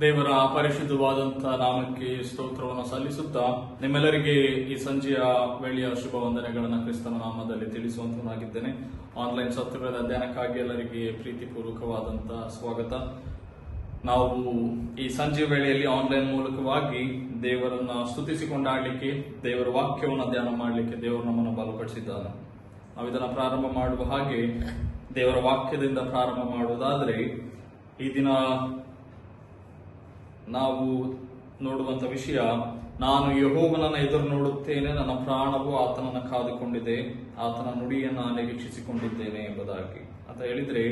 ದೇವರ ಪರಿಶುದ್ಧವಾದಂತಹ ನಾಮಕ್ಕೆ ಸ್ತೋತ್ರವನ್ನು ಸಲ್ಲಿಸುತ್ತಾ ನಿಮ್ಮೆಲ್ಲರಿಗೆ ಈ ಸಂಜೆಯ ವೇಳೆಯ ಶುಭ ವಂದನೆಗಳನ್ನು ಕ್ರಿಸ್ತನ ನಾಮದಲ್ಲಿ ತಿಳಿಸುವಂತನಾಗಿದ್ದೇನೆ. ಆನ್ಲೈನ್ ಸತ್ಯವೇದ ಅಧ್ಯಯನಕ್ಕಾಗಿ ಎಲ್ಲರಿಗೆ ಪ್ರೀತಿಪೂರ್ವಕವಾದಂತಹ ಸ್ವಾಗತ. ನಾವು ಈ ಸಂಜೆ ವೇಳೆಯಲ್ಲಿ ಆನ್ಲೈನ್ ಮೂಲಕವಾಗಿ ದೇವರನ್ನ ಸ್ತುತಿಸಿಕೊಂಡಾಡಲಿಕ್ಕೆ, ದೇವರ ವಾಕ್ಯವನ್ನು ಧ್ಯಾನ ಮಾಡಲಿಕ್ಕೆ ದೇವರು ನಮ್ಮನ್ನು ಬಲಪಡಿಸಿದ್ದಾನೆ. ನಾವು ಇದನ್ನು ಪ್ರಾರಂಭ ಮಾಡುವ ಹಾಗೆ ದೇವರ ವಾಕ್ಯದಿಂದ ಪ್ರಾರಂಭ ಮಾಡುವುದಾದರೆ, ಈ ದಿನ ನಾವು ನೋಡುವಂತ ವಿಷಯ, ನಾನು ಯೆಹೋವನನ್ನು ಎದುರು ನೋಡುತ್ತೇನೆ, ನನ್ನ ಪ್ರಾಣವು ಆತನನ್ನು ಕಾದುಕೊಂಡಿದೆ, ಆತನ ನುಡಿಯನ್ನು ನಿರೀಕ್ಷಿಸಿಕೊಂಡಿದ್ದೇನೆ ಎಂಬುದಾಗಿ ಅಂತ ಹೇಳಿದ್ರೆ,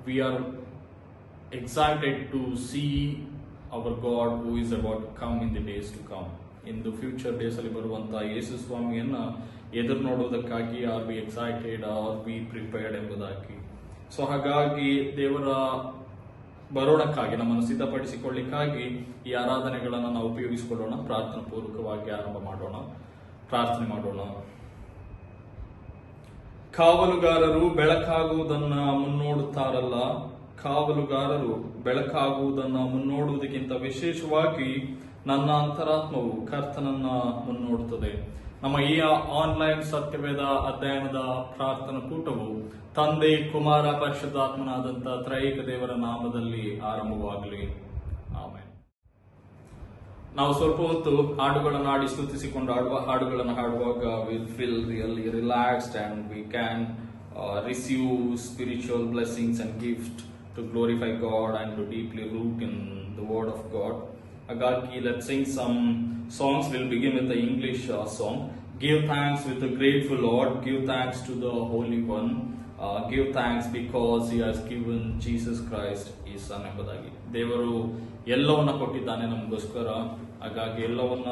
we are excited to see our God who is about to come in the days to come. ಇಂದು ಫ್ಯೂಚರ್ ಡೇಸ್ ಅಲ್ಲಿ ಬರುವಂತಹ ಯೇಸು ಸ್ವಾಮಿಯನ್ನ ಎದುರು ನೋಡುವುದಕ್ಕಾಗಿ are we excited are we prepared ಎಂಬುದಾಗಿ. ಸೊ ಹಾಗಾಗಿ ದೇವರ ಬರೋಣಕ್ಕಾಗಿ, ನಮ್ಮನ್ನು ಸಿದ್ಧಪಡಿಸಿಕೊಳ್ಳಿಕ್ಕಾಗಿ ಈ ಆರಾಧನೆಗಳನ್ನು ನಾವು ಉಪಯೋಗಿಸಿಕೊಳ್ಳೋಣ. ಪ್ರಾರ್ಥನಾ ಪೂರ್ವಕವಾಗಿ ಆರಂಭ ಮಾಡೋಣ, ಪ್ರಾರ್ಥನೆ ಮಾಡೋಣ. ಕಾವಲುಗಾರರು ಬೆಳಕಾಗುವುದನ್ನ ಮುನ್ನೋಡುತ್ತಾರಲ್ಲ, ಕಾವಲುಗಾರರು ಬೆಳಕಾಗುವುದನ್ನ ಮುನ್ನೋಡುವುದಕ್ಕಿಂತ ವಿಶೇಷವಾಗಿ ನನ್ನ ಅಂತರಾತ್ಮವು ಕರ್ತನನ್ನ ಮುನ್ನೋಡುತ್ತದೆ. ನಮ್ಮ ಈ ಆನ್ಲೈನ್ ಸತ್ಯವೇದ ಅಧ್ಯಯನದ ಪ್ರಾರ್ಥನಾ ಕೂಟವು ತಂದೆ, ಕುಮಾರ, ಪರಿಶುದ್ಧಾತ್ಮನಾದಂಥ ತ್ರೈಕ ದೇವರ ನಾಮದಲ್ಲಿ ಆರಂಭವಾಗಲಿ. ಆಮೇಲೆ ನಾವು ಸ್ವಲ್ಪ ಹೊತ್ತು ಹಾಡುಗಳನ್ನು ಹಾಡಿ ಸ್ತುತಿಸಿಕೊಂಡು ಹಾಡುಗಳನ್ನು ಹಾಡುವಾಗ will feel really relaxed and we can receive spiritual blessings and gift to glorify God and to deeply root in the word of God. ಹಾಗಾಗಿ let's sing some songs. We'll begin with the English song. Give thanks with a grateful Lord. Give thanks to the Holy One. Give thanks because He has given Jesus Christ His Son ಎಂಬುದಾಗಿ. ದೇವರು ಎಲ್ಲವನ್ನ ಕೊಟ್ಟಿದ್ದಾನೆ ನಮಗೋಸ್ಕರ. ಹಾಗಾಗಿ ಎಲ್ಲವನ್ನ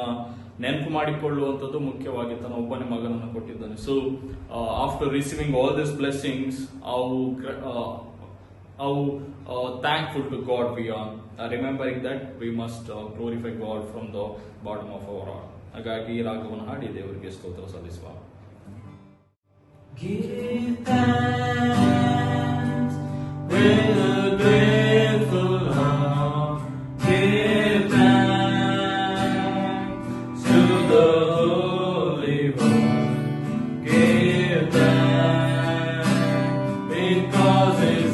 ನೆನಪು ಮಾಡಿಕೊಳ್ಳುವಂಥದ್ದು ಮುಖ್ಯವಾಗಿ ತನ್ನ ಒಬ್ಬನೇ ಮಗನನ್ನು ಕೊಟ್ಟಿದ್ದಾನೆ. So after receiving all this blessings, how thankful to God we are, remembering that we must glorify God from the bottom of our heart. ಹಾಗಾಗಿ ಈ ರಾಗವನ್ನು ಹಾಡಿ ದೇವರಿಗೆ ಸ್ತೋತ್ರ ಸಲ್ಲಿಸುವ. Give thanks with a grateful heart. Give thanks to the Holy One. Give thanks because His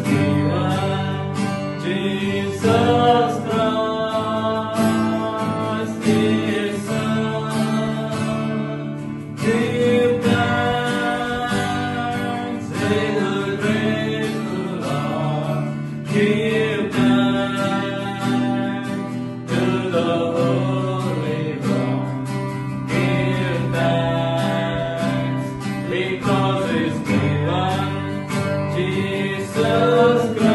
Jesus Christ, His Son. Give thanks with a grateful heart. Give thanks to the Holy One. Give thanks because His given Jesus Christ.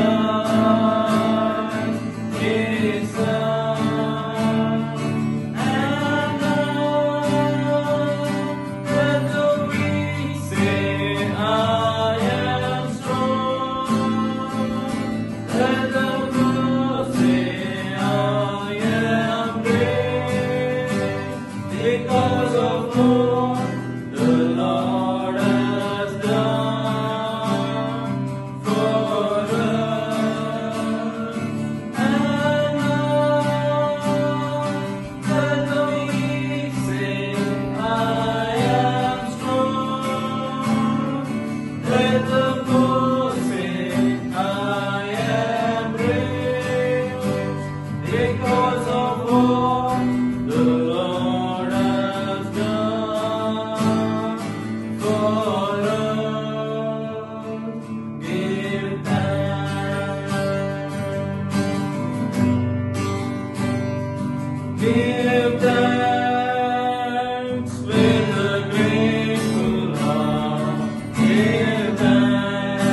Give thanks with a grateful heart. Give thanks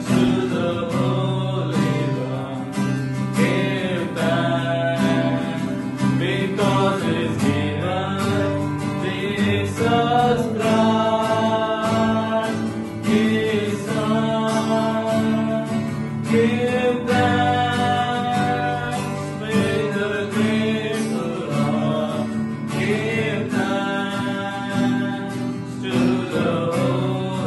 to the Holy One. Give thanks because His given Jesus Christ, His Son. Give thanks with a grateful heart. Give thanks to the Holy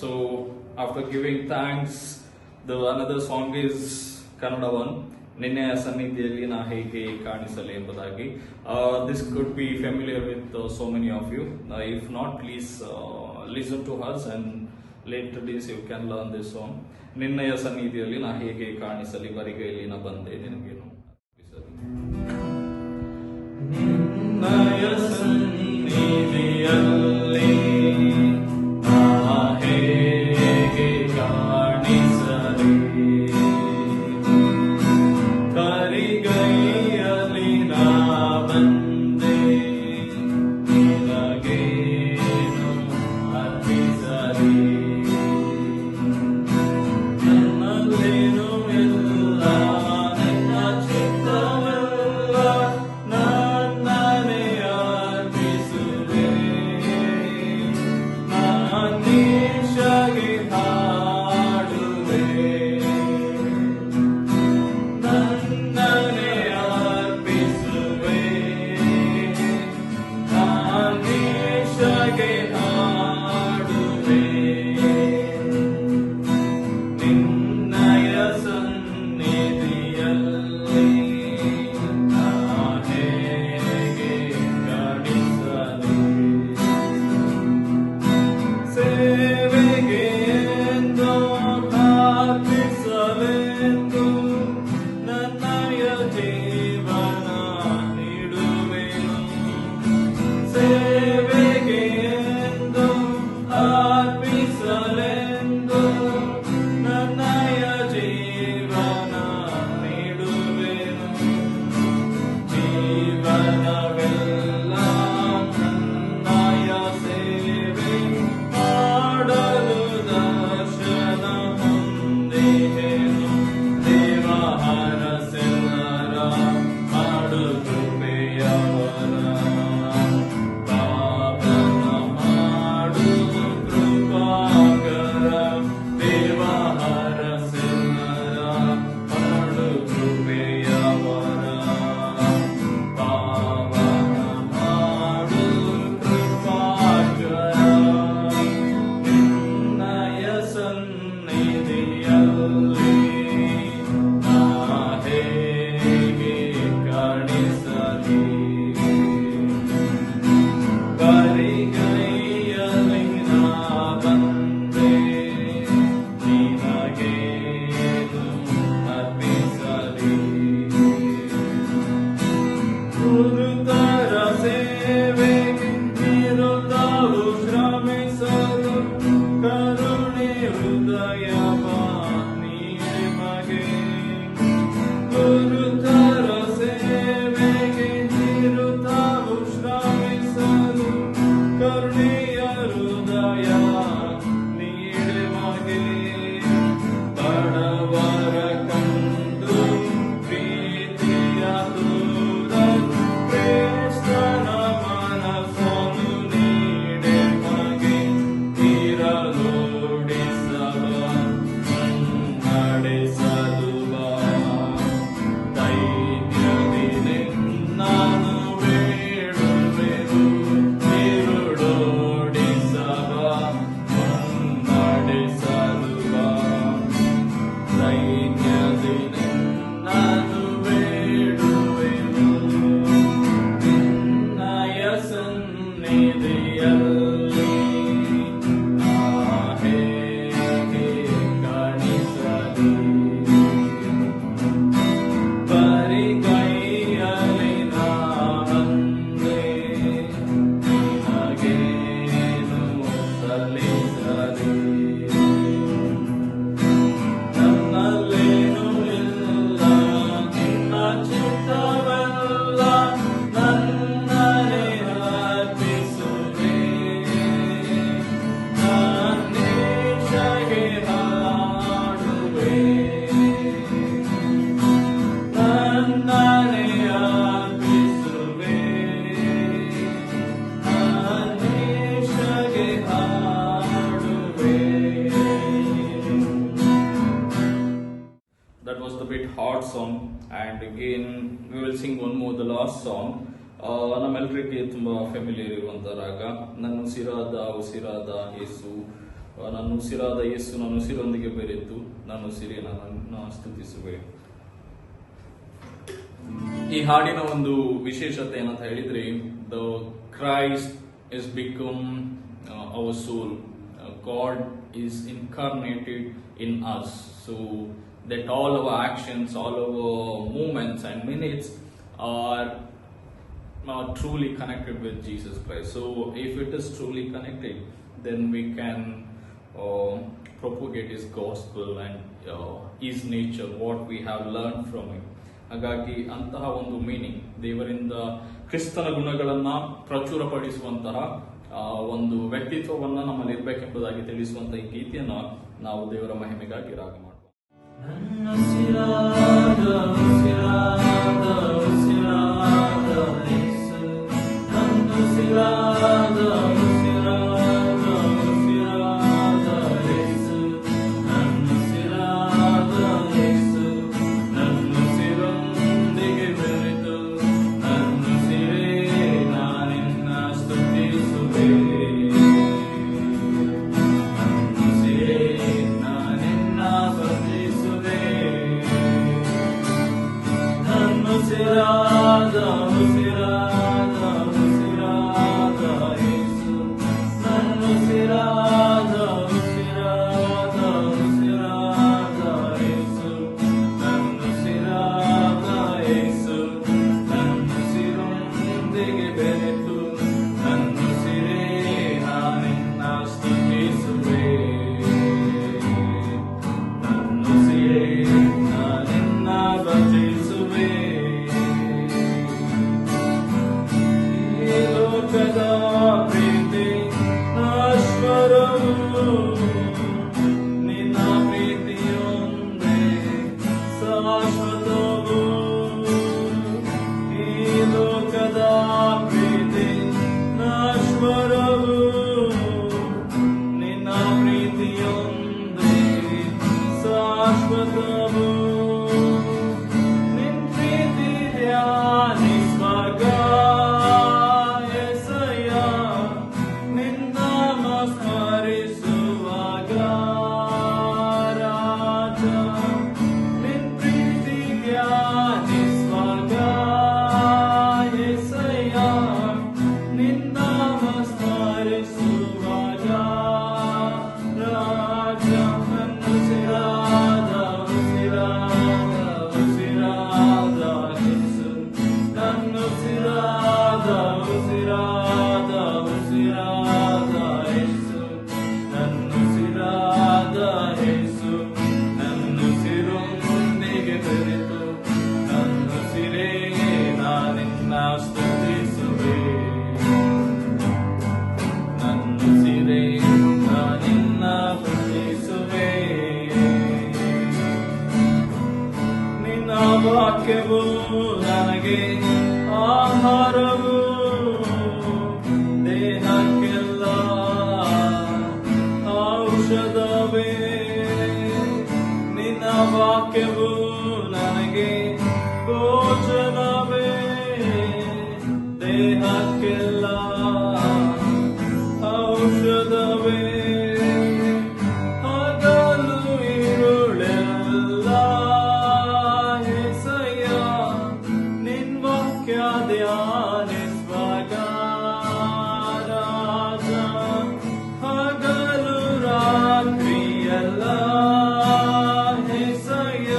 So after giving thanks, the another song is Kannada one. ನಿನ್ನೆಯ ಸನ್ನಿಧಿಯಲ್ಲಿ ನಾ ಹೇಗೆ ಕಾಣಿಸಲಿ ಎಂಬುದಾಗಿ. This could be familiar with so many of you. If not, please listen to us and later days you can learn this song. ನಿನ್ನೆಯ ಸನ್ನಿಧಿಯಲ್ಲಿ ನಾ ಹೇಗೆ ಕಾಣಿಸಲಿ, ಬರಿಗೈಯಲ್ಲಿ ನಾ ಬಂದೆ ನಿನಗೇನು. ನಿನ್ನಯ ಸನ್ನಿಧಿಯಲ್ಲಿ ನಾ ಹೇಗೆ ಕಾಣಿಸಲಿ, ಬರಿಗೈಯಲ್ಲಿ ನಾ ಬಂದೆ ನಿನಗೇನು ಅರ್ಪಿಸಲಿ. ನನ್ನಲ್ಲೇನೂ ಇಲ್ಲ, ನಿನ್ನ ಚಿತ್ತವೆಲ್ಲ ನನ್ನನ್ನೇ ಅರ್ಪಿಸುವೆ. ನಾನೀಶಗೆ ಹಾಡುವೆ, ನನ್ನನ್ನೇ ಅರ್ಪಿಸುವೆ. ನಾನೀಶಗೆ ಹಾಡುವೆ. ನಿನ್ನಯ ಸನ್ನಿಧಿಯಲ್ಲಿ ನಾ ಹೇಗೆ ಕಾಣಿಸಲಿ, ಸೇವೆಗೆ ಎಂದು ಪ್ರಾರ್ಥಿಸಲೆಂದು ನನ್ನಯ ಜೀವನ ನೀಡುವೆನು. ಸೇವೆಗೆ ಎಂದು ಅರ್ಪಿಸಲೆಂದು ನನ್ನಯ ಜೀವನ ನೀಡುವೆನು. ಜೀವನವೆಲ್ಲ ನನ್ನಯ ಸೇವೆ ಮಾಡಲು ದರ್ಶನ ಹೊಂದಿಹೆನು. ದೇವ ಹರಸೆಲ್ಲರ ಮಾಡು ಕೃಪೆಯವರ, ಪಾಪನ ಮಾಡು ಕೃಪಾಕರ. ದೇವ ಹರಸೆಲ್ಲರ ಮಾಡು ಕೃಪೆಯವರ, ಪಾವನ ಮಾಡು ಕೃಪಾಕರ. ನಿನ್ನಯ ಸನ್ನಿಧಿಯಲ್ಲಿ ನಾ ಹೇಗೆ ಕಾಣಿಸಲಿ, ಬರಿಗೈಯಲ್ಲಿ ನಾ ಬಂದೆ ನಿನಗೇನು ಅರ್ಪಿಸಲಿ. ಗುರುತರ ಸೇವೆಗೆ ನಿರುತವು ಶ್ರಮಿಸಲು ಕರುಣೆ ಹೃದಯವ ನೀಡಿಮಗೆ. ಗುರುತರ ಸೇವೆಗೆ ನಿರುತವು ಶ್ರಮಿಸಲು ಕರುಣೆಯ ಹೃದಯ ನೀಡಿಮಗೆ. ಬಡವರ ಕಂಡು ಪ್ರೀತಿಯ ತೋರಲು ಶ್ರೇಷ್ಠನ ಮನಸ್ಸನ್ನು ನೀಡಿಮಗೆ. ಇರಲೋಡಿಸವ ನಡೆಸಲು ಬಾ, ಧೈರ್ಯದಿ ನಿನ್ನನ್ನು ಬೇಡುವೆನು. ಇರುಳೋಡಿಸವ ನಡೆಸಲು ಬಾ, ಧೈರ್ಯದಿ ನಿನ್ನನ್ನು ಬೇಡುವೆನು. ನಿನ್ನಯ ಸನ್ನಿಧಿಯಲ್ಲಿ ನಾ ಹೇಗೆ ಕಾಣಿಸಲಿ, ಬರಿಗೈಯಲ್ಲಿ ನಾ ಬಂದೆ ನಿನಗೇನು ಸಲ್ಲಿಸಲಿ. ನನ್ನಲ್ಲೇನೂ ಇಲ್ಲ, ನಿನ್ನ ಚಿತ್ತವೆಲ್ಲ ನನ್ನನ್ನೇ ಅರ್ಪಿಸುವೆ. ನಾನೀಶಗೆ ಹಾಡುವೆ, ನನ್ನನ್ನೇ ಅರ್ಪಿಸುವೆ. ನಾನೀಶಗೆ ಹಾಡುವೆ. That was the bit hard song, and again we will sing one more, the last song. ನಮ್ಮೆಲ್ಲರಿಗೆ ತುಂಬಾ ಫೆಮಿಲಿಯರ್ ಇರುವಂತ ರಾಗ. ನನ್ನ ಉಸಿರಾದ ಯೇಸು ನನ್ನ ಉಸಿರಾದ ಯೇಸು ನನ್ನ ಉಸಿರೊಂದಿಗೆ ಬೆರೆತು ನನ್ನ ಉಸಿರೇ ನನ್ನ ಸ್ತುತಿಸುವೆ. ಈ ಹಾಡಿನ ಒಂದು ವಿಶೇಷತೆ ಏನಂತ ಹೇಳಿದ್ರೆ, the Christ is become our soul, God is incarnated in us, so that all our actions, all our movements and minutes are truly connected with Jesus Christ. So if it is truly connected, then we can propagate His gospel and His nature, what we have learned from Him. ಹಾಗಾಗಿ ಅಂತಹ ಒಂದು meaning, ದೇವರಿಂದ ಕ್ರಿಸ್ತನ ಗುಣಗಳನ್ನ ಪ್ರಚುರಪಡಿಸುವಂತಹ ಒಂದು ವ್ಯಕ್ತಿತ್ವವನ್ನ ನಮ್ಮಲ್ಲಿ ಇರಬೇಕೆಂಬುದಾಗಿ ತಿಳಿಸುವಂತಹ ಈ ಗೀತೆಯನ್ನ ನಾವು ದೇವರ ಮಹಿಮೆಗಾಗಿ ರಾಗ ಮಾಡೋಣ. ನನ್ನ ಉಸಿರಾದ ಉಸಿರಾದ ಉಸಿರಾದ ಯೇಸು, ನನ್ನ ಉಸಿರಾದ ಉಸಿರಾದ ಉಸಿರಾದ ಯೇಸು, ನನ್ನ ಉಸಿರಾದ ಯೇಸು, ನನ್ನ ಉಸಿರೊಂದಿಗೆ ಬೆರೆತು ನನ್ನ ಉಸಿರೇ ನಾನಿನ್ನ ಸ್ತುತಿಸುವೆ, ನನ್ನ ಉಸಿರೇ ನಾನಿನ್ನ ಸ್ತುತಿಸುವೆ. ಉಸಿರಾದ ಉಸಿರಾದ ಉಸಿರಾದ ಯೇಸು, ನನ್ನ ಉಸಿರಾದ ಉಸಿರಾದ ಉಸಿರಾದ ಯೇಸು, ನನ್ನ ಉಸಿರಾದ ಯೇಸು, ನನ್ನ ಉಸಿರೊಂದಿಗೆ ಬೆರೆತು ನನ್ನ ಉಸಿರೇ ನಾನಿನ್ನ ಸ್ತುತಿಸುವೆ, ನನ್ನ ಉಸಿರೇ ನಾನಿನ್ನ ಭಜಿಸುವೆ. ಲೋಕದ ಪ್ರೀತಿ ನಶ್ವರವು, ನಿನ್ನ ಪ್ರೀತಿಯೊಂದೇ ಶಾಶ್ವತವು. ಈ ಲೋಕದ ಪ್ರೀತಿ ನಶ್ವರವು, ನಿನ್ನ ಪ್ರೀತಿಯೊಂದೇ ಶಾಶ್ವತವು. ನಿನ್ನ ಪ್ರೀತಿ ಧ್ಯಾನಿಸುವಾಗ ವಾಕ್ಯವು ನನಗೆ ಆಹಾರವು, ದೇಹಕ್ಕೆಲ್ಲ ಔಷಧವೇ. ನಿನ್ನ ವಾಕ್ಯವು ನನಗೆ ಭೋಜನವೇ, ದೇಹಕ್ಕೆಲ್ಲ ಔಷಧವೇ. ಹಗಲು ಇರುಳೆಲ್ಲ ಧ್ಯಾನಿಸುವಾಗ ರಾಜ, ಹಗಲು ರಾತ್ರಿಯೆಲ್ಲ ಹೆಸಯ್ಯ,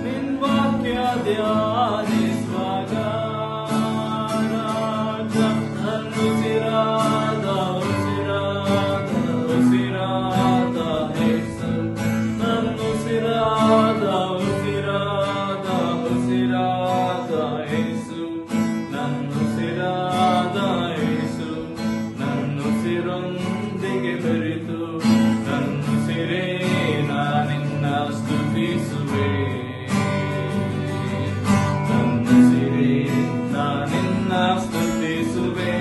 ನಿನ್ ವಾಕ್ಯ ಧ್ಯಾನಿಸುವಾಗ ರಾಜ. ನನ್ನ ಉಸಿರಾದ ಉಸಿರಾದ ಉಸಿರಾದ ಯೇಸು, ನನ್ನ ಉಸಿರಾದ ಉಸಿರಾದ ಉಸಿರಾದ ಯೇಸು, ನನ್ನ ಉಸಿರಾದ ಯೇಸು, ನನ್ನ ಉಸಿರೊಂದಿಗೆ ಬೆರೆತು ನನ್ನ ಉಸಿರೇ ನಾನಿನ್ನ ಸ್ತುತಿಸುವೆ, ನನ್ನ ಉಸಿರೇ ನಾನಿನ್ನ ಸ್ತುತಿಸುವೆ.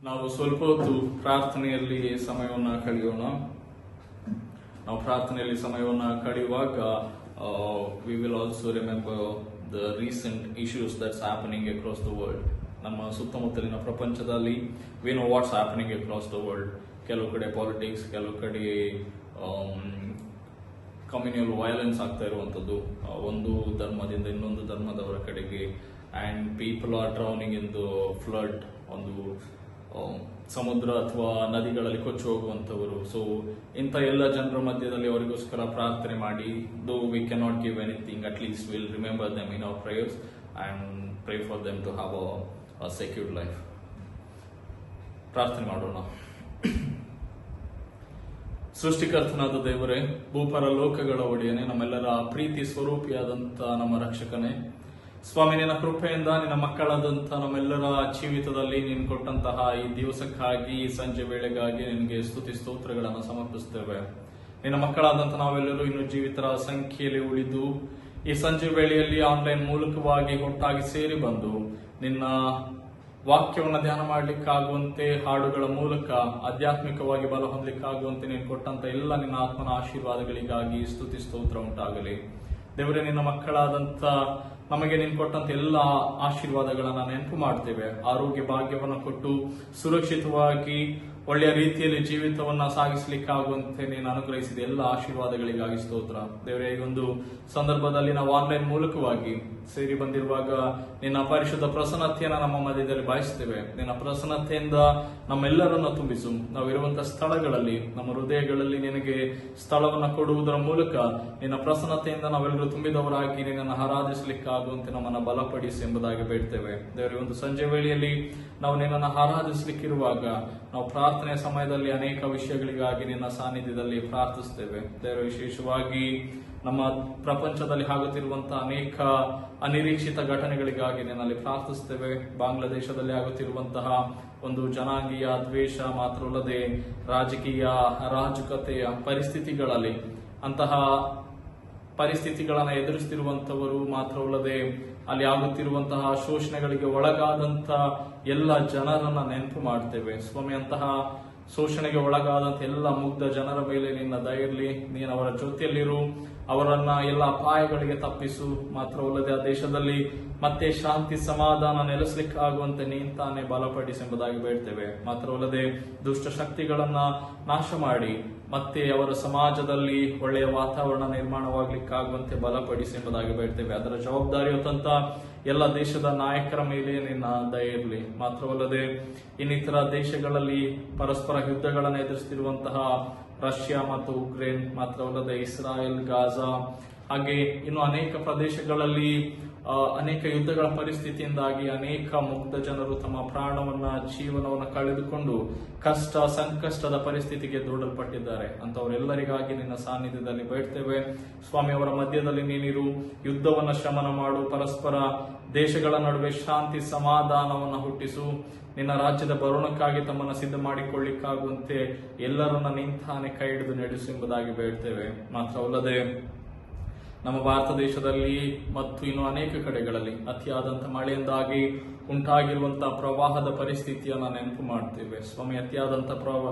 ನಾವು ಸ್ವಲ್ಪ ಹೊತ್ತು ಪ್ರಾರ್ಥನೆಯಲ್ಲಿ ಸಮಯವನ್ನು ಕಳೆಯೋಣ. ನಾವು ಪ್ರಾರ್ಥನೆಯಲ್ಲಿ ಸಮಯವನ್ನು ಕಳೆಯುವಾಗ we will also remember the recent issues that's happening across the world. ನಮ್ಮ ಸುತ್ತಮುತ್ತಲಿನ ಪ್ರಪಂಚದಲ್ಲಿ we know what's happening across the world. ಕೆಲವು ಕಡೆ ಪಾಲಿಟಿಕ್ಸ್, ಕೆಲವು ಕಡೆ ಕಮ್ಯುನಲ್ ವೈಲೆನ್ಸ್ ಆಗ್ತಾ ಇರುವಂಥದ್ದು, ಒಂದು ಧರ್ಮದಿಂದ ಇನ್ನೊಂದು ಧರ್ಮದವರ ಕಡೆಗೆ, and people are drowning in the flood, ಒಂದು ಸಮುದ್ರ ಅಥವಾ ನದಿಗಳಲ್ಲಿ ಕೊಚ್ಚಿ ಹೋಗುವಂಥವರು. ಸೊ ಇಂಥ ಎಲ್ಲ ಜನರ ಮಧ್ಯದಲ್ಲಿ ಅವರಿಗೋಸ್ಕರ ಪ್ರಾರ್ಥನೆ ಮಾಡಿ, though we cannot give anything, at least will remember them in our prayers and pray for them to have a secured life. ಪ್ರಾರ್ಥನೆ ಮಾಡೋಣ. ಸೃಷ್ಟಿಕರ್ತನಾದ ದೇವರೇ, ಭೂಪರ ಲೋಕಗಳ ಒಡೆಯನೆ, ನಮ್ಮೆಲ್ಲರ ಪ್ರೀತಿ ಸ್ವರೂಪಿಯಾದಂಥ ನಮ್ಮ ರಕ್ಷಕನೇ, ಸ್ವಾಮಿ, ನಿನ್ನ ಕೃಪೆಯಿಂದ ನಿನ್ನ ಮಕ್ಕಳಾದಂಥ ನಮ್ಮೆಲ್ಲರ ಜೀವಿತದಲ್ಲಿ ನೀನು ಕೊಟ್ಟಂತಹ ಈ ದಿವಸಕ್ಕಾಗಿ, ಈ ಸಂಜೆ ವೇಳೆಗಾಗಿ ನಿನಗೆ ಸ್ತುತಿ ಸ್ತೋತ್ರಗಳನ್ನು ಸಮರ್ಪಿಸುತ್ತೇವೆ. ನಿನ್ನ ಮಕ್ಕಳಾದಂಥ ನಾವೆಲ್ಲರೂ ಇನ್ನು ಜೀವಿತರ ಸಂಖ್ಯೆಯಲ್ಲಿ ಉಳಿದು ಈ ಸಂಜೆ ವೇಳೆಯಲ್ಲಿ ಆನ್ಲೈನ್ ಮೂಲಕವಾಗಿ ಒಟ್ಟಾಗಿ ಸೇರಿ ಬಂದು ನಿನ್ನ ವಾಕ್ಯವನ್ನು ಧ್ಯಾನ ಮಾಡಲಿಕ್ಕಾಗುವಂತೆ, ಹಾಡುಗಳ ಮೂಲಕ ಆಧ್ಯಾತ್ಮಿಕವಾಗಿ ಬಲ ಹೊಂದಲಿಕ್ಕಾಗುವಂತೆ ನೀನು ಕೊಟ್ಟಂತ ಎಲ್ಲ ನಿನ್ನ ಆತ್ಮನ ಆಶೀರ್ವಾದಗಳಿಗಾಗಿ ಸ್ತುತಿ ಸ್ತೋತ್ರ ಉಂಟಾಗಲಿ. ದೇವರೇ, ನಿನ್ನ ಮಕ್ಕಳಾದಂಥ ನಮಗೆ ನೀನು ಕೊಟ್ಟಂತ ಎಲ್ಲ ಆಶೀರ್ವಾದಗಳನ್ನ ನೆನಪು ಮಾಡ್ತೇವೆ. ಆರೋಗ್ಯ ಭಾಗ್ಯವನ್ನು ಕೊಟ್ಟು ಸುರಕ್ಷಿತವಾಗಿ ಒಳ್ಳೆಯ ರೀತಿಯಲ್ಲಿ ಜೀವಿತವನ್ನ ಸಾಗಿಸಲಿಕ್ಕಾಗುವಂತೆ ನೀನು ಅನುಗ್ರಹಿಸಿದ ಎಲ್ಲ ಆಶೀರ್ವಾದಗಳಿಗಾಗಿ ಸ್ತೋತ್ರ. ದೇವರೇ, ಈ ಒಂದು ಸಂದರ್ಭದಲ್ಲಿ ನಾವು ಆನ್ಲೈನ್ ಮೂಲಕವಾಗಿ ಸೇರಿ ಬಂದಿರುವಾಗ ನಿನ್ನ ಪರಿಶುದ್ಧ ಪ್ರಸನ್ನತೆಯನ್ನು ನಮ್ಮ ಮಧ್ಯದಲ್ಲಿ ಬಯಸ್ತೇವೆ. ನಿನ್ನ ಪ್ರಸನ್ನತೆಯಿಂದ ನಮ್ಮೆಲ್ಲರನ್ನ ತುಂಬಿಸು. ನಾವಿರುವಂತಹ ಸ್ಥಳಗಳಲ್ಲಿ, ನಮ್ಮ ಹೃದಯಗಳಲ್ಲಿ ನಿನಗೆ ಸ್ಥಳವನ್ನು ಕೊಡುವುದರ ಮೂಲಕ ನಿನ್ನ ಪ್ರಸನ್ನತೆಯಿಂದ ನಾವೆಲ್ಲರೂ ತುಂಬಿದವರಾಗಿ ನಿನ್ನನ್ನು ಆರಾಧಿಸಲಿಕ್ಕಾಗುವಂತೆ ನಮ್ಮನ್ನು ಬಲಪಡಿಸಿ ಎಂಬುದಾಗಿ ಬೇಡ್ತೇವೆ. ದೇವರೇ, ಒಂದು ಸಂಜೆ ವೇಳೆಯಲ್ಲಿ ನಾವು ನಿನ್ನನ್ನು ಆರಾಧಿಸಲಿಕ್ಕಿರುವಾಗ ನಾವು ಪ್ರಾರ್ಥನೆಯ ಸಮಯದಲ್ಲಿ ಅನೇಕ ವಿಷಯಗಳಿಗಾಗಿ ನಿನ್ನ ಸಾನ್ನಿಧ್ಯದಲ್ಲಿ ಪ್ರಾರ್ಥಿಸ್ತೇವೆ. ದೇವರ, ವಿಶೇಷವಾಗಿ ನಮ್ಮ ಪ್ರಪಂಚದಲ್ಲಿ ಆಗುತ್ತಿರುವಂತಹ ಅನೇಕ ಅನಿರೀಕ್ಷಿತ ಘಟನೆಗಳಿಗಾಗಿ ನಿನ್ನಲ್ಲಿ ಪ್ರಾರ್ಥಿಸ್ತೇವೆ. ಬಾಂಗ್ಲಾದೇಶದಲ್ಲಿ ಆಗುತ್ತಿರುವಂತಹ ಒಂದು ಜನಾಂಗೀಯ ದ್ವೇಷ ಮಾತ್ರವಲ್ಲದೆ ರಾಜಕೀಯ ಅರಾಜಕತೆಯ ಪರಿಸ್ಥಿತಿಗಳಲ್ಲಿ, ಅಂತಹ ಪರಿಸ್ಥಿತಿಗಳನ್ನು ಎದುರಿಸುತ್ತಿರುವಂತವರು ಮಾತ್ರವಲ್ಲದೆ ಅಲ್ಲಿ ಆಗುತ್ತಿರುವಂತಹ ಶೋಷಣೆಗಳಿಗೆ ಒಳಗಾದಂತ ಎಲ್ಲ ಜನರನ್ನ ನೆನಪು ಮಾಡ್ತೇವೆ. ಸ್ವಾಮಿ, ಅಂತಹ ಶೋಷಣೆಗೆ ಒಳಗಾದಂತ ಎಲ್ಲ ಮುಗ್ಧ ಜನರ ಮೇಲೆ ನಿನ್ನ ದಯೆ ಇರಲಿ. ನೀನು ಅವರ ಜೊತೆಯಲ್ಲಿರು, ಅವರನ್ನ ಎಲ್ಲ ಅಪಾಯಗಳಿಗೆ ತಪ್ಪಿಸು. ಮಾತ್ರವಲ್ಲದೆ ಆ ದೇಶದಲ್ಲಿ ಮತ್ತೆ ಶಾಂತಿ ಸಮಾಧಾನ ನೆಲೆಸಲಿಕ್ಕಾಗುವಂತೆ ನೀನ್ ತಾನೇ ಬಲಪಡಿಸಿ ಎಂಬುದಾಗಿ ಬೇಡ್ತೇವೆ. ಮಾತ್ರವಲ್ಲದೆ ದುಷ್ಟ ಶಕ್ತಿಗಳನ್ನ ನಾಶ ಮಾಡಿ ಮತ್ತೆ ಅವರ ಸಮಾಜದಲ್ಲಿ ಒಳ್ಳೆಯ ವಾತಾವರಣ ನಿರ್ಮಾಣವಾಗ್ಲಿಕ್ಕಾಗುವಂತೆ ಬಲಪಡಿಸಿ ಎಂಬುದಾಗಿ ಬೇಡ್ತೇವೆ. ಅದರ ಜವಾಬ್ದಾರಿ ಹೊತ್ತಂತ ಎಲ್ಲ ದೇಶದ ನಾಯಕರ ಮೇಲೆ ನಿನ್ನ ದಯೆ ಇರಲಿ. ಮಾತ್ರವಲ್ಲದೆ ಇನ್ನಿತರ ದೇಶಗಳಲ್ಲಿ ಪರಸ್ಪರ ಯುದ್ಧಗಳನ್ನು ಎದುರಿಸುತ್ತಿರುವಂತಹ ರಷ್ಯಾ ಮತ್ತು ಉಕ್ರೇನ್, ಮಾತ್ರವಲ್ಲದೆ ಇಸ್ರಾಯೇಲ್, ಗಾಜಾ, ಹಾಗೆ ಇನ್ನು ಅನೇಕ ಪ್ರದೇಶಗಳಲ್ಲಿ ಅನೇಕ ಯುದ್ಧಗಳ ಪರಿಸ್ಥಿತಿಯಿಂದಾಗಿ ಅನೇಕ ಮುಗ್ಧ ಜನರು ತಮ್ಮ ಪ್ರಾಣವನ್ನ, ಜೀವನವನ್ನು ಕಳೆದುಕೊಂಡು ಕಷ್ಟ ಸಂಕಷ್ಟದ ಪರಿಸ್ಥಿತಿಗೆ ದೂಡಲ್ಪಟ್ಟಿದ್ದಾರೆ. ಅಂತವರೆಲ್ಲರಿಗಾಗಿ ನಿನ್ನ ಸಾನ್ನಿಧ್ಯದಲ್ಲಿ ಬೇಡ್ತೇವೆ. ಸ್ವಾಮಿ, ಅವರ ಮಧ್ಯದಲ್ಲಿ ನೀನಿರು, ಯುದ್ಧವನ್ನ ಶಮನ ಮಾಡು, ಪರಸ್ಪರ ದೇಶಗಳ ನಡುವೆ ಶಾಂತಿ ಸಮಾಧಾನವನ್ನು ಹುಟ್ಟಿಸು. ನಿನ್ನ ರಾಜ್ಯದ ಬರೋಣಕ್ಕಾಗಿ ತಮ್ಮನ್ನು ಸಿದ್ಧ ಮಾಡಿಕೊಳ್ಳಿಕ್ಕಾಗುವಂತೆ ಎಲ್ಲರನ್ನ ನಿಂತಾನೆ ಕೈ ಹಿಡಿದು ನಡೆಸು ಎಂಬುದಾಗಿ ಬೇಡ್ತೇವೆ. ಮಾತ್ರವಲ್ಲದೆ ನಮ್ಮ ಭಾರತ ದೇಶದಲ್ಲಿ ಮತ್ತು ಇನ್ನು ಅನೇಕ ಕಡೆಗಳಲ್ಲಿ ಅತಿಯಾದಂಥ ಮಳೆಯಿಂದಾಗಿ ಉಂಟಾಗಿರುವಂತಹ ಪ್ರವಾಹದ ಪರಿಸ್ಥಿತಿಯನ್ನು ನೆನಪು ಮಾಡ್ತೇವೆ. ಸ್ವಾಮಿ, ಅತಿಯಾದಂಥ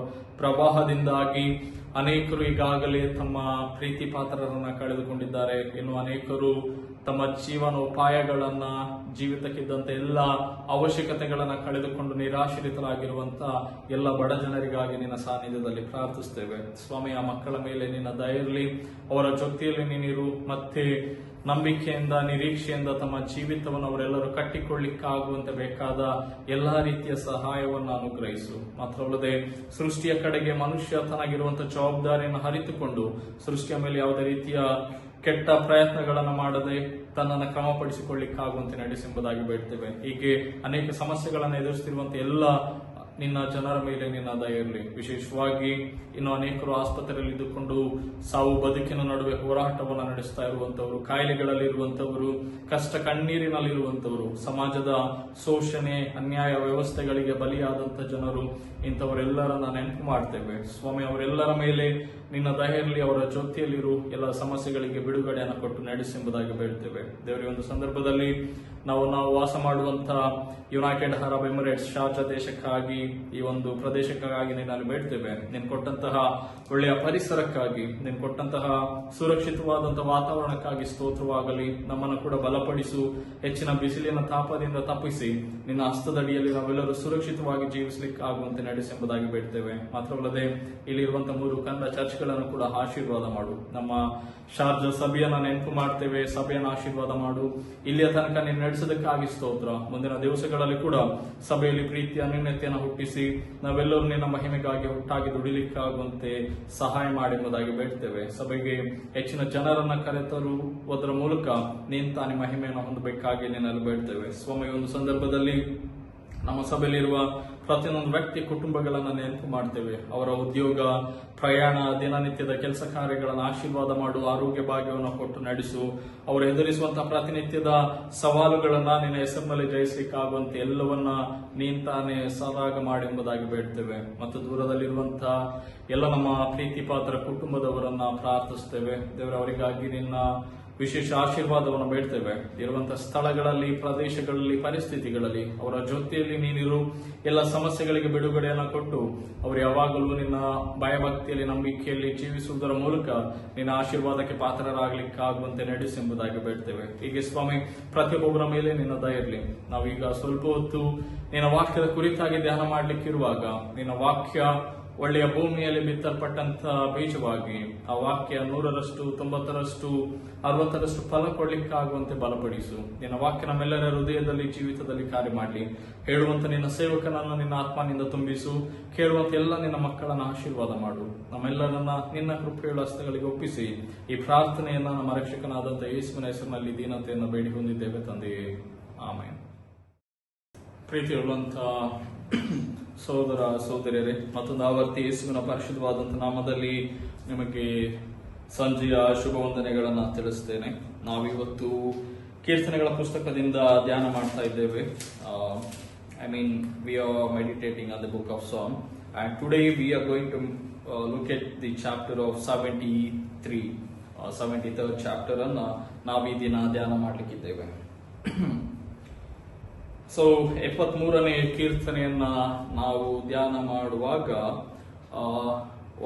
ಪ್ರವಾಹದಿಂದಾಗಿ ಅನೇಕರು ಈಗಾಗಲೇ ತಮ್ಮ ಪ್ರೀತಿ ಪಾತ್ರರನ್ನ ಕಳೆದುಕೊಂಡಿದ್ದಾರೆ. ಇನ್ನು ಅನೇಕರು ತಮ್ಮ ಜೀವನೋಪಾಯಗಳನ್ನ, ಜೀವಿತಕ್ಕಿದ್ದಂತ ಎಲ್ಲ ಅವಶ್ಯಕತೆಗಳನ್ನ ಕಳೆದುಕೊಂಡು ನಿರಾಶ್ರಿತರಾಗಿರುವಂತ ಎಲ್ಲ ಬಡ ಜನರಿಗಾಗಿ ನಿನ್ನ ಸಾನ್ನಿಧ್ಯದಲ್ಲಿ ಪ್ರಾರ್ಥಿಸ್ತೇವೆ. ಸ್ವಾಮಿ, ಆ ಮಕ್ಕಳ ಮೇಲೆ ನಿನ್ನ ದಯೆ ಇರಲಿ, ಅವರ ಜೊತೆಯಲ್ಲಿ ನೀನಿರು. ಮತ್ತೆ ನಂಬಿಕೆಯಿಂದ, ನಿರೀಕ್ಷೆಯಿಂದ ತಮ್ಮ ಜೀವಿತವನ್ನು ಅವರೆಲ್ಲರೂ ಕಟ್ಟಿಕೊಳ್ಳಿಕ್ಕಾಗುವಂತೆ ಬೇಕಾದ ಎಲ್ಲಾ ರೀತಿಯ ಸಹಾಯವನ್ನು ಅನುಗ್ರಹಿಸು. ಮಾತ್ರವಲ್ಲದೆ ಸೃಷ್ಟಿಯ ಕಡೆಗೆ ಮನುಷ್ಯ ತನಗಿರುವಂತಹ ಜವಾಬ್ದಾರಿಯನ್ನು ಅರಿತುಕೊಂಡು ಸೃಷ್ಟಿಯ ಮೇಲೆ ಯಾವುದೇ ರೀತಿಯ ಕೆಟ್ಟ ಪ್ರಯತ್ನಗಳನ್ನು ಮಾಡದೆ ತನ್ನನ್ನು ಕ್ರಮಪಡಿಸಿಕೊಳ್ಳಿಕ್ಕಾಗುವಂತೆ ನಡೆಸೆಂಬುದಾಗಿ ಬೇಡ್ತೇವೆ. ಹೀಗೆ ಅನೇಕ ಸಮಸ್ಯೆಗಳನ್ನು ಎದುರಿಸುತ್ತಿರುವಂತಹ ಎಲ್ಲ ನಿನ್ನ ಜನರ ಮೇಲೆ ನಿನ್ನ ದಯೆ ಇರಲಿ. ವಿಶೇಷವಾಗಿ ಇನ್ನು ಅನೇಕರು ಆಸ್ಪತ್ರೆಯಲ್ಲಿ ಇದ್ದುಕೊಂಡು ಸಾವು ಬದುಕಿನ ನಡುವೆ ಹೋರಾಟವನ್ನು ನಡೆಸ್ತಾ ಇರುವಂತವರು, ಕಾಯಿಲೆಗಳಲ್ಲಿರುವಂತವರು, ಕಷ್ಟ ಕಣ್ಣೀರಿನಲ್ಲಿರುವಂತವರು, ಸಮಾಜದ ಶೋಷಣೆ ಅನ್ಯಾಯ ವ್ಯವಸ್ಥೆಗಳಿಗೆ ಬಲಿಯಾದಂತ ಜನರು, ಇಂಥವರೆಲ್ಲರನ್ನ ನೆನಪು ಮಾಡ್ತೇವೆ. ಸ್ವಾಮಿ, ಅವರೆಲ್ಲರ ಮೇಲೆ ನಿನ್ನ ದಯೆ ಇರಲಿ, ಅವರ ಜೊತೆಯಲ್ಲಿರು, ಎಲ್ಲ ಸಮಸ್ಯೆಗಳಿಗೆ ಬಿಡುಗಡೆಯನ್ನು ಕೊಟ್ಟು ನಡೆಸೆಂಬುದಾಗಿ ಬೇಡ್ತೇವೆ. ದೇವರ ಒಂದು ಸಂದರ್ಭದಲ್ಲಿ ನಾವು ವಾಸ ಮಾಡುವಂತಹ ಯುನೈಟೆಡ್ ಅರಬ್ ಎಮಿರೇಟ್ಸ್ ಶಾರ್ಜಾ ದೇಶಕ್ಕಾಗಿ ಈ ಒಂದು ಪ್ರದೇಶಕ್ಕಾಗಿ ನಿನ್ನಲ್ಲಿ ಬೇಡ್ತೇವೆ. ನೀನು ಕೊಟ್ಟಂತಹ ಒಳ್ಳೆಯ ಪರಿಸರಕ್ಕಾಗಿ, ನೀನು ಕೊಟ್ಟಂತಹ ಸುರಕ್ಷಿತವಾದಂತಹ ವಾತಾವರಣಕ್ಕಾಗಿ ಸ್ತೋತ್ರವಾಗಲಿ. ನಮ್ಮನ್ನು ಕೂಡ ಬಲಪಡಿಸು, ಹೆಚ್ಚಿನ ಬಿಸಿಲಿನ ತಾಪದಿಂದ ತಪ್ಪಿಸಿ ನಿನ್ನ ಹಸ್ತದಡಿಯಲ್ಲಿ ನಾವೆಲ್ಲರೂ ಸುರಕ್ಷಿತವಾಗಿ ಜೀವಿಸಲಿಕ್ಕೆ ಆಗುವಂತೆ ನಡೆಸೆಂಬುದಾಗಿ ಬೇಡ್ತೇವೆ. ಮಾತ್ರವಲ್ಲದೆ ಇಲ್ಲಿರುವಂತಹ 3 ಕನ್ನಡ ಚರ್ಚ್ಗಳನ್ನು ಕೂಡ ಆಶೀರ್ವಾದ ಮಾಡು. ನಮ್ಮ ಶಾರ್ಜಾ ಸಭೆಯನ್ನ ನೆನಪು ಮಾಡ್ತೇವೆ, ಸಭೆಯನ್ನು ಆಶೀರ್ವಾದ ಮಾಡು. ಇಲ್ಲಿಯ ತನಕ ನೀನು ನಡೆಸೋದಕ್ಕಾಗಿ ಸ್ತೋತ್ರ. ಮುಂದಿನ ದಿವಸಗಳಲ್ಲಿ ಕೂಡ ಸಭೆಯಲ್ಲಿ ಪ್ರೀತಿ ಅನ್ಯೋನ್ಯತೆಯನ್ನು ಹುಟ್ಟಿಸಿ ನಾವೆಲ್ಲರೂ ನಿನ್ನ ಮಹಿಮೆಗಾಗಿ ಒಟ್ಟಾಗಿ ದುಡಿಲಿಕ್ಕಾಗುವಂತೆ ಸಹಾಯ ಮಾಡೆಂಬುದಾಗಿ ಬೇಡ್ತೇವೆ. ಸಭೆಗೆ ಹೆಚ್ಚಿನ ಜನರನ್ನ ಕರೆತರುವುದರ ಮೂಲಕ ನೀನು ತಾನೇ ಮಹಿಮೆಯನ್ನು ಹೊಂದಬೇಕಾಗಿ ನಿನ್ನಲ್ಲಿ ಬೇಡ್ತೇವೆ. ಸ್ವಾಮಿ, ಒಂದು ಸಂದರ್ಭದಲ್ಲಿ ನಮ್ಮ ಸಭೆಯಲ್ಲಿರುವ ಪ್ರತಿಯೊಂದು ವ್ಯಕ್ತಿ ಕುಟುಂಬಗಳನ್ನು ನೆನಪು ಮಾಡ್ತೇವೆ. ಅವರ ಉದ್ಯೋಗ, ಪ್ರಯಾಣ, ದಿನನಿತ್ಯದ ಕೆಲಸ ಕಾರ್ಯಗಳನ್ನು ಆಶೀರ್ವಾದ ಮಾಡು. ಆರೋಗ್ಯ ಭಾಗ್ಯವನ್ನು ಕೊಟ್ಟು ನಡೆಸು. ಅವರು ಎದುರಿಸುವಂತಹ ಪ್ರತಿನಿತ್ಯದ ಸವಾಲುಗಳನ್ನ ನಿನ್ನ ಹೆಸರಿನಲ್ಲಿ ಜಯಿಸಲಿಕ್ಕಾಗುವಂತೆ ಎಲ್ಲವನ್ನ ನೀನ್ ತಾನೇ ಸರಾಗ ಮಾಡೆಂಬುದಾಗಿ ಬೇಡ್ತೇವೆ. ಮತ್ತು ದೂರದಲ್ಲಿರುವಂತಹ ಎಲ್ಲ ನಮ್ಮ ಪ್ರೀತಿ ಪಾತ್ರ ಕುಟುಂಬದವರನ್ನ ಪ್ರಾರ್ಥಿಸ್ತೇವೆ. ದೇವರವರಿಗಾಗಿ ನಿನ್ನ ವಿಶೇಷ ಆಶೀರ್ವಾದವನ್ನು ಬೇಡ್ತೇವೆ. ಇರುವಂತಹ ಸ್ಥಳಗಳಲ್ಲಿ, ಪ್ರದೇಶಗಳಲ್ಲಿ, ಪರಿಸ್ಥಿತಿಗಳಲ್ಲಿ ಅವರ ಜೊತೆಯಲ್ಲಿ ನೀನಿರು. ಎಲ್ಲ ಸಮಸ್ಯೆಗಳಿಗೆ ಬಿಡುಗಡೆಯನ್ನು ಕೊಟ್ಟು ಅವರು ಯಾವಾಗಲೂ ನಿನ್ನ ಭಯಭಕ್ತಿಯಲ್ಲಿ, ನಂಬಿಕೆಯಲ್ಲಿ ಜೀವಿಸುವುದರ ಮೂಲಕ ನಿನ್ನ ಆಶೀರ್ವಾದಕ್ಕೆ ಪಾತ್ರರಾಗಲಿಕ್ಕಾಗುವಂತೆ ನಡೆಸೆಂಬುದಾಗಿ ಬೇಡ್ತೇವೆ. ಹೀಗೆ ಸ್ವಾಮಿ, ಪ್ರತಿಯೊಬ್ಬರ ಮೇಲೆ ನಿನ್ನ ದಯ ಇರಲಿ. ನಾವೀಗ ಸ್ವಲ್ಪ ಹೊತ್ತು ನಿನ್ನ ವಾಕ್ಯದ ಕುರಿತಾಗಿ ಧ್ಯಾನ ಮಾಡಲಿಕ್ಕಿರುವಾಗ ನಿನ್ನ ವಾಕ್ಯ ಒಳ್ಳೆಯ ಭೂಮಿಯಲ್ಲಿ ಬಿತ್ತಲ್ಪಟ್ಟಂತ ಬೀಜವಾಗಿ ಆ ವಾಕ್ಯ 100ರಷ್ಟು, 90ರಷ್ಟು, 60ರಷ್ಟು ಫಲ ಕೊಡ್ಲಿಕ್ಕಾಗುವಂತೆ ಬಲಪಡಿಸು. ನಿನ್ನ ವಾಕ್ಯ ನಮ್ಮೆಲ್ಲರ ಹೃದಯದಲ್ಲಿ, ಜೀವಿತದಲ್ಲಿ ಕಾರ್ಯ ಮಾಡಲಿ. ಹೇಳುವಂತ ನಿನ್ನ ಸೇವಕನನ್ನು ನಿನ್ನ ಆತ್ಮನಿಂದ ತುಂಬಿಸು. ಕೇಳುವಂತ ಎಲ್ಲ ನಿನ್ನ ಮಕ್ಕಳನ್ನ ಆಶೀರ್ವಾದ ಮಾಡು. ನಮ್ಮೆಲ್ಲರನ್ನ ನಿನ್ನ ಕೃಪೆಯುಳ್ಳ ಹಸ್ತಗಳಿಗೆ ಒಪ್ಪಿಸಿ ಈ ಪ್ರಾರ್ಥನೆಯನ್ನ ನಮ್ಮ ರಕ್ಷಕನಾದಂಥ ಯೇಸುವಿನ ಹೆಸರಿನಲ್ಲಿ ದೀನತೆಯನ್ನು ಬೇಡಿ ಹೊಂದಿದ್ದೇವೆ ತಂದೆಯೇ, ಆಮೆನ್. ಪ್ರೀತಿಯುಳ್ಳಂತ ಸಹೋದರ ಸಹೋದರಿಯರೇ, ಮತ್ತೊಂದು ಆವರ್ತಿ ಯೇಸುವಿನ ಪರಿಶುದ್ಧವಾದಂತಹ ನಾಮದಲ್ಲಿ ನಿಮಗೆ ಸಂಜೆಯ ಶುಭ ವಂದನೆಗಳನ್ನ ತಿಳಿಸ್ತೇನೆ. ನಾವಿವತ್ತು ಕೀರ್ತನೆಗಳ ಪುಸ್ತಕದಿಂದ ಧ್ಯಾನ ಮಾಡ್ತಾ ಇದ್ದೇವೆ. we are meditating on the book of Psalm, and today we are going to look at the chapter of 73rd chapter ಅನ್ನ ನಾವು ಈ ದಿನ ಧ್ಯಾನ ಮಾಡ್ಲಿಕ್ಕಿದ್ದೇವೆ. ಸೊ 73ನೇ ಕೀರ್ತನೆಯನ್ನ ನಾವು ಧ್ಯಾನ ಮಾಡುವಾಗ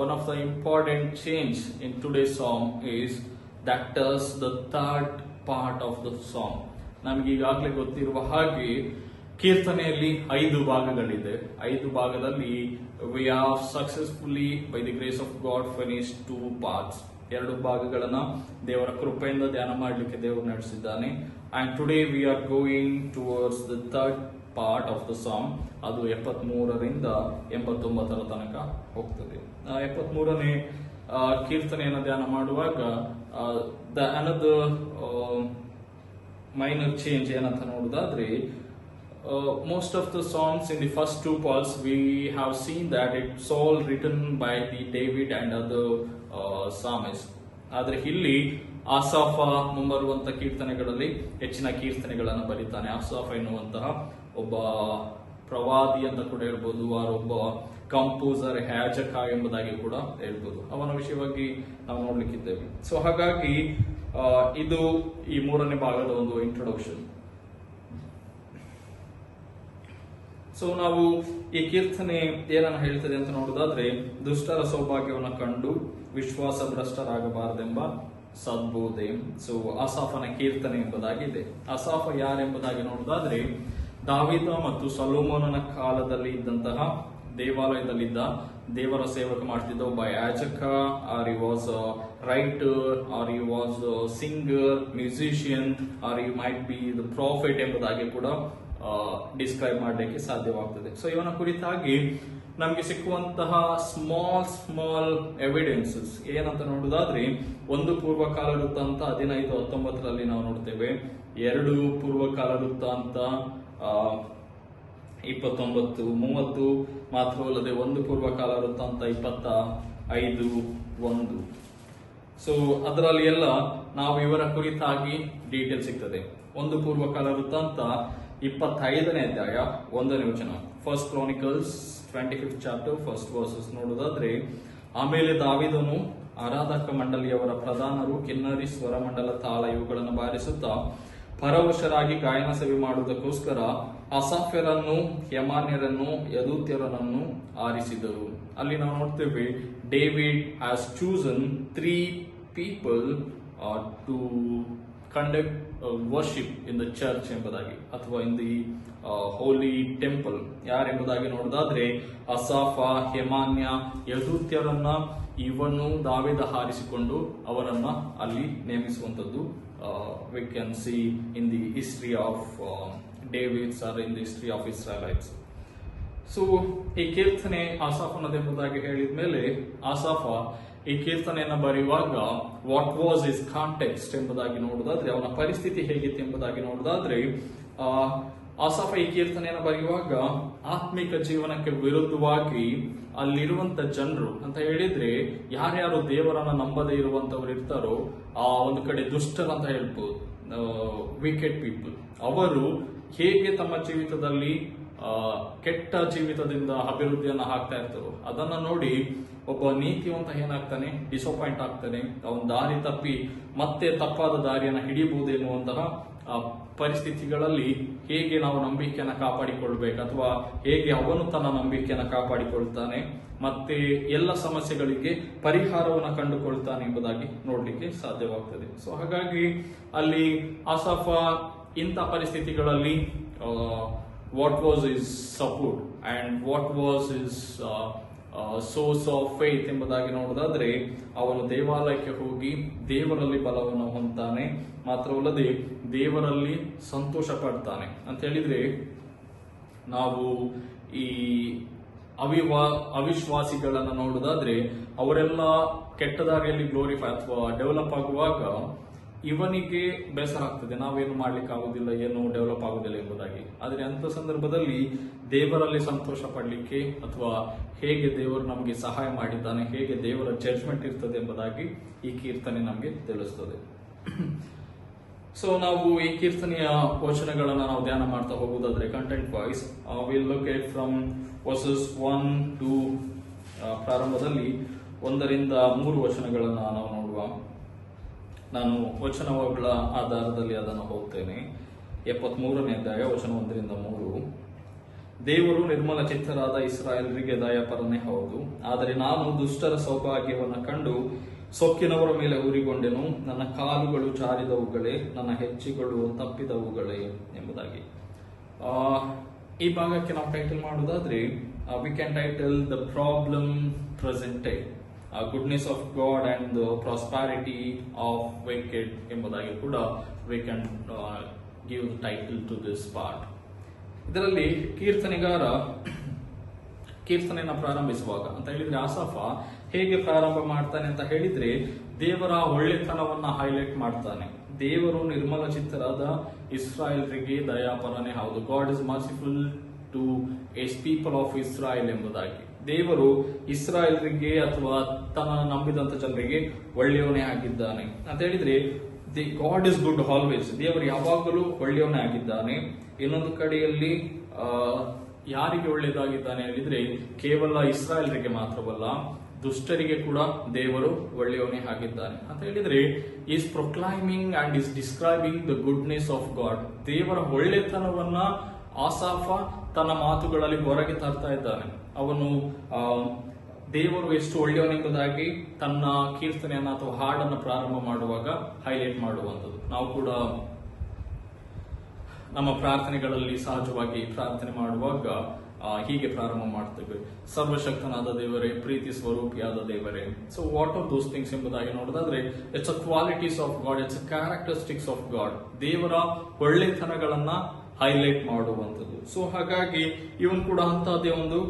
one of the important change in today's song is that is the third part of the song. ನಮಗೆ ಈಗಾಗಲೇ ಗೊತ್ತಿರುವ ಹಾಗೆ ಕೀರ್ತನೆಯಲ್ಲಿ 5 ಭಾಗಗಳಿದೆ. 5 ಭಾಗದಲ್ಲಿ we have successfully by the grace of God finished 2 parts. 2 ಭಾಗಗಳನ್ನ ದೇವರ ಕೃಪೆಯಿಂದ ಧ್ಯಾನ ಮಾಡಲಿಕ್ಕೆ ದೇವರು ನಡೆಸಿದ್ದಾನೆ. And today we are going towards the third part of the song. ಅದು 73ರಿಂದ 89ರ ತನಕ ಹೋಗ್ತದೆ. 73ನೇ ಕೀರ್ತನೆಯನ್ನು ಧ್ಯಾನ ಮಾಡುವಾಗ the another minor change ಏನಂತ ನೋಡುದಾದ್ರೆ, most of the songs in the first 2 parts we have seen that it's all written by the David and other psalmists. ಆದ್ರೆ ಇಲ್ಲಿ ಆಸಾಫ ಮುಂಬರುವಂತ ಕೀರ್ತನೆಗಳಲ್ಲಿ ಹೆಚ್ಚಿನ ಕೀರ್ತನೆಗಳನ್ನು ಬರೀತಾನೆ. ಆಸಾಫ ಎನ್ನುವಂತಹ ಒಬ್ಬ ಪ್ರವಾದಿ ಅಂತ ಕೂಡ ಹೇಳ್ಬೋದು, ಒಬ್ಬ ಕಂಪೋಸರ್, ಯಾಜಕ ಎಂಬುದಾಗಿ ಕೂಡ ಹೇಳ್ಬೋದು. ಅವನ ವಿಷಯವಾಗಿ ನಾವು ನೋಡ್ಲಿಕ್ಕಿದ್ದೇವೆ. ಸೊ ಹಾಗಾಗಿ ಇದು ಈ 3ನೇ ಭಾಗದ ಒಂದು ಇಂಟ್ರೊಡಕ್ಷನ್. ಸೊ ನಾವು ಈ ಕೀರ್ತನೆ ಏನನ್ನ ಹೇಳ್ತದೆ ಅಂತ ನೋಡುದಾದ್ರೆ, ದುಷ್ಟರ ಸೌಭಾಗ್ಯವನ್ನು ಕಂಡು ವಿಶ್ವಾಸ ಭ್ರಷ್ಟರಾಗಬಾರದೆಂಬ ಸದ್ಬೋಧೆ. ಸೊ ಆಸಾಫನ ಕೀರ್ತನೆ ಎಂಬುದಾಗಿದೆ. ಆಸಾಫ ಯಾರೆಂಬುದಾಗಿ ನೋಡುದಾದ್ರೆ, ದಾವೀದ ಮತ್ತು ಸೊಲೊಮೋನನ ಕಾಲದಲ್ಲಿ ಇದ್ದಂತಹ ದೇವಾಲಯದಲ್ಲಿದ್ದ ದೇವರ ಸೇವಕ ಮಾಡ್ತಿದ್ದ ಒಬ್ಬ ಯಾಜಕ, or he was writer, or he was singer, musician, or he might be the prophet ಎಂಬುದಾಗಿ ಕೂಡ ಡಿಸ್ಕ್ರೈಬ್ ಮಾಡಲಿಕ್ಕೆ ಸಾಧ್ಯವಾಗ್ತದೆ. ಸೊ ಇವನ ಕುರಿತಾಗಿ ನಮಗೆ ಸಿಕ್ಕುವಂತಹ ಸ್ಮಾಲ್ ಎವಿಡೆನ್ಸಸ್ ಏನಂತ ನೋಡುದಾದ್ರೆ, 1 ಪೂರ್ವಕಾಲ ವೃತ್ತಾಂತ 15:19 ನಾವು ನೋಡ್ತೇವೆ. 2 ಪೂರ್ವಕಾಲ ವೃತ್ತಾಂತ 29:30 ಮಾತ್ರವಲ್ಲದೆ 1 ಪೂರ್ವಕಾಲ ವೃತ್ತಾಂತ 25:1. ಸೊ ಅದರಲ್ಲಿ ಎಲ್ಲ ನಾವು ಇವರ ಕುರಿತಾಗಿ ಡೀಟೇಲ್ ಸಿಗ್ತದೆ. 1 ಪೂರ್ವಕಾಲ ವೃತ್ತಾಂತ 25ನೇ ಅಧ್ಯಾಯ 1ನೇ ವಚನ, first Chronicles 25th chapter 1st verses ನೋಡುವುದಾದ್ರೆ, ಆಮೇಲೆ ದಾವೀದನು ಆರಾಧಕ ಮಂಡಳಿಯವರ ಪ್ರಧಾನರು ಕಿನ್ನರಿ, ಸ್ವರಮಂಡಲ, ತಾಳ ಇವುಗಳನ್ನು ಬಾರಿಸುತ್ತಾ ಪರವಶರಾಗಿ ಗಾಯನ ಸೇವೆ ಮಾಡುವುದಕ್ಕೋಸ್ಕರ ಅಸಾಫ್ಯರನ್ನು, ಹೇಮಾನ್ಯರನ್ನು, ಯದೂತ್ಯರನ್ನು ಆರಿಸಿದರು. ಅಲ್ಲಿ ನಾವು ನೋಡ್ತೇವೆ David has chosen 3 people to conduct worship in the church ಎಂಬುದಾಗಿ, ಅಥವಾ ಇನ್ ದಿ ಹೋಲಿ ಟೆಂಪಲ್. ಯಾರೆಂಬುದಾಗಿ ನೋಡೋದಾದ್ರೆ ಅಸಾಫ, ಹೇಮಾನ್ಯ, ಯದೂತ್ಯರನ್ನ ಇವನು ದಾವೀದ ಹಾರಿಸಿಕೊಂಡು ಅವರನ್ನ ಅಲ್ಲಿ ನೇಮಿಸುವಂತದ್ದು we can see in the history of David's or in the history of Israelites. So ಈ ಕೀರ್ತನೆ ಆಸಾಫನದೆಂಬುದಾಗಿ ಹೇಳಿದ ಮೇಲೆ ಆಸಾಫ ಈ ಕೀರ್ತನೆಯನ್ನು ಬರೆಯುವಾಗ ವಾಟ್ ವಾಸ್ ಇಸ್ ಕಾಂಟೆಕ್ಸ್ಟ್ ಎಂಬುದಾಗಿ ನೋಡುವುದಾದ್ರೆ, ಅವನ ಪರಿಸ್ಥಿತಿ ಹೇಗಿತ್ತು ಎಂಬುದಾಗಿ ನೋಡುವುದಾದ್ರೆ, ಆಸಾಫ ಈ ಕೀರ್ತನೆಯನ್ನು ಬರೆಯುವಾಗ ಆತ್ಮಿಕ ಜೀವನಕ್ಕೆ ವಿರುದ್ಧವಾಗಿ ಅಲ್ಲಿರುವಂತ ಜನರು ಅಂತ ಹೇಳಿದ್ರೆ ಯಾರ್ಯಾರು ದೇವರನ್ನ ನಂಬದೇ ಇರುವಂತವ್ರು ಇರ್ತಾರೋ, ಆ ಒಂದು ಕಡೆ ದುಷ್ಟರು ಅಂತ ಹೇಳ್ಬೋದು, ವಿಕೆಟ್ ಪೀಪಲ್, ಅವರು ಹೇಗೆ ತಮ್ಮ ಜೀವಿತದಲ್ಲಿ ಕೆಟ್ಟ ಜೀವಿತದಿಂದ ಅಭಿವೃದ್ಧಿಯನ್ನ ಹಾಕ್ತಾ ಇರ್ತಾರೋ ಅದನ್ನ ನೋಡಿ ಒಬ್ಬ ನೀತಿವಂತ ಏನಾಗ್ತಾನೆ, ಡಿಸಪಾಯಿಂಟ್ ಆಗ್ತಾನೆ. ಅವನ ದಾರಿ ತಪ್ಪಿ ಮತ್ತೆ ತಪ್ಪಾದ ದಾರಿಯನ್ನ ಹಿಡಿಯಬಹುದು ಎನ್ನುವಂತಹ ಪರಿಸ್ಥಿತಿಗಳಲ್ಲಿ ಹೇಗೆ ನಾವು ನಂಬಿಕೆಯನ್ನ ಕಾಪಾಡಿಕೊಳ್ಬೇಕು, ಅಥವಾ ಹೇಗೆ ಅವನು ತನ್ನ ನಂಬಿಕೆಯನ್ನ ಕಾಪಾಡಿಕೊಳ್ತಾನೆ ಮತ್ತೆ ಎಲ್ಲ ಸಮಸ್ಯೆಗಳಿಗೆ ಪರಿಹಾರವನ್ನು ಕಂಡುಕೊಳ್ತಾನೆ ಎಂಬುದಾಗಿ ನೋಡ್ಲಿಕ್ಕೆ ಸಾಧ್ಯವಾಗ್ತದೆ. ಸೊ ಹಾಗಾಗಿ ಅಲ್ಲಿ ಆಸಾಫ ಇಂಥ ಪರಿಸ್ಥಿತಿಗಳಲ್ಲಿ what was his support and what was his source of faith ಎಂಬುದಾಗಿ ನೋಡೋದಾದ್ರೆ, ಅವನು ದೇವಾಲಯಕ್ಕೆ ಹೋಗಿ ದೇವರಲ್ಲಿ ಬಲವನ್ನು ಹೊಂದ್ತಾನೆ, ಮಾತ್ರವಲ್ಲದೆ ದೇವರಲ್ಲಿ ಸಂತೋಷ ಪಡ್ತಾನೆ ಅಂತ ಹೇಳಿದ್ರೆ, ನಾವು ಈ ಅವಿಶ್ವಾಸಿಗಳನ್ನ ನೋಡೋದಾದ್ರೆ ಅವರೆಲ್ಲ ಕೆಟ್ಟ ದಾರಿಯಲ್ಲಿ ಗ್ಲೋರಿಫೈ ಅಥವಾ ಡೆವಲಪ್ ಆಗುವಾಗ ಇವನಿಗೆ ಬೇಸರ ಆಗ್ತದೆ, ನಾವೇನು ಮಾಡ್ಲಿಕ್ಕೆ ಆಗುದಿಲ್ಲ, ಏನು ಡೆವಲಪ್ ಆಗುದಿಲ್ಲ ಎಂಬುದಾಗಿ. ಆದ್ರೆ ಅಂತ ಸಂದರ್ಭದಲ್ಲಿ ದೇವರಲ್ಲಿ ಸಂತೋಷ ಪಡ್ಲಿಕ್ಕೆ ಅಥವಾ ಹೇಗೆ ದೇವರು ನಮಗೆ ಸಹಾಯ ಮಾಡಿದ್ದಾನೆ, ಹೇಗೆ ದೇವರ ಜಡ್ಜ್ಮೆಂಟ್ ಇರ್ತದೆ ಎಂಬುದಾಗಿ ಈ ಕೀರ್ತನೆ ನಮಗೆ ತಿಳಿಸ್ತದೆ. ಸೊ ನಾವು ಈ ಕೀರ್ತನೆಯ ವಚನಗಳನ್ನ ನಾವು ಧ್ಯಾನ ಮಾಡ್ತಾ ಹೋಗುವುದಾದ್ರೆ content wise will look at from verses 1 to ಪ್ರಾರಂಭದಲ್ಲಿ 1 ರಿಂದ 3 ವಚನಗಳನ್ನ ನಾವು ನೋಡುವ. ನಾನು ವಚನಗಳ ಆಧಾರದಲ್ಲಿ ಅದನ್ನು ಹೋಗ್ತೇನೆ. 73ನೇ ಅಧ್ಯಾಯ ವಚನ 1 ರಿಂದ 3. ದೇವರು ನಿರ್ಮಲ ಚಿತ್ತರಾದ ಇಸ್ರಾಯೇಲರಿಗೆ ದಯಾಪರನೇ ಹೌದು, ಆದರೆ ನಾನು ದುಷ್ಟರ ಸೌಭಾಗ್ಯವನ್ನು ಕಂಡು ಸೊಕ್ಕಿನವರ ಮೇಲೆ ಊರಿಕೊಂಡೆನು. ನನ್ನ ಕಾಲುಗಳು ಜಾರಿದವುಗಳೇ, ನನ್ನ ಹೆಜ್ಜೆಗಳು ತಪ್ಪಿದವುಗಳೇ ಎಂಬುದಾಗಿ. ಈ ಭಾಗಕ್ಕೆ ನಾವು ಟೈಟಲ್ ಮಾಡುವುದಾದ್ರೆ we can title the problem presented, goodness of God and the prosperity of wicked ಎಂಬುದಾಗಿ ಕೂಡ we can give the title to this part. ಇದರಲ್ಲಿ ಕೀರ್ತನೆಗಾರ ಕೀರ್ತನೆಯನ್ನು ಪ್ರಾರಂಭಿಸುವಾಗ ಅಂತ ಹೇಳಿದ್ರೆ ಆಸಾಫ ಹೇಗೆ ಪ್ರಾರಂಭ ಮಾಡ್ತಾನೆ ಅಂತ ಹೇಳಿದ್ರೆ ದೇವರ ಒಳ್ಳೆತನವನ್ನ ಹೈಲೈಟ್ ಮಾಡ್ತಾನೆ. ದೇವರು ನಿರ್ಮಲ ಚಿತ್ತರಾದ ಇಸ್ರಾಯೇಲರಿಗೆ ದಯಾಪರನೇ ಹೌದು, God is merciful to his people of Israel ಎಂಬುದಾಗಿ. ದೇವರು ಇಸ್ರಾಯೇಲರಿಗೆ ಅಥವಾ ತನ್ನ ನಂಬಿದಂತ ಜನರಿಗೆ ಒಳ್ಳೆಯವನೇ ಆಗಿದ್ದಾನೆ ಅಂತ ಹೇಳಿದ್ರೆ the god is good always, ದೇವರು ಯಾವಾಗಲೂ ಒಳ್ಳೆಯವನೇ ಆಗಿದ್ದಾನೆ. ಇನ್ನೊಂದು ಕಡೆಯಲ್ಲಿ ಯಾರಿಗೆ ಒಳ್ಳೆಯದಾಗಿದ್ದಾನೆ ಹೇಳಿದ್ರೆ ಕೇವಲ ಇಸ್ರಾಯೇಲರಿಗೆ ಮಾತ್ರವಲ್ಲ, ದುಷ್ಟರಿಗೆ ಕೂಡ ದೇವರು ಒಳ್ಳೆಯವನೇ ಆಗಿದ್ದಾನೆ ಅಂತ ಹೇಳಿದ್ರೆ is proclaiming and is describing the goodness of God. ದೇವರ ಒಳ್ಳೆತನವನ್ನ ಆಸಾಫ ತನ್ನ ಮಾತುಗಳಲ್ಲಿ ಹೊರಗೆ ತರ್ತಾ ಇದ್ದಾನೆ. ಅವನು ದೇವರು ಎಷ್ಟು ಒಳ್ಳೆಯವನೆಂಬುದಾಗಿ ತನ್ನ ಕೀರ್ತನೆಯನ್ನ ಅಥವಾ ಹಾಡನ್ನು ಪ್ರಾರಂಭ ಮಾಡುವಾಗ ಹೈಲೈಟ್ ಮಾಡುವಂಥದ್ದು. ನಾವು ಕೂಡ ನಮ್ಮ ಪ್ರಾರ್ಥನೆಗಳಲ್ಲಿ ಸಹಜವಾಗಿ ಪ್ರಾರ್ಥನೆ ಮಾಡುವಾಗ ಹೀಗೆ ಪ್ರಾರಂಭ ಮಾಡ್ತೇವೆ, ಸರ್ವಶಕ್ತನಾದ ದೇವರೇ, ಪ್ರೀತಿ ಸ್ವರೂಪಿಯಾದ ದೇವರೇ. So what are those things ಎಂಬುದಾಗಿ ನೋಡೋದಾದ್ರೆ it's a qualities of god, it's a characteristics of God, ದೇವರ ಒಳ್ಳೆತನಗಳನ್ನ ಹೈಲೈಟ್ ಮಾಡುವಂಥದ್ದು. ಸೊ ಹಾಗಾಗಿ ಇವನ್ ಕೂಡ ಅಂತಹದ್ದೇ ಒಂದು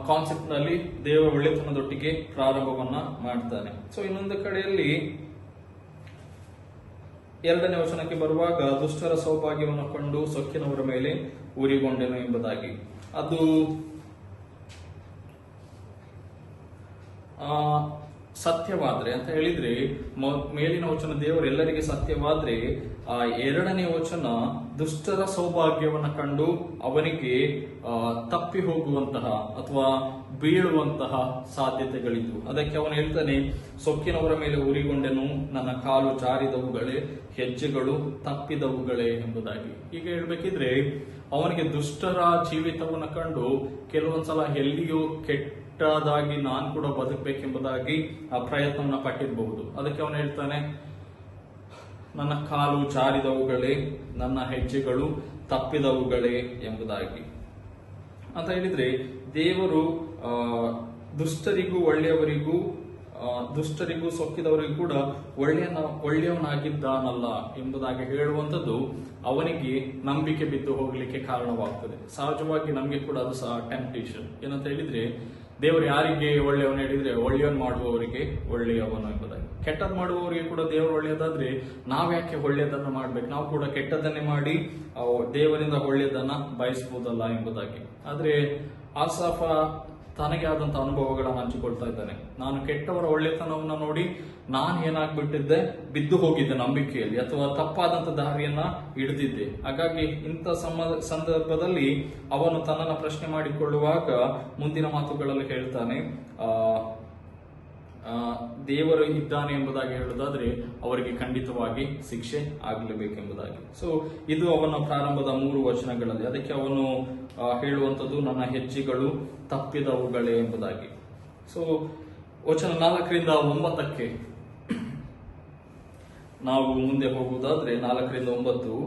ಕಾನ್ಸೆಪ್ಟ್ ನಲ್ಲಿ ದೇವರ ಒಳ್ಳೆತನದೊಟ್ಟಿಗೆ ಪ್ರಾರಂಭವನ್ನ ಮಾಡ್ತಾನೆ. ಸೊ ಇನ್ನೊಂದು ಕಡೆಯಲ್ಲಿ 2ನೇ ವಚನಕ್ಕೆ ಬರುವಾಗ ದುಷ್ಟರ ಸೌಭಾಗ್ಯವನ್ನು ಕಂಡು ಸೊಕ್ಕಿನವರ ಮೇಲೆ ಊರಿಗೊಂಡೆನು ಎಂಬುದಾಗಿ. ಅದು ಸತ್ಯವಾದ್ರೆ ಅಂತ ಹೇಳಿದ್ರೆ ಮೇಲಿನ ವಚನ ದೇವರು ಎಲ್ಲರಿಗೆ ಸತ್ಯವಾದ್ರೆ ಆ ಎರಡನೇ ವಚನ ದುಷ್ಟರ ಸೌಭಾಗ್ಯವನ್ನ ಕಂಡು ಅವನಿಗೆ ತಪ್ಪಿ ಹೋಗುವಂತಹ ಅಥವಾ ಬೀಳುವಂತಹ ಸಾಧ್ಯತೆಗಳಿದ್ವು. ಅದಕ್ಕೆ ಅವನು ಹೇಳ್ತಾನೆ, ಸೊಕ್ಕಿನವರ ಮೇಲೆ ಉರಿಗೊಂಡೆನು, ನನ್ನ ಕಾಲು ಜಾರಿದವುಗಳೇ, ಹೆಜ್ಜೆಗಳು ತಪ್ಪಿದವುಗಳೇ ಎಂಬುದಾಗಿ. ಈಗ ಹೇಳ್ಬೇಕಿದ್ರೆ ಅವನಿಗೆ ದುಷ್ಟರ ಜೀವಿತವನ್ನ ಕಂಡು ಕೆಲವೊಂದ್ಸಲ ಎಲ್ಲಿಯೂ ಕೆಟ್ಟದಾಗಿ ನಾನು ಕೂಡ ಬದುಕಬೇಕೆಂಬುದಾಗಿ ಆ ಪ್ರಯತ್ನವನ್ನ ಪಟ್ಟಿರಬಹುದು. ಅದಕ್ಕೆ ಅವನು ಹೇಳ್ತಾನೆ, ನನ್ನ ಕಾಲು ಜಾರಿದವುಗಳೇ, ನನ್ನ ಹೆಜ್ಜೆಗಳು ತಪ್ಪಿದವುಗಳೇ ಎಂಬುದಾಗಿ ಅಂತ ಹೇಳಿದ್ರೆ ದೇವರು ದುಷ್ಟರಿಗೂ ಒಳ್ಳೆಯವರಿಗೂ ದುಷ್ಟರಿಗೂ ಸೊಕ್ಕಿದವರಿಗೂ ಕೂಡ ಒಳ್ಳೆಯವನಾಗಿದ್ದಾನಲ್ಲ ಎಂಬುದಾಗಿ ಹೇಳುವಂಥದ್ದು ಅವನಿಗೆ ನಂಬಿಕೆ ಬಿದ್ದು ಹೋಗ್ಲಿಕ್ಕೆ ಕಾರಣವಾಗ್ತದೆ. ಸಹಜವಾಗಿ ನಮಗೆ ಕೂಡ ಅದು ಸಹ ಟೆಂಪ್ಟೇಷನ್. ಏನಂತ ಹೇಳಿದ್ರೆ ದೇವರು ಯಾರಿಗೆ ಒಳ್ಳೆಯವನು ಹೇಳಿದ್ರೆ ಒಳ್ಳೆಯವನು ಮಾಡುವವರಿಗೆ ಒಳ್ಳೆಯವನು ಎಂಬುದಾಗಿ. ಕೆಟ್ಟದ್ ಮಾಡುವವರಿಗೆ ಕೂಡ ದೇವರು ಒಳ್ಳೆಯದಾದ್ರೆ ನಾವ್ಯಾಕೆ ಒಳ್ಳೆಯದನ್ನ ಮಾಡ್ಬೇಕು? ನಾವು ಕೂಡ ಕೆಟ್ಟದನ್ನೇ ಮಾಡಿ ದೇವರಿಂದ ಒಳ್ಳೆಯದನ್ನ ಬಯಸಬಹುದಲ್ಲ ಎಂಬುದಾಗಿ. ಆದ್ರೆ ಆಸಾಫ ತನಗೆ ಆದಂತಹ ಅನುಭವಗಳನ್ನು ಹಂಚಿಕೊಳ್ತಾ ಇದ್ದಾನೆ. ನಾನು ಕೆಟ್ಟವರ ಒಳ್ಳೆತನವನ್ನ ನೋಡಿ ನಾನು ಏನಾಗ್ಬಿಟ್ಟಿದ್ದೆ, ಬಿದ್ದು ಹೋಗಿದ್ದೆ ನಂಬಿಕೆಯಲ್ಲಿ, ಅಥವಾ ತಪ್ಪಾದಂತ ದಾರಿಯನ್ನ ಹಿಡಿದಿದ್ದೆ. ಹಾಗಾಗಿ ಇಂಥ ಸಂದರ್ಭದಲ್ಲಿ ಅವನು ತನ್ನನ್ನ ಪ್ರಶ್ನೆ ಮಾಡಿಕೊಳ್ಳುವಾಗ ಮುಂದಿನ ಮಾತುಗಳಲ್ಲಿ ಹೇಳ್ತಾನೆ, ದೇವರು ಇದ್ದಾನೆ ಎಂಬುದಾಗಿ ಹೇಳುವುದಾದ್ರೆ ಅವರಿಗೆ ಖಂಡಿತವಾಗಿ ಶಿಕ್ಷೆ ಆಗಲೇಬೇಕೆಂಬುದಾಗಿ. ಸೊ ಇದು ಅವನ ಪ್ರಾರಂಭದ 3 ವಚನಗಳಲ್ಲಿ. ಅದಕ್ಕೆ ಅವನು ಹೇಳುವಂಥದ್ದು ನನ್ನ ಹೆಜ್ಜೆಗಳು ತಪ್ಪಿದವುಗಳೇ ಎಂಬುದಾಗಿ. ಸೊ ವಚನ 4ರಿಂದ 9 ನಾವು ಮುಂದೆ ಹೋಗುವುದಾದ್ರೆ 4ರಿಂದ 9,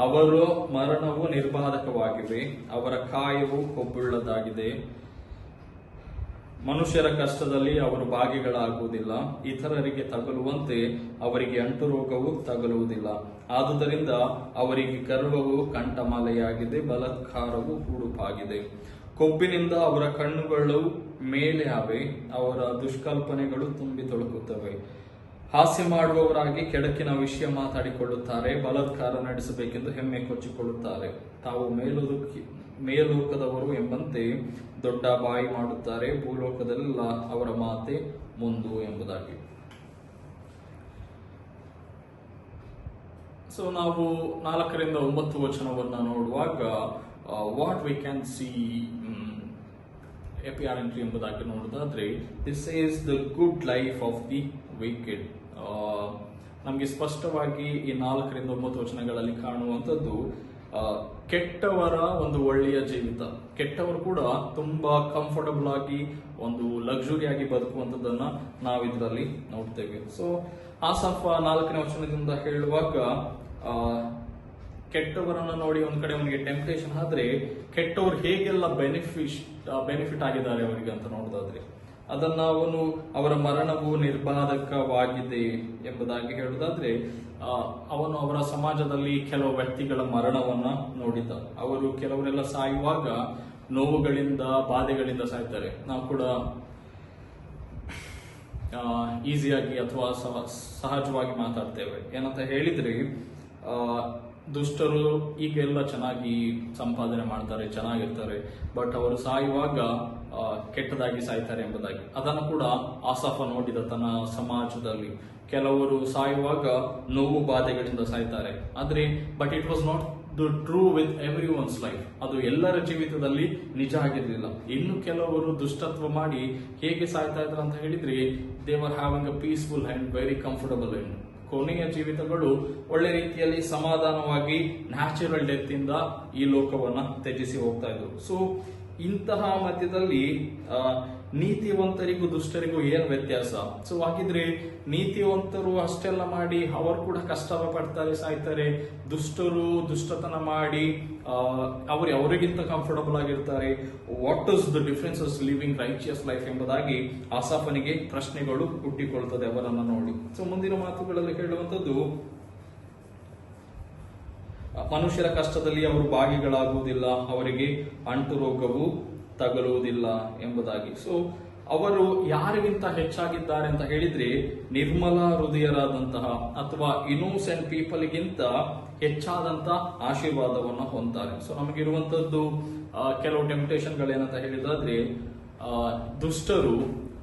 ಅವರ ಮರಣವು ನಿರ್ಬಾಧಕವಾಗಿವೆ, ಅವರ ಕಾಯವು ಕೊಬ್ಬುಳ್ಳದಾಗಿದೆ, ಮನುಷ್ಯರ ಕಷ್ಟದಲ್ಲಿ ಅವರು ಭಾಗಿಗಳಾಗುವುದಿಲ್ಲ, ಇತರರಿಗೆ ತಗಲುವಂತೆ ಅವರಿಗೆ ಅಂಟು ರೋಗವು ತಗಲುವುದಿಲ್ಲ. ಆದುದರಿಂದ ಅವರಿಗೆ ಗರ್ವವು ಕಂಠಮಾಲೆಯಾಗಿದೆ, ಬಲಾತ್ಕಾರವು ಉಡುಪಾಗಿದೆ. ಕೊಬ್ಬಿನಿಂದ ಅವರ ಕಣ್ಣುಗಳು ಮೇಲೆ ಆವೆ, ಅವರ ದುಷ್ಕಲ್ಪನೆಗಳು ತುಂಬಿ ತೊಳಕುತ್ತವೆ. ಹಾಸ್ಯ ಮಾಡುವವರಾಗಿ ಕೆಡಕಿನ ವಿಷಯ ಮಾತಾಡಿಕೊಳ್ಳುತ್ತಾರೆ, ಬಲಾತ್ಕಾರ ನಡೆಸಬೇಕೆಂದು ಹೆಮ್ಮೆ ಕೊಚ್ಚಿಕೊಳ್ಳುತ್ತಾರೆ. ತಾವು ಮೇಲೋಕದವರು ಎಂಬಂತೆ ದೊಡ್ಡ ಬಾಯಿ ಮಾಡುತ್ತಾರೆ, ಭೂಲೋಕದಲ್ಲ ಅವರ ಮಾತೆ ಮುಂದು ಎಂಬುದಾಗಿ. ಸೊ ನಾವು 4ರಿಂದ 9 ವಚನವನ್ನ ನೋಡುವಾಗ what we can see apparently ಎಂಬುದಾಗಿ ನೋಡುವುದಾದ್ರೆ, this is the good life of the wicked. ನಮಗೆ ಸ್ಪಷ್ಟವಾಗಿ ಈ 4ರಿಂದ 9 ವಚನಗಳಲ್ಲಿ ಕಾಣುವಂಥದ್ದು ಕೆಟ್ಟವರ ಒಂದು ಒಳ್ಳೆಯ ಜೀವಿತ. ಕೆಟ್ಟವರು ಕೂಡ ತುಂಬಾ ಕಂಫರ್ಟಬಲ್ ಆಗಿ ಒಂದು ಲಕ್ಸುರಿ ಆಗಿ ಬದುಕುವಂಥದ್ದನ್ನ ನಾವು ಇದರಲ್ಲಿ ನೋಡ್ತೇವೆ. ಸೊ ಆಸಾಫ 4ನೇ ವಚನದಿಂದ ಹೇಳುವಾಗ ಕೆಟ್ಟವರನ್ನ ನೋಡಿ ಒಂದ್ ಕಡೆ ಅವನಿಗೆ ಟೆಂಪ್ಟೇಷನ್ ಆದ್ರೆ ಕೆಟ್ಟವರು ಹೇಗೆಲ್ಲ ಬೆನಿಫಿಟ್ ಆಗಿದ್ದಾರೆ ಅವರಿಗೆ ಅಂತ ನೋಡೋದಾದ್ರೆ ಅದನ್ನ ಅವರ ಮರಣವು ನಿರ್ಬಾಧಕವಾಗಿದೆ ಎಂಬುದಾಗಿ ಹೇಳುವುದಾದ್ರೆ ಅವನು ಅವರ ಸಮಾಜದಲ್ಲಿ ಕೆಲವು ವ್ಯಕ್ತಿಗಳ ಮರಣವನ್ನ ನೋಡಿದ್ದ. ಅವರು ಕೆಲವರೆಲ್ಲ ಸಾಯುವಾಗ ನೋವುಗಳಿಂದ ಬಾಧೆಗಳಿಂದ ಸಾಯ್ತಾರೆ. ನಾವು ಕೂಡ ಈಸಿಯಾಗಿ ಅಥವಾ ಸಹಜವಾಗಿ ಮಾತಾಡ್ತೇವೆ. ಏನಂತ ಹೇಳಿದ್ರೆ ದುಷ್ಟರು ಈಗೆಲ್ಲ ಚೆನ್ನಾಗಿ ಸಂಪಾದನೆ ಮಾಡ್ತಾರೆ, ಚೆನ್ನಾಗಿರ್ತಾರೆ, ಬಟ್ ಅವರು ಸಾಯುವಾಗ ಕೆಟ್ಟದಾಗಿ ಸಾಯ್ತಾರೆ ಎಂಬುದಾಗಿ. ಅದನ್ನು ಕೂಡ ಆಸಾಫ ನೋಡಿದ ತನ್ನ ಸಮಾಜದಲ್ಲಿ. ಕೆಲವರು ಸಾಯುವಾಗ ನೋವು ಬಾಧೆಗಳಿಂದ ಸಾಯ್ತಾರೆ, ಆದ್ರೆ but it was not the true with every once life. ಅದು ಎಲ್ಲರ ಜೀವಿತದಲ್ಲಿ ನಿಜ ಆಗಿರಲಿಲ್ಲ. ಇನ್ನು ಕೆಲವರು ದುಷ್ಟತ್ವ ಮಾಡಿ ಹೇಗೆ ಸಾಯ್ತಾ ಇದ್ರು ಅಂತ ಹೇಳಿದ್ರೆ, they are having a peaceful and very comfortable end. ಕೊನೆಯ ಜೀವಿತಗಳು ಒಳ್ಳೆ ರೀತಿಯಲ್ಲಿ ಸಮಾಧಾನವಾಗಿ ನ್ಯಾಚುರಲ್ ಡೆತ್ ಇಂದ ಈ ಲೋಕವನ್ನ ತ್ಯಜಿಸಿ ಹೋಗ್ತಾ ಇದ್ರು. ಸೊ ಇಂತಹ ಮಧ್ಯದಲ್ಲಿ ನೀತಿವಂತರಿಗೂ ದುಷ್ಟರಿಗೂ ಏನ್ ವ್ಯತ್ಯಾಸ? ಸೊ ಹಾಗಿದ್ರೆ ನೀತಿವಂತರು ಅಷ್ಟೆಲ್ಲ ಮಾಡಿ ಅವರು ಕೂಡ ಕಷ್ಟ ಪಡ್ತಾರೆ, ಸಾಯ್ತಾರೆ. ದುಷ್ಟರು ದುಷ್ಟತನ ಮಾಡಿ ಅವರಿಗಿಂತ ಕಂಫರ್ಟಬಲ್ ಆಗಿರ್ತಾರೆ. What is the differences living righteous life ಎಂಬುದಾಗಿ ಆಸಾಫನಿಗೆ ಪ್ರಶ್ನೆಗಳು ಹುಟ್ಟಿಕೊಳ್ತದೆ ಅವರನ್ನ ನೋಡಿ. ಸೊ ಮುಂದಿನ ಮಾತುಗಳಲ್ಲಿ ಹೇಳುವಂತದ್ದು, ಮನುಷ್ಯರ ಕಷ್ಟದಲ್ಲಿ ಅವರು ಭಾಗಿಗಳಾಗುವುದಿಲ್ಲ, ಅವರಿಗೆ ಅಂಟು ರೋಗವು ತಗಲುವುದಿಲ್ಲ ಎಂಬುದಾಗಿ. ಸೊ ಅವರು ಯಾರಿಗಿಂತ ಹೆಚ್ಚಾಗಿದ್ದಾರೆ ಅಂತ ಹೇಳಿದ್ರೆ, ನಿರ್ಮಲ ಹೃದಯರಾದಂತಹ ಅಥವಾ ಇನ್ನೋಸೆಂಟ್ ಪೀಪಲ್ಗಿಂತ ಹೆಚ್ಚಾದಂತ ಆಶೀರ್ವಾದವನ್ನು ಹೊಂದ್ತಾರೆ. ಸೊ ನಮಗಿರುವಂತದ್ದು ಕೆಲವು ಟೆಂಪ್ಟೇಷನ್ಗಳೇನಂತ ಹೇಳಿದ್ರೆ, ದುಷ್ಟರು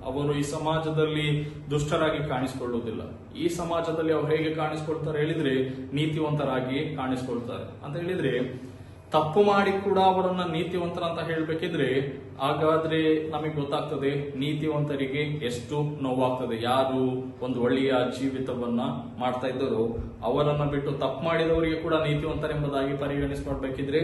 ಅವರು ಈ ಸಮಾಜದಲ್ಲಿ ದುಷ್ಟರಾಗಿ ಕಾಣಿಸಿಕೊಳ್ಳುವುದಿಲ್ಲ. ಈ ಸಮಾಜದಲ್ಲಿ ಅವ್ರು ಹೇಗೆ ಕಾಣಿಸ್ಕೊಳ್ತಾರೆ ಹೇಳಿದ್ರೆ ನೀತಿವಂತರಾಗಿ ಕಾಣಿಸ್ಕೊಳ್ತಾರೆ. ಅಂತ ಹೇಳಿದ್ರೆ ತಪ್ಪು ಮಾಡಿ ಕೂಡ ಅವರನ್ನ ನೀತಿವಂತರಂತ ಹೇಳ್ಬೇಕಿದ್ರೆ ಹಾಗಾದ್ರೆ ನಮಗೆ ಗೊತ್ತಾಗ್ತದೆ ನೀತಿವಂತರಿಗೆ ಎಷ್ಟು ನೋವಾಗ್ತದೆ. ಯಾರು ಒಂದು ಒಳ್ಳೆಯ ಜೀವಿತವನ್ನ ಮಾಡ್ತಾ ಇದ್ದರೋ ಅವರನ್ನ ಬಿಟ್ಟು ತಪ್ಪು ಮಾಡಿದವರಿಗೆ ಕೂಡ ನೀತಿವಂತರೆಂಬುದಾಗಿ ಪರಿಗಣಿಸ್ಕೊಳ್ಬೇಕಿದ್ರೆ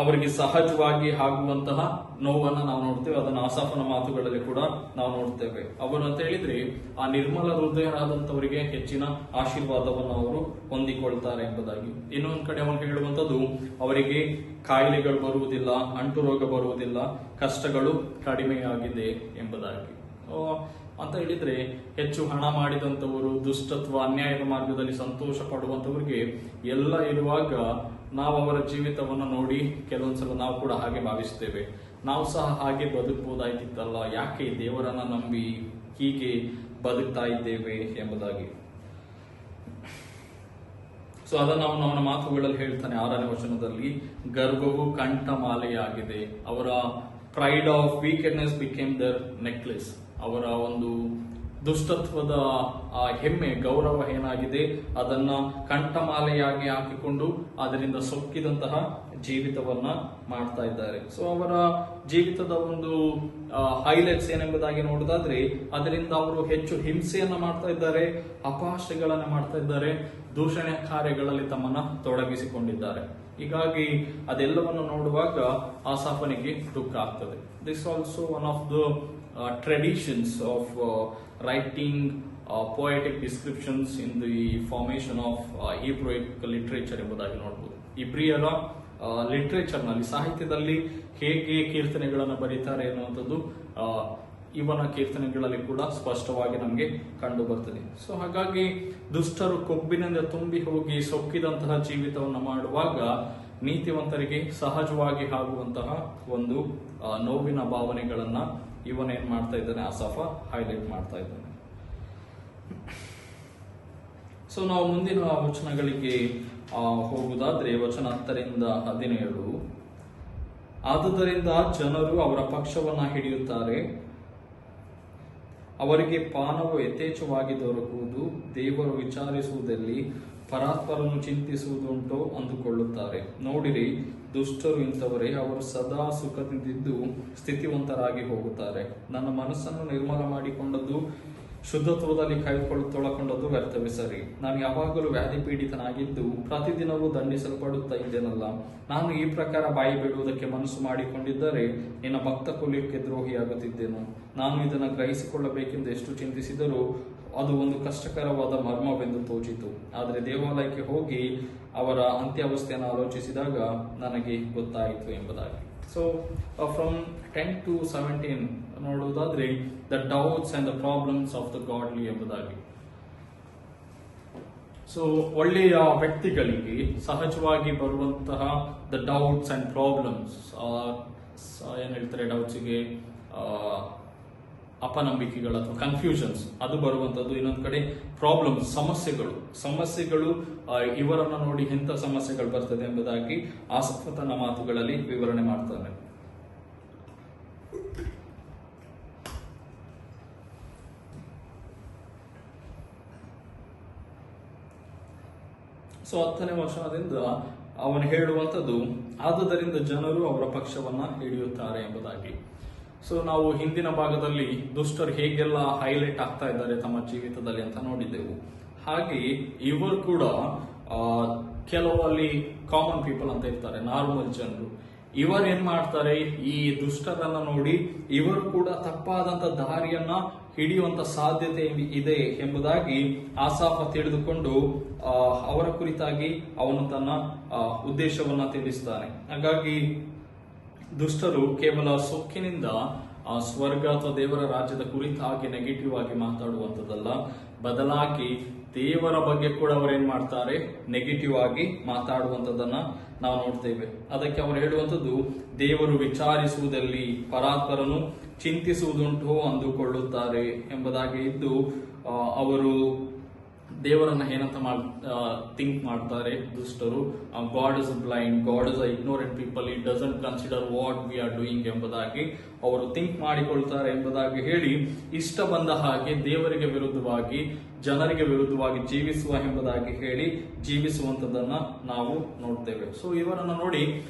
ಅವರಿಗೆ ಸಹಜವಾಗಿ ಆಗುವಂತಹ ನೋವನ್ನ ನಾವು ನೋಡ್ತೇವೆ. ಅದನ್ನ ಆಸಾಫನ ಮಾತುಗಳಲ್ಲಿ ಕೂಡ ನಾವು ನೋಡ್ತೇವೆ. ಅವರು ಅಂತ ಹೇಳಿದ್ರೆ ಆ ನಿರ್ಮಲ ಹೃದಯರಾದಂತವರಿಗೆ ಹೆಚ್ಚಿನ ಆಶೀರ್ವಾದವನ್ನು ಅವರು ಹೊಂದಿಕೊಳ್ತಾರೆ ಎಂಬುದಾಗಿ. ಇನ್ನೊಂದು ಕಡೆ ಅವನು ಹೇಳುವಂತದ್ದು ಅವರಿಗೆ ಕಾಯಿಲೆಗಳು ಬರುವುದಿಲ್ಲ, ಅಂಟು ರೋಗ ಬರುವುದಿಲ್ಲ, ಕಷ್ಟಗಳು ಕಡಿಮೆಯಾಗಿದೆ ಎಂಬುದಾಗಿ. ಅಂತ ಹೇಳಿದ್ರೆ ಹೆಚ್ಚು ಹಣ ಮಾಡಿದಂತವರು, ದುಷ್ಟತ್ವ ಅನ್ಯಾಯದ ಮಾರ್ಗದಲ್ಲಿ ಸಂತೋಷ ಪಡುವಂತವರಿಗೆ ಎಲ್ಲ ಇರುವಾಗ ನಾವು ಅವರ ಜೀವಿತವನ್ನು ನೋಡಿ ಕೆಲವೊಂದ್ಸಲ ನಾವು ಕೂಡ ಹಾಗೆ ಭಾವಿಸ್ತೇವೆ, ನಾವು ಸಹ ಹಾಗೆ ಬದುಕಬಹುದಾಯ್ತಿತ್ತಲ್ಲ, ಯಾಕೆ ದೇವರನ್ನ ನಂಬಿ ಹೀಗೆ ಬದುಕ್ತಾ ಇದ್ದೇವೆ ಎಂಬುದಾಗಿ. ಸೊ ಅದನ್ನು ಅವನು ಅವನ ಮಾತುಗಳಲ್ಲಿ ಹೇಳ್ತಾನೆ 6ನೇ ವಚನದಲ್ಲಿ, ಗರ್ವವು ಕಂಠಮಾಲೆಯಾಗಿದೆ, ಅವರ pride of weakness became their necklace. ಅವರ ಒಂದು ದುಷ್ಟತ್ವದ ಆ ಹೆಮ್ಮೆ, ಗೌರವ ಏನಾಗಿದೆ ಅದನ್ನ ಕಂಠಮಾಲೆಯಾಗಿ ಹಾಕಿಕೊಂಡು ಅದರಿಂದ ಸೊಕ್ಕಿದಂತಹ ಜೀವಿತವನ್ನ ಮಾಡ್ತಾ ಇದ್ದಾರೆ. ಸೊ ಅವರ ಜೀವಿತದ ಒಂದು ಹೈಲೈಟ್ಸ್ ಏನೆಂಬುದಾಗಿ ನೋಡೋದಾದ್ರೆ ಅದರಿಂದ ಅವರು ಹೆಚ್ಚು ಹಿಂಸೆಯನ್ನ ಮಾಡ್ತಾ ಇದ್ದಾರೆ, ಅಪಹಾಸ್ಯಗಳನ್ನ ಮಾಡ್ತಾ ಇದ್ದಾರೆ, ದೂಷಣೆ ಕಾರ್ಯಗಳಲ್ಲಿ ತಮ್ಮನ್ನ ತೊಡಗಿಸಿಕೊಂಡಿದ್ದಾರೆ. ಹೀಗಾಗಿ ಅದೆಲ್ಲವನ್ನು ನೋಡುವಾಗ ಆಸಾಫನಿಗೆ ದುಃಖ ಆಗ್ತದೆ. This also one of the traditions of writing poetic descriptions in the formation of Hebrew literature ಎಂಬುದಾಗಿ ನೋಡಬಹುದು. ಇಬ್ರಿಯರ ಲಿಟರೇಚರ್ ನಲ್ಲಿ, ಸಾಹಿತ್ಯದಲ್ಲಿ ಹೇಗೆ ಕೀರ್ತನೆಗಳನ್ನು ಬರೀತಾರೆ ಅನ್ನುವಂಥದ್ದು ಇವನ ಕೀರ್ತನೆಗಳಲ್ಲಿ ಕೂಡ ಸ್ಪಷ್ಟವಾಗಿ ನಮಗೆ ಕಂಡು ಬರ್ತದೆ. ಸೊ ಹಾಗಾಗಿ ದುಷ್ಟರು ಕೊಬ್ಬಿನಿಂದ ತುಂಬಿ ಹೋಗಿ ಸೊಕ್ಕಿದಂತಹ ಜೀವಿತವನ್ನು ಮಾಡುವಾಗ ನೀತಿವಂತರಿಗೆ ಸಹಜವಾಗಿ ಆಗುವಂತಹ ಒಂದು ನೋವಿನ ಭಾವನೆಗಳನ್ನ ಇವನೇನ್ ಮಾಡ್ತಾ ಇದ್ದಾನೆ, ಆಸಾಫ ಹೈಲೈಟ್ ಮಾಡ್ತಾ ಇದ್ದಾನೆ. ಸೊ ನಾವು ಮುಂದಿನ ವಚನಗಳಿಗೆ ಹೋಗುವುದಾದ್ರೆ ವಚನ 10ರಿಂದ 17, ಆದುದರಿಂದ ಜನರು ಅವರ ಪಕ್ಷವನ್ನ ಹಿಡಿಯುತ್ತಾರೆ, ಅವರಿಗೆ ಪಾನವು ಯಥೇಚ್ಛವಾಗಿ ದೊರಕುವುದು, ದೇವರು ವಿಚಾರಿಸುವುದಲ್ಲಿ ಪರಾತ್ಪರನ್ನು ಚಿಂತಿಸುವುದುಂಟೋ ಅಂದುಕೊಳ್ಳುತ್ತಾರೆ. ನೋಡಿರಿ, ದುಷ್ಟರು ಇಂಥವರೇ, ಅವರು ಸದಾ ಸುಖದಿಂದಿದ್ದು ಸ್ಥಿತಿವಂತರಾಗಿ ಹೋಗುತ್ತಾರೆ. ನನ್ನ ಮನಸ್ಸನ್ನು ನಿರ್ಮಲ ಮಾಡಿಕೊಂಡದ್ದು, ಶುದ್ಧತ್ವದಲ್ಲಿ ತೊಳಕೊಂಡದ್ದು ವ್ಯರ್ಥವೇ ಸರಿ. ನಾನು ಯಾವಾಗಲೂ ವ್ಯಾಧಿ ಪೀಡಿತನಾಗಿದ್ದು ಪ್ರತಿದಿನವೂ ದಂಡಿಸಲ್ಪಡುತ್ತಾ ಇದ್ದೇನಲ್ಲ. ನಾನು ಈ ಪ್ರಕಾರ ಬಾಯಿ ಬಿಡುವುದಕ್ಕೆ ಮನಸ್ಸು ಮಾಡಿಕೊಂಡಿದ್ದರೆ ನಿನ್ನ ಭಕ್ತ ಕುಲಕ್ಕೆ ದ್ರೋಹಿಯಾಗುತ್ತಿದ್ದೇನು. ನಾನು ಇದನ್ನು ಗ್ರಹಿಸಿಕೊಳ್ಳಬೇಕೆಂದು ಎಷ್ಟು ಚಿಂತಿಸಿದರೂ ಅದು ಒಂದು ಕಷ್ಟಕರವಾದ ಮರ್ಮವೆಂದು ತೋಚಿತು. ಆದರೆ ದೇವಾಲಯಕ್ಕೆ ಹೋಗಿ ಅವರ ಅಂತ್ಯಾವಸ್ಥೆಯನ್ನು ಆಲೋಚಿಸಿದಾಗ ನನಗೆ ಗೊತ್ತಾಯಿತು ಎಂಬುದಾಗಿ. ಸೊ ಫ್ರಮ್ 10 to 17 ನೋಡುವುದಾದ್ರೆ the doubts and the problems of the godly ಎಂಬುದಾಗಿ. ಸೊ ಒಳ್ಳೆಯ ವ್ಯಕ್ತಿಗಳಿಗೆ ಸಹಜವಾಗಿ ಬರುವಂತಹ ದ ಡೌಟ್ಸ್ ಅಂಡ್ ಪ್ರಾಬ್ಲಮ್ಸ್, ಏನ್ ಹೇಳ್ತಾರೆ ಡೌಟ್ಸ್ಗೆ ಅಪನಂಬಿಕೆಗಳು ಅಥವಾ ಕನ್ಫ್ಯೂಷನ್ಸ್, ಅದು ಬರುವಂತದ್ದು. ಇನ್ನೊಂದು ಕಡೆ ಪ್ರಾಬ್ಲಮ್ಸ್, ಸಮಸ್ಯೆಗಳು ಇವರನ್ನ ನೋಡಿ ಎಂಥ ಸಮಸ್ಯೆಗಳು ಬರ್ತದೆ ಎಂಬುದಾಗಿ ಆಸಾಫ ತನ್ನ ಮಾತುಗಳಲ್ಲಿ ವಿವರಣೆ ಮಾಡ್ತಾನೆ. ಸೊ 10ನೇ ವಚನದಿಂದ ಅವನು ಹೇಳುವಂಥದ್ದು, ಆದುದರಿಂದ ಜನರು ಅವರ ಪಕ್ಷವನ್ನ ಹಿಡಿಯುತ್ತಾರೆ ಎಂಬುದಾಗಿ. ಸೊ ನಾವು ಹಿಂದಿನ ಭಾಗದಲ್ಲಿ ದುಷ್ಟರು ಹೇಗೆಲ್ಲ ಹೈಲೈಟ್ ಆಗ್ತಾ ಇದ್ದಾರೆ ತಮ್ಮ ಜೀವಿತದಲ್ಲಿ ಅಂತ ನೋಡಿದ್ದೆವು. ಹಾಗೆ ಇವರು ಕೂಡ ಕೆಲವಲ್ಲಿ ಕಾಮನ್ ಪೀಪಲ್ ಅಂತ ಇರ್ತಾರೆ, ನಾರ್ಮಲ್ ಜನರು. ಇವರು ಏನ್ ಮಾಡ್ತಾರೆ, ಈ ದುಷ್ಟರನ್ನ ನೋಡಿ ಇವರು ಕೂಡ ತಪ್ಪಾದಂತ ದಾರಿಯನ್ನ ಹಿಡಿಯುವಂತ ಸಾಧ್ಯತೆ ಇದೆ ಎಂಬುದಾಗಿ ಆಸಾಫ ತಿಳಿದುಕೊಂಡು ಅವರ ಕುರಿತಾಗಿ ಅವನು ತನ್ನ ಉದ್ದೇಶವನ್ನ ತಿಳಿಸ್ತಾನೆ. ಹಾಗಾಗಿ ದುಷ್ಟರು ಕೇವಲ ಸೊಕ್ಕಿನಿಂದ ಸ್ವರ್ಗ ಅಥವಾ ದೇವರ ರಾಜ್ಯದ ಕುರಿತಾಗಿ ನೆಗೆಟಿವ್ ಆಗಿ ಮಾತಾಡುವಂಥದ್ದಲ್ಲ, ಬದಲಾಗಿ ದೇವರ ಬಗ್ಗೆ ಕೂಡ ಅವರೇನ್ ಮಾಡ್ತಾರೆ, ನೆಗೆಟಿವ್ ಆಗಿ ಮಾತಾಡುವಂಥದ್ದನ್ನ ನಾವು ನೋಡ್ತೇವೆ. ಅದಕ್ಕೆ ಅವರು ಹೇಳುವಂಥದ್ದು, ದೇವರು ವಿಚಾರಿಸುವುದಲ್ಲಿ ಪರಾತ್ಪರನು ಚಿಂತಿಸುವುದುಂಟು ಅಂದುಕೊಳ್ಳುತ್ತಾರೆ ಎಂಬುದಾಗಿ ಇದ್ದು, ಅವರು ದೇವರನ್ನ ಏನಂತ ಥಿಂಕ್ ಮಾಡ್ತಾರೆ ದುಷ್ಟರು. God is blind, god is ignorant people, it doesn't consider what we are doing ಎಂಬುದಾಗಿ ಅವರು ಥಿಂಕ್ ಮಾಡಿಕೊಳ್ತಾರೆ ಎಂಬುದಾಗಿ ಹೇಳಿ, ಇಷ್ಟ ಬಂದ ಹಾಗೆ ದೇವರಿಗೆ ವಿರುದ್ಧವಾಗಿ, ಜನರಿಗೆ ವಿರುದ್ಧವಾಗಿ ಜೀವಿಸುವ ಎಂಬುದಾಗಿ ಹೇಳಿ ಜೀವಿಸುವಂತದನ್ನ ನಾವು ನೋಡ್ತೇವೆ. ಸೊ ಇವರನ್ನ ನೋಡಿ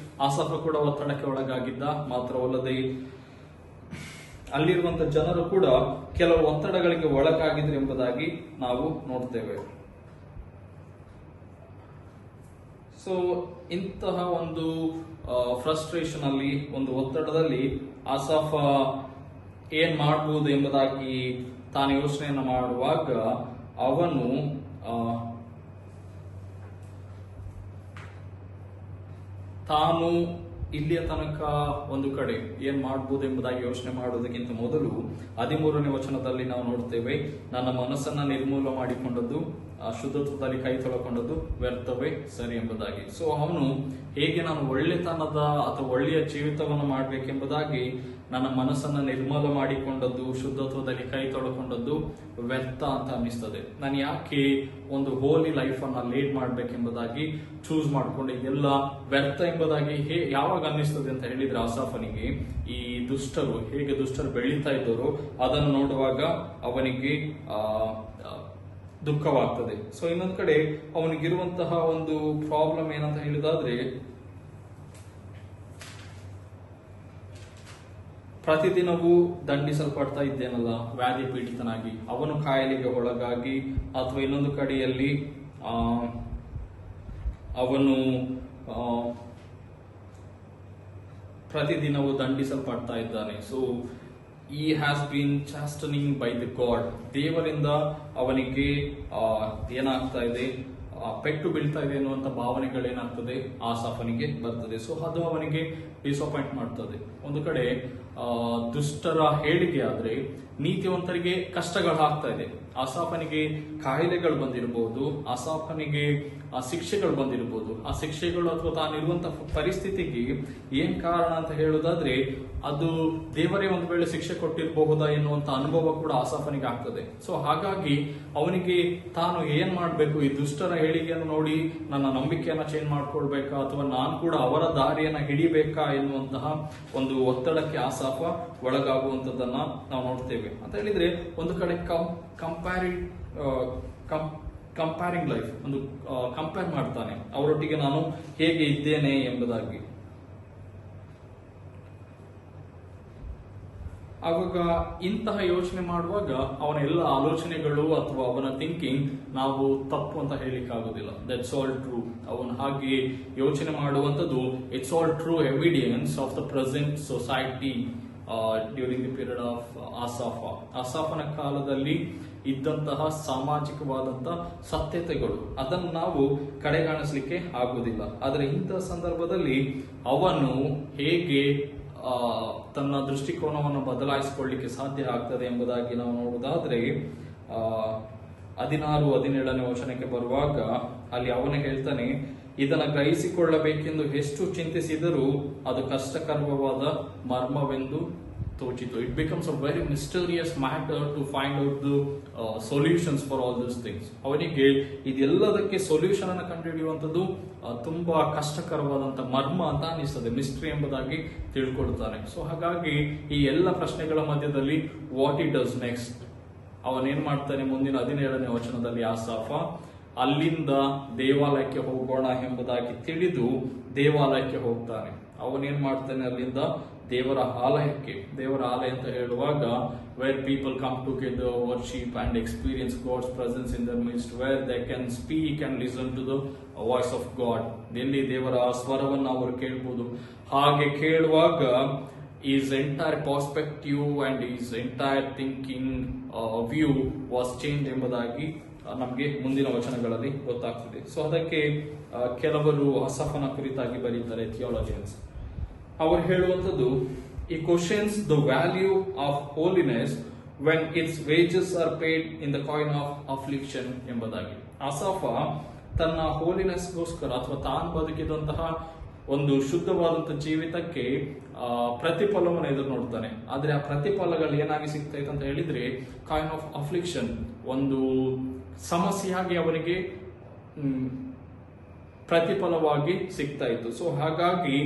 ಆಸಾಫ ಕೂಡ ಒತ್ತಡಕ್ಕೆ ಒಳಗಾಗಿದ್ದ. ಮಾತ್ರವಲ್ಲದೆ ಅಲ್ಲಿರುವಂತಹ ಜನರು ಕೂಡ ಕೆಲವು ಒತ್ತಡಗಳಿಗೆ ಒಳಗಾಗಿದ್ರು ಎಂಬುದಾಗಿ ನಾವು ನೋಡ್ತೇವೆ. ಸೊ ಇಂತಹ ಒಂದು ಫ್ರಸ್ಟ್ರೇಷನ್ ಅಲ್ಲಿ, ಒಂದು ಒತ್ತಡದಲ್ಲಿ ಆಸಾಫ ಏನ್ ಮಾಡಬಹುದು ಎಂಬುದಾಗಿ ತಾನು ಯೋಚನೆಯನ್ನ ಮಾಡುವಾಗ ಅವನು ತಾನು ಇಲ್ಲಿಯ ತನಕ ಒಂದು ಕಡೆ ಏನ್ ಮಾಡಬಹುದು ಎಂಬುದಾಗಿ ಯೋಚನೆ ಮಾಡುವುದಕ್ಕಿಂತ ಮೊದಲು 13ನೇ ವಚನದಲ್ಲಿ ನಾವು ನೋಡ್ತೇವೆ, ನನ್ನ ಮನಸ್ಸನ್ನ ನಿರ್ಮೂಲ ಮಾಡಿಕೊಂಡದ್ದು, ಶುದ್ಧತ್ವದಲ್ಲಿ ಕೈ ತೊಳಕೊಂಡದ್ದು ವ್ಯರ್ಥವೇ ಸರಿ ಎಂಬುದಾಗಿ. ಸೊ ಅವನು ಹೇಗೆ ನಾನು ಒಳ್ಳೆತನದ ಅಥವಾ ಒಳ್ಳೆಯ ಜೀವಿತವನ್ನು ಮಾಡಬೇಕೆಂಬುದಾಗಿ ನನ್ನ ಮನಸ್ಸನ್ನ ನಿರ್ಮೂಲ ಮಾಡಿಕೊಂಡದ್ದು, ಶುದ್ಧತ್ವದಲ್ಲಿ ಕೈ ತೊಳಕೊಂಡದ್ದು ವ್ಯರ್ಥ ಅಂತ ಅನ್ನಿಸ್ತದೆ. ನಾನು ಯಾಕೆ ಒಂದು ಹೋಲಿ ಲೈಫ್ ಅನ್ನ ಲೀಡ್ ಮಾಡ್ಬೇಕೆಂಬುದಾಗಿ ಚೂಸ್ ಮಾಡ್ಕೊಂಡು ಇದೆಲ್ಲ ವ್ಯರ್ಥ ಎಂಬುದಾಗಿ ಯಾವಾಗ ಅನ್ನಿಸ್ತದೆ ಅಂತ ಹೇಳಿದ್ರೆ, ಆಸಾಫನಿಗೆ ಈ ಹೇಗೆ ದುಷ್ಟರು ಬೆಳೀತಾ ಇದ್ದರೋ ಅದನ್ನು ನೋಡುವಾಗ ಅವನಿಗೆ ದುಃಖವಾಗ್ತದೆ. ಸೊ ಇನ್ನೊಂದು ಕಡೆ ಅವನಿಗಿರುವಂತಹ ಒಂದು ಪ್ರಾಬ್ಲಮ್ ಏನಂತ ಹೇಳಿದಾದ್ರೆ, ಪ್ರತಿದಿನವೂ ದಂಡಿಸಲ್ಪಡ್ತಾ ಇದ್ದೇನಲ್ಲ ವ್ಯಾಧಿ ಪೀಡಿತನಾಗಿ, ಅವನು ಕಾಯಿಲೆಗೆ ಒಳಗಾಗಿ, ಅಥವಾ ಇನ್ನೊಂದು ಕಡೆಯಲ್ಲಿ ಅವನು ಪ್ರತಿದಿನವೂ ದಂಡಿಸಲ್ಪಡ್ತಾ ಇದ್ದಾನೆ. So he has been chastening by the God. ದೇವರಿಂದ ಅವನಿಗೆ ಏನಾಗ್ತಾ ಇದೆ, ಪೆಟ್ಟು ಬೀಳ್ತಾ ಇದೆ ಅನ್ನುವಂತ ಭಾವನೆಗಳೇನಾಗ್ತದೆ ಆಸಾಫನಿಗೆ ಬರ್ತದೆ. ಸೊ ಅದು ಅವನಿಗೆ ಡಿಸಪಾಯಿಂಟ್ ಮಾಡ್ತದೆ. ಒಂದು ಕಡೆ ದುಷ್ಟರ ಹೇಳಿಕೆ ಆದ್ರೆ ನೀತಿವಂತರಿಗೆ ಕಷ್ಟಗಳಾಗ್ತಾ ಇದೆ. ಆಸಾಫನಿಗೆ ಕಾಯಿಲೆಗಳು ಬಂದಿರಬಹುದು, ಆಸಾಫನಿಗೆ ಶಿಕ್ಷೆಗಳು ಬಂದಿರಬಹುದು. ಆ ಶಿಕ್ಷೆಗಳು ಅಥವಾ ತಾನಿರುವಂತಹ ಪರಿಸ್ಥಿತಿಗೆ ಏನ್ ಕಾರಣ ಅಂತ ಹೇಳುದಾದ್ರೆ, ಅದು ದೇವರೇ ಒಂದು ವೇಳೆ ಶಿಕ್ಷೆ ಕೊಟ್ಟಿರಬಹುದಾ ಎನ್ನುವಂತ ಅನುಭವ ಕೂಡ ಆಸಾಫನಿಗೆ ಆಗ್ತದೆ. ಸೊ ಹಾಗಾಗಿ ಅವನಿಗೆ ತಾನು ಏನ್ ಮಾಡ್ಬೇಕು, ಈ ದುಷ್ಟರ ಹೇಳಿಕೆಯನ್ನು ನೋಡಿ ನನ್ನ ನಂಬಿಕೆಯನ್ನ ಚೇಂಜ್ ಮಾಡ್ಕೊಳ್ಬೇಕಾ ಅಥವಾ ನಾನು ಕೂಡ ಅವರ ದಾರಿಯನ್ನ ಹಿಡಿಬೇಕಾ ಎನ್ನುವಂತಹ ಒಂದು ಒತ್ತಡಕ್ಕೆ ಆಸಾಫ ಒಳಗಾಗುವಂತದನ್ನ ನಾವು ನೋಡ್ತೇವೆ. ಅಂತ ಹೇಳಿದ್ರೆ ಒಂದು ಕಡೆ ಕಂಪೇರಿಂಗ್ ಲೈಫ್, ಒಂದು ಕಂಪೇರ್ ಮಾಡ್ತಾನೆ ಅವರೊಟ್ಟಿಗೆ ನಾನು ಹೇಗೆ ಇದ್ದೇನೆ ಎಂಬುದಾಗಿ. ಆವಾಗ ಇಂತಹ ಯೋಚನೆ ಮಾಡುವಾಗ ಅವನ ಎಲ್ಲ ಆಲೋಚನೆಗಳು ಅಥವಾ ಅವನ ಥಿಂಕಿಂಗ್ ನಾವು ತಪ್ಪು ಅಂತ ಹೇಳಿಕ್ಕೆ ಆಗುದಿಲ್ಲ. That's all true. ಅವನು ಹಾಗೆ ಯೋಚನೆ ಮಾಡುವಂಥದ್ದು it's all true evidence of the present society during the period of ಆಸಾಫನ ಕಾಲದಲ್ಲಿ ಇದ್ದಂತಹ ಸಾಮಾಜಿಕವಾದಂತಹ ಸತ್ಯತೆಗಳು, ಅದನ್ನು ನಾವು ಕಡೆಗಾಣಿಸ್ಲಿಕ್ಕೆ ಆಗುವುದಿಲ್ಲ. ಆದರೆ ಇಂತಹ ಸಂದರ್ಭದಲ್ಲಿ ಅವನು ಹೇಗೆ ತನ್ನ ದೃಷ್ಟಿಕೋನವನ್ನು ಬದಲಾಯಿಸಿಕೊಳ್ಳಿಕ್ಕೆ ಸಾಧ್ಯ ಆಗ್ತದೆ ಎಂಬುದಾಗಿ ನಾವು ನೋಡುವುದಾದ್ರೆ 16-17ನೇ ವಚನಕ್ಕೆ ಬರುವಾಗ ಅಲ್ಲಿ ಅವನು ಹೇಳ್ತಾನೆ, ಇದನ್ನು ಗ್ರಹಿಸಿಕೊಳ್ಳಬೇಕೆಂದು ಎಷ್ಟು ಚಿಂತಿಸಿದರೂ ಅದು ಕಷ್ಟಕರವಾದ ಮರ್ಮವೆಂದು ತೋಚಿತು. It becomes a very mysterious matter to find out the solutions for all this things. ಅವನಿಗೆ ಇದೆಲ್ಲದಕ್ಕೆ ಸೊಲ್ಯೂಷನ್ ಅನ್ನು ಕಂಡುಹಿಡಿಯುವಂಥದ್ದು ತುಂಬಾ ಕಷ್ಟಕರವಾದಂತ ಮರ್ಮ ಅಂತ ಅನಿಸ್ತದೆ, ಮಿಸ್ಟ್ರಿ ಎಂಬುದಾಗಿ ತಿಳ್ಕೊಳ್ತಾನೆ. ಸೊ ಹಾಗಾಗಿ ಈ ಎಲ್ಲ ಪ್ರಶ್ನೆಗಳ ಮಧ್ಯದಲ್ಲಿ ವಾಟ್ ಇಟ್ ಡಸ್ ನೆಕ್ಸ್ಟ್, ಅವನೇನ್ ಮಾಡ್ತಾನೆ ಮುಂದಿನ 17ನೇ ವಚನದಲ್ಲಿ ಆಸಾಫ ಅಲ್ಲಿಂದ ದೇವಾಲಯಕ್ಕೆ ಹೋಗೋಣ ಎಂಬುದಾಗಿ ತಿಳಿದು ದೇವಾಲಯಕ್ಕೆ ಹೋಗ್ತಾನೆ. ಅವನೇನ್ ಮಾಡ್ತಾನೆ, ಅಲ್ಲಿಂದ ದೇವರ ಆಲಯಕ್ಕೆ. ದೇವರ ಆಲಯ ಅಂತ ಹೇಳುವಾಗ where people come together, worship and experience God's presence in their midst, where they can speak and listen to the voice of God. ಎಲ್ಲಿ ದೇವರ ಸ್ವರವನ್ನು ಅವರು ಕೇಳಬಹುದು. ಹಾಗೆ ಕೇಳುವಾಗ his entire perspective and his entire thinking view was changed ಎಂಬುದಾಗಿ ನಮಗೆ ಮುಂದಿನ ವಚನಗಳಲ್ಲಿ ಗೊತ್ತಾಗ್ತದೆ. ಸೊ ಅದಕ್ಕೆ ಕೆಲವರು ಆಸಾಫನ ಕುರಿತಾಗಿ ಬರೀತಾರೆ ಥಿಯಾಲಜಿಯನ್ಸ್. ಅವರು ಹೇಳುವಂಥದ್ದು, ಈ questions the value of holiness when it's wages are paid in the coin of affliction ಎಂಬುದಾಗಿ. ಆಸಾಫ ತನ್ನ ಹೋಲಿನೆಸ್ಗೋಸ್ಕರ ಅಥವಾ ತಾನು ಬದುಕಿದಂತಹ ಒಂದು ಶುದ್ಧವಾದಂತಹ ಜೀವಿತಕ್ಕೆ ಪ್ರತಿಫಲವನ್ನು ಎದುರು ನೋಡ್ತಾನೆ. ಆದ್ರೆ ಆ ಪ್ರತಿಫಲಗಳು ಏನಾಗಿ ಸಿಗ್ತೈತೆ ಅಂತ ಹೇಳಿದ್ರೆ ಕಾಯಿನ್ ಆಫ್ ಅಫ್ಲಿಕ್ಷನ್, ಒಂದು ಸಮಸ್ಯೆಯಾಗಿ ಅವನಿಗೆ ಪ್ರತಿಫಲವಾಗಿ ಸಿಗ್ತಾ ಇತ್ತು. ಸೊ ಹಾಗಾಗಿ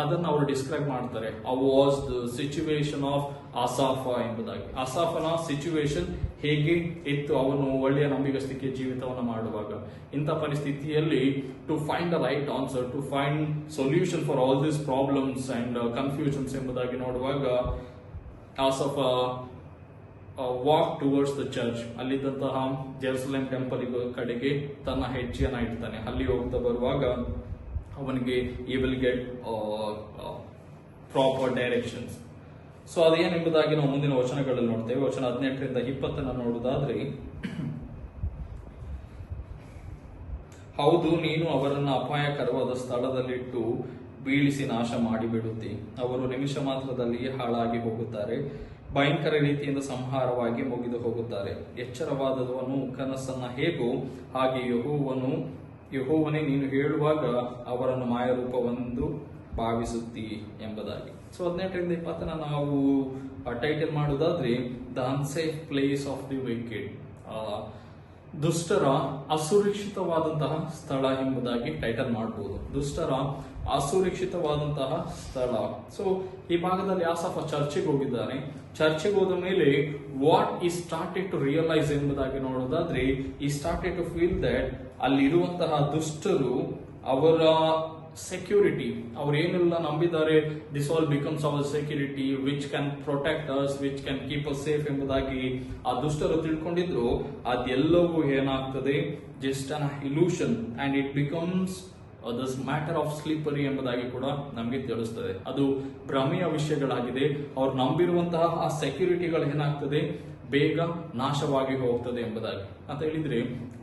ಅದನ್ನ ಅವರು ಡಿಸ್ಕ್ರೈಬ್ ಮಾಡ್ತಾರೆ. ವಾಸ್ ದ ಸಿಚುವೇಶನ್ ಆಫ್ ಆಸಾಫ ಎಂಬುದಾಗಿ. ಆಸಾಫನ ಸಿಚುವೇಶನ್ ಹೇಗೆ ಇತ್ತು ಅವನು ಒಳ್ಳೆಯ ನಂಬಿಗಸ್ತಿಕೆ ಜೀವಿತವನ್ನು ಮಾಡುವಾಗ. ಇಂಥ ಪರಿಸ್ಥಿತಿಯಲ್ಲಿ to find the right answer, to find solution for all this problems and confusions ಎಂಬುದಾಗಿ ನೋಡುವಾಗ Asaph walk towards the church. ಅಲ್ಲಿದ್ದಂತಹ ಜೆರುಸಲೇಂ ಟೆಂಪಲ್ ಕಡೆಗೆ ತನ್ನ ಹೆಜ್ಜೆಯನ್ನ ಇಡ್ತಾನೆ. ಅಲ್ಲಿ ಹೋಗ್ತಾ ಬರುವಾಗ ಅವನಿಗೆ he will get proper directions. So ಅದೇನೆಂಬುದಾಗಿ ನಾವು ಮುಂದಿನ ವಚನಗಳಲ್ಲಿ ನೋಡ್ತೇವೆ. ವಚನ 18ರಿಂದ 20 ನೋಡುವುದಾದ್ರೆ, ಹೌದು, ನೀನು ಅವರನ್ನು ಅಪಾಯಕರವಾದ ಸ್ಥಳದಲ್ಲಿಟ್ಟು ಬೀಳಿಸಿ ನಾಶ ಮಾಡಿಬಿಡುತ್ತಿ. ಅವರು ನಿಮಿಷ ಮಾತ್ರದಲ್ಲಿಯೇ ಹಾಳಾಗಿ ಹೋಗುತ್ತಾರೆ, ಭಯಂಕರ ರೀತಿಯಿಂದ ಸಂಹಾರವಾಗಿ ಮುಗಿದು ಹೋಗುತ್ತಾರೆ. ಎಚ್ಚರವಾದವನು ಕನಸನ್ನ ಹೇಗೋ ಹಾಗೆ ಯೆಹೋವನೇ ನೀನು ಹೇಳುವಾಗ ಅವರನ್ನು ಮಾಯರೂಪವೆಂದು ಭಾವಿಸುತ್ತಿ ಎಂಬುದಾಗಿ. ಸೊ 18ರಿಂದ 20 ನಾವು ಟೈಟಲ್ ಮಾಡುವುದಾದ್ರೆ the unsafe place of the wicked, ದುಷ್ಟರ ಅಸುರಕ್ಷಿತವಾದಂತಹ ಸ್ಥಳ ಎಂಬುದಾಗಿ ಟೈಟಲ್ ಮಾಡಬಹುದು. ದುಷ್ಟರ ಅಸುರಕ್ಷಿತವಾದಂತಹ ಸ್ಥಳ. ಸೊ ಈ ಭಾಗದಲ್ಲಿ ಆಸಾಫ ಚರ್ಚೆಗೆ ಹೋಗಿದ್ದಾನೆ. ಚರ್ಚೆಗೆ ಹೋದ ಮೇಲೆ ವಾಟ್ ಈ ಸ್ಟಾರ್ಟೆಡ್ ಟು ರಿಯಲೈಸ್ ಎಂಬುದಾಗಿ ನೋಡೋದಾದ್ರೆ, ಈ ಸ್ಟಾರ್ಟೆಡ್ ಟು ಫೀಲ್ ದಟ್ ಅಲ್ಲಿರುವಂತಹ ದುಷ್ಟರು ಅವರ ಸೆಕ್ಯೂರಿಟಿ, ಅವರೇನೆಲ್ಲ ನಂಬಿದ್ದಾರೆ, this all becomes our security which can protect us, which can keep us safe ಎಂಬುದಾಗಿ ಆ ದುಷ್ಟರು ತಿಳ್ಕೊಂಡಿದ್ರು. ಅದೆಲ್ಲವೂ ಏನಾಗ್ತದೆ, just an illusion and it becomes this matter of slippery ಎಂಬುದಾಗಿ ಕೂಡ ನಮಗೆ ತಿಳಿಸ್ತದೆ. ಅದು ಭ್ರಮೆಯ ವಿಷಯಗಳಾಗಿದೆ. ಅವ್ರು ನಂಬಿರುವಂತಹ ಆ ಸೆಕ್ಯೂರಿಟಿಗಳು ಏನಾಗ್ತದೆ, ಬೇಗ ನಾಶವಾಗಿ ಹೋಗ್ತದೆ ಎಂಬುದಾಗಿ ಅಂತ ಹೇಳಿದ್ರೆ,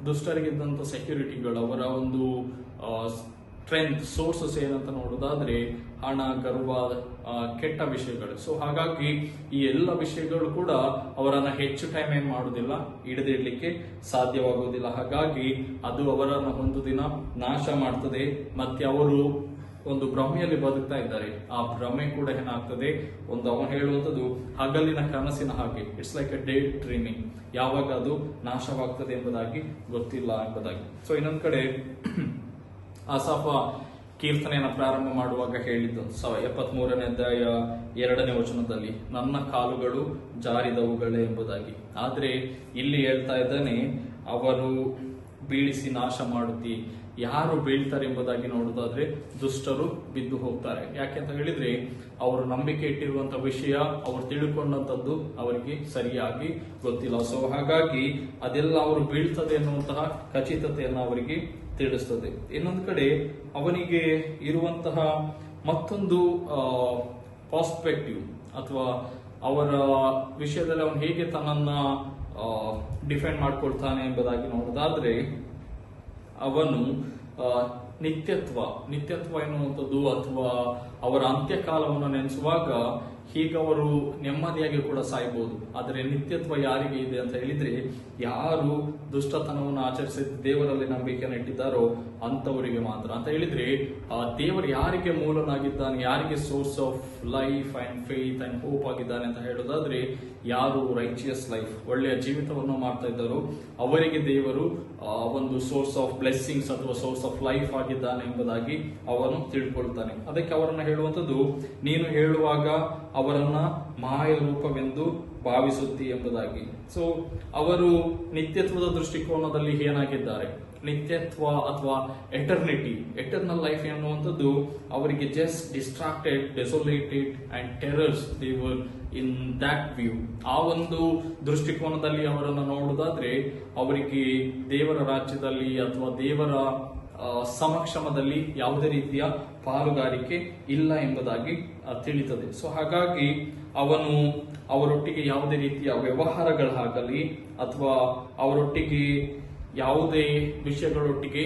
ದುಷ್ಟರಿಗಿದ್ದಂತ ಸೆಕ್ಯೂರಿಟಿಗಳು, ಅವರ ಒಂದು ಸ್ಟ್ರೆಂತ್ ಸೋರ್ಸಸ್ ಏನಂತ ನೋಡೋದಾದ್ರೆ ಹಣ, ಗರ್ವ, ಕೆಟ್ಟ ವಿಷಯಗಳು. ಸೊ ಹಾಗಾಗಿ ಈ ಎಲ್ಲ ವಿಷಯಗಳು ಕೂಡ ಅವರನ್ನ ಹೆಚ್ಚು ಟೈಮ್ ಏನ್ ಮಾಡುವುದಿಲ್ಲ, ಹಿಡಿದಿಡ್ಲಿಕ್ಕೆ ಸಾಧ್ಯವಾಗುವುದಿಲ್ಲ. ಹಾಗಾಗಿ ಅದು ಅವರನ್ನ ಒಂದು ದಿನ ನಾಶ ಮಾಡ್ತದೆ. ಮತ್ತೆ ಅವರು ಒಂದು ಭ್ರಮೆಯಲ್ಲಿ ಬದುಕ್ತಾ ಇದ್ದಾರೆ. ಆ ಭ್ರಮೆ ಕೂಡ ಏನಾಗ್ತದೆ, ಒಂದು ಅವನು ಹೇಳುವಂಥದ್ದು ಹಗಲಿನ ಕನಸಿನ ಹಾಗೆ, it's like A day dreaming. ಯಾವಾಗ ಅದು ನಾಶವಾಗ್ತದೆ ಎಂಬುದಾಗಿ ಗೊತ್ತಿಲ್ಲ ಎಂಬುದಾಗಿ. ಸೊ ಇನ್ನೊಂದ್ ಕಡೆ ಆಸಾಫ ಕೀರ್ತನೆಯನ್ನು ಪ್ರಾರಂಭ ಮಾಡುವಾಗ ಹೇಳಿದ್ದು 73ನೇ ಅಧ್ಯಾಯ 2ನೇ ವಚನದಲ್ಲಿ, ನನ್ನ ಕಾಲುಗಳು ಜಾರಿದವುಗಳೇ ಎಂಬುದಾಗಿ. ಆದ್ರೆ ಇಲ್ಲಿ ಹೇಳ್ತಾ ಇದ್ದಾನೆ, ಅವರು ಬೀಳಿಸಿ ನಾಶ ಮಾಡುತ್ತಿ. ಯಾರು ಬೀಳ್ತಾರೆ ಎಂಬುದಾಗಿ ನೋಡುವುದಾದ್ರೆ ದುಷ್ಟರು ಬಿದ್ದು ಹೋಗ್ತಾರೆ. ಯಾಕೆಂತ ಹೇಳಿದ್ರೆ ಅವರು ನಂಬಿಕೆ ಇಟ್ಟಿರುವಂತಹ ವಿಷಯ, ಅವರು ತಿಳ್ಕೊಂಡಂತದ್ದು ಅವರಿಗೆ ಸರಿಯಾಗಿ ಗೊತ್ತಿಲ್ಲ. ಸೊ ಹಾಗಾಗಿ ಅದೆಲ್ಲ ಅವರು ಬೀಳ್ತದೆ ಎನ್ನುವಂತಹ ಖಚಿತತೆಯನ್ನು ಅವರಿಗೆ ತಿಳಿಸ್ತದೆ. ಇನ್ನೊಂದು ಕಡೆ ಅವನಿಗೆ ಇರುವಂತಹ ಮತ್ತೊಂದು ಪರ್ಸ್ಪೆಕ್ಟಿವ್ ಅಥವಾ ಅವರ ವಿಷಯದಲ್ಲಿ ಅವನು ಹೇಗೆ ತನ್ನನ್ನ ಡಿಫೆಂಡ್ ಮಾಡ್ಕೊಳ್ತಾನೆ ಎಂಬುದಾಗಿ ನೋಡೋದಾದ್ರೆ, ಅವನು ನಿತ್ಯತ್ವ ಎನ್ನುವಂಥದ್ದು ಅಥವಾ ಅವರ ಅಂತ್ಯಕಾಲವನ್ನು ನೆನೆಸುವಾಗ ಹೀಗೆ ಅವರು ನೆಮ್ಮದಿಯಾಗಿ ಕೂಡ ಸಾಯ್ಬಹುದು. ಆದರೆ ನಿತ್ಯತ್ವ ಯಾರಿಗೆ ಇದೆ ಅಂತ ಹೇಳಿದ್ರೆ, ಯಾರು ದುಷ್ಟತನವನ್ನು ಆಚರಿಸಿ ದೇವರಲ್ಲಿ ನಂಬಿಕೆಯನ್ನು ಇಟ್ಟಿದ್ದಾರೋ ಅಂತವರಿಗೆ ಮಾತ್ರ. ಅಂತ ಹೇಳಿದ್ರೆ ದೇವರು ಯಾರಿಗೆ ಮೂಲನಾಗಿದ್ದಾನೆ, ಯಾರಿಗೆ source of life and faith and hope ಆಗಿದ್ದಾನೆ ಅಂತ ಹೇಳೋದಾದ್ರೆ, ಯಾರು ರೈಚಿಯಸ್ ಲೈಫ್, ಒಳ್ಳೆಯ ಜೀವಿತವನ್ನು ಮಾಡ್ತಾ ಇದ್ದಾರೋ ಅವರಿಗೆ ದೇವರು ಒಂದು ಸೋರ್ಸ್ ಆಫ್ ಬ್ಲೆಸ್ಸಿಂಗ್ಸ್ ಅಥವಾ ಸೋರ್ಸ್ ಆಫ್ ಲೈಫ್ ಆಗಿದ್ದಾನೆ ಎಂಬುದಾಗಿ ಅವನು ತಿಳ್ಕೊಳ್ತಾನೆ. ಅದಕ್ಕೆ ಅವರನ್ನ ಹೇಳುವಂಥದ್ದು, ನೀನು ಹೇಳುವಾಗ ಅವರನ್ನ ಮಾಯ ರೂಪವೆಂದು ಭಾವಿಸುತ್ತಿ ಎಂಬುದಾಗಿ. ಸೊ ಅವರು ನಿತ್ಯತ್ವದ ದೃಷ್ಟಿಕೋನದಲ್ಲಿ ಏನಾಗಿದ್ದಾರೆ, ನಿತ್ಯತ್ವ ಅಥವಾ ಎಟರ್ನಲ್ ಲೈಫ್ ಎನ್ನುವಂಥದ್ದು ಅವರಿಗೆ just distracted, desolated and terrors they were in that view. ಆ ಒಂದು ದೃಷ್ಟಿಕೋನದಲ್ಲಿ ಅವರನ್ನು ನೋಡುವುದಾದ್ರೆ ಅವರಿಗೆ ದೇವರ ರಾಜ್ಯದಲ್ಲಿ ಅಥವಾ ದೇವರ ಸಮಕ್ಷಮದಲ್ಲಿ ಯಾವುದೇ ರೀತಿಯ ಪಾಲುಗಾರಿಕೆ ಇಲ್ಲ ಎಂಬುದಾಗಿ ತಿಳಿತದೆ. ಸೊ ಹಾಗಾಗಿ ಅವನು ಅವರೊಟ್ಟಿಗೆ ಯಾವುದೇ ರೀತಿಯ ವ್ಯವಹಾರಗಳಾಗಲಿ ಅಥವಾ ಅವರೊಟ್ಟಿಗೆ ಯಾವುದೇ ವಿಷಯಗಳೊಟ್ಟಿಗೆ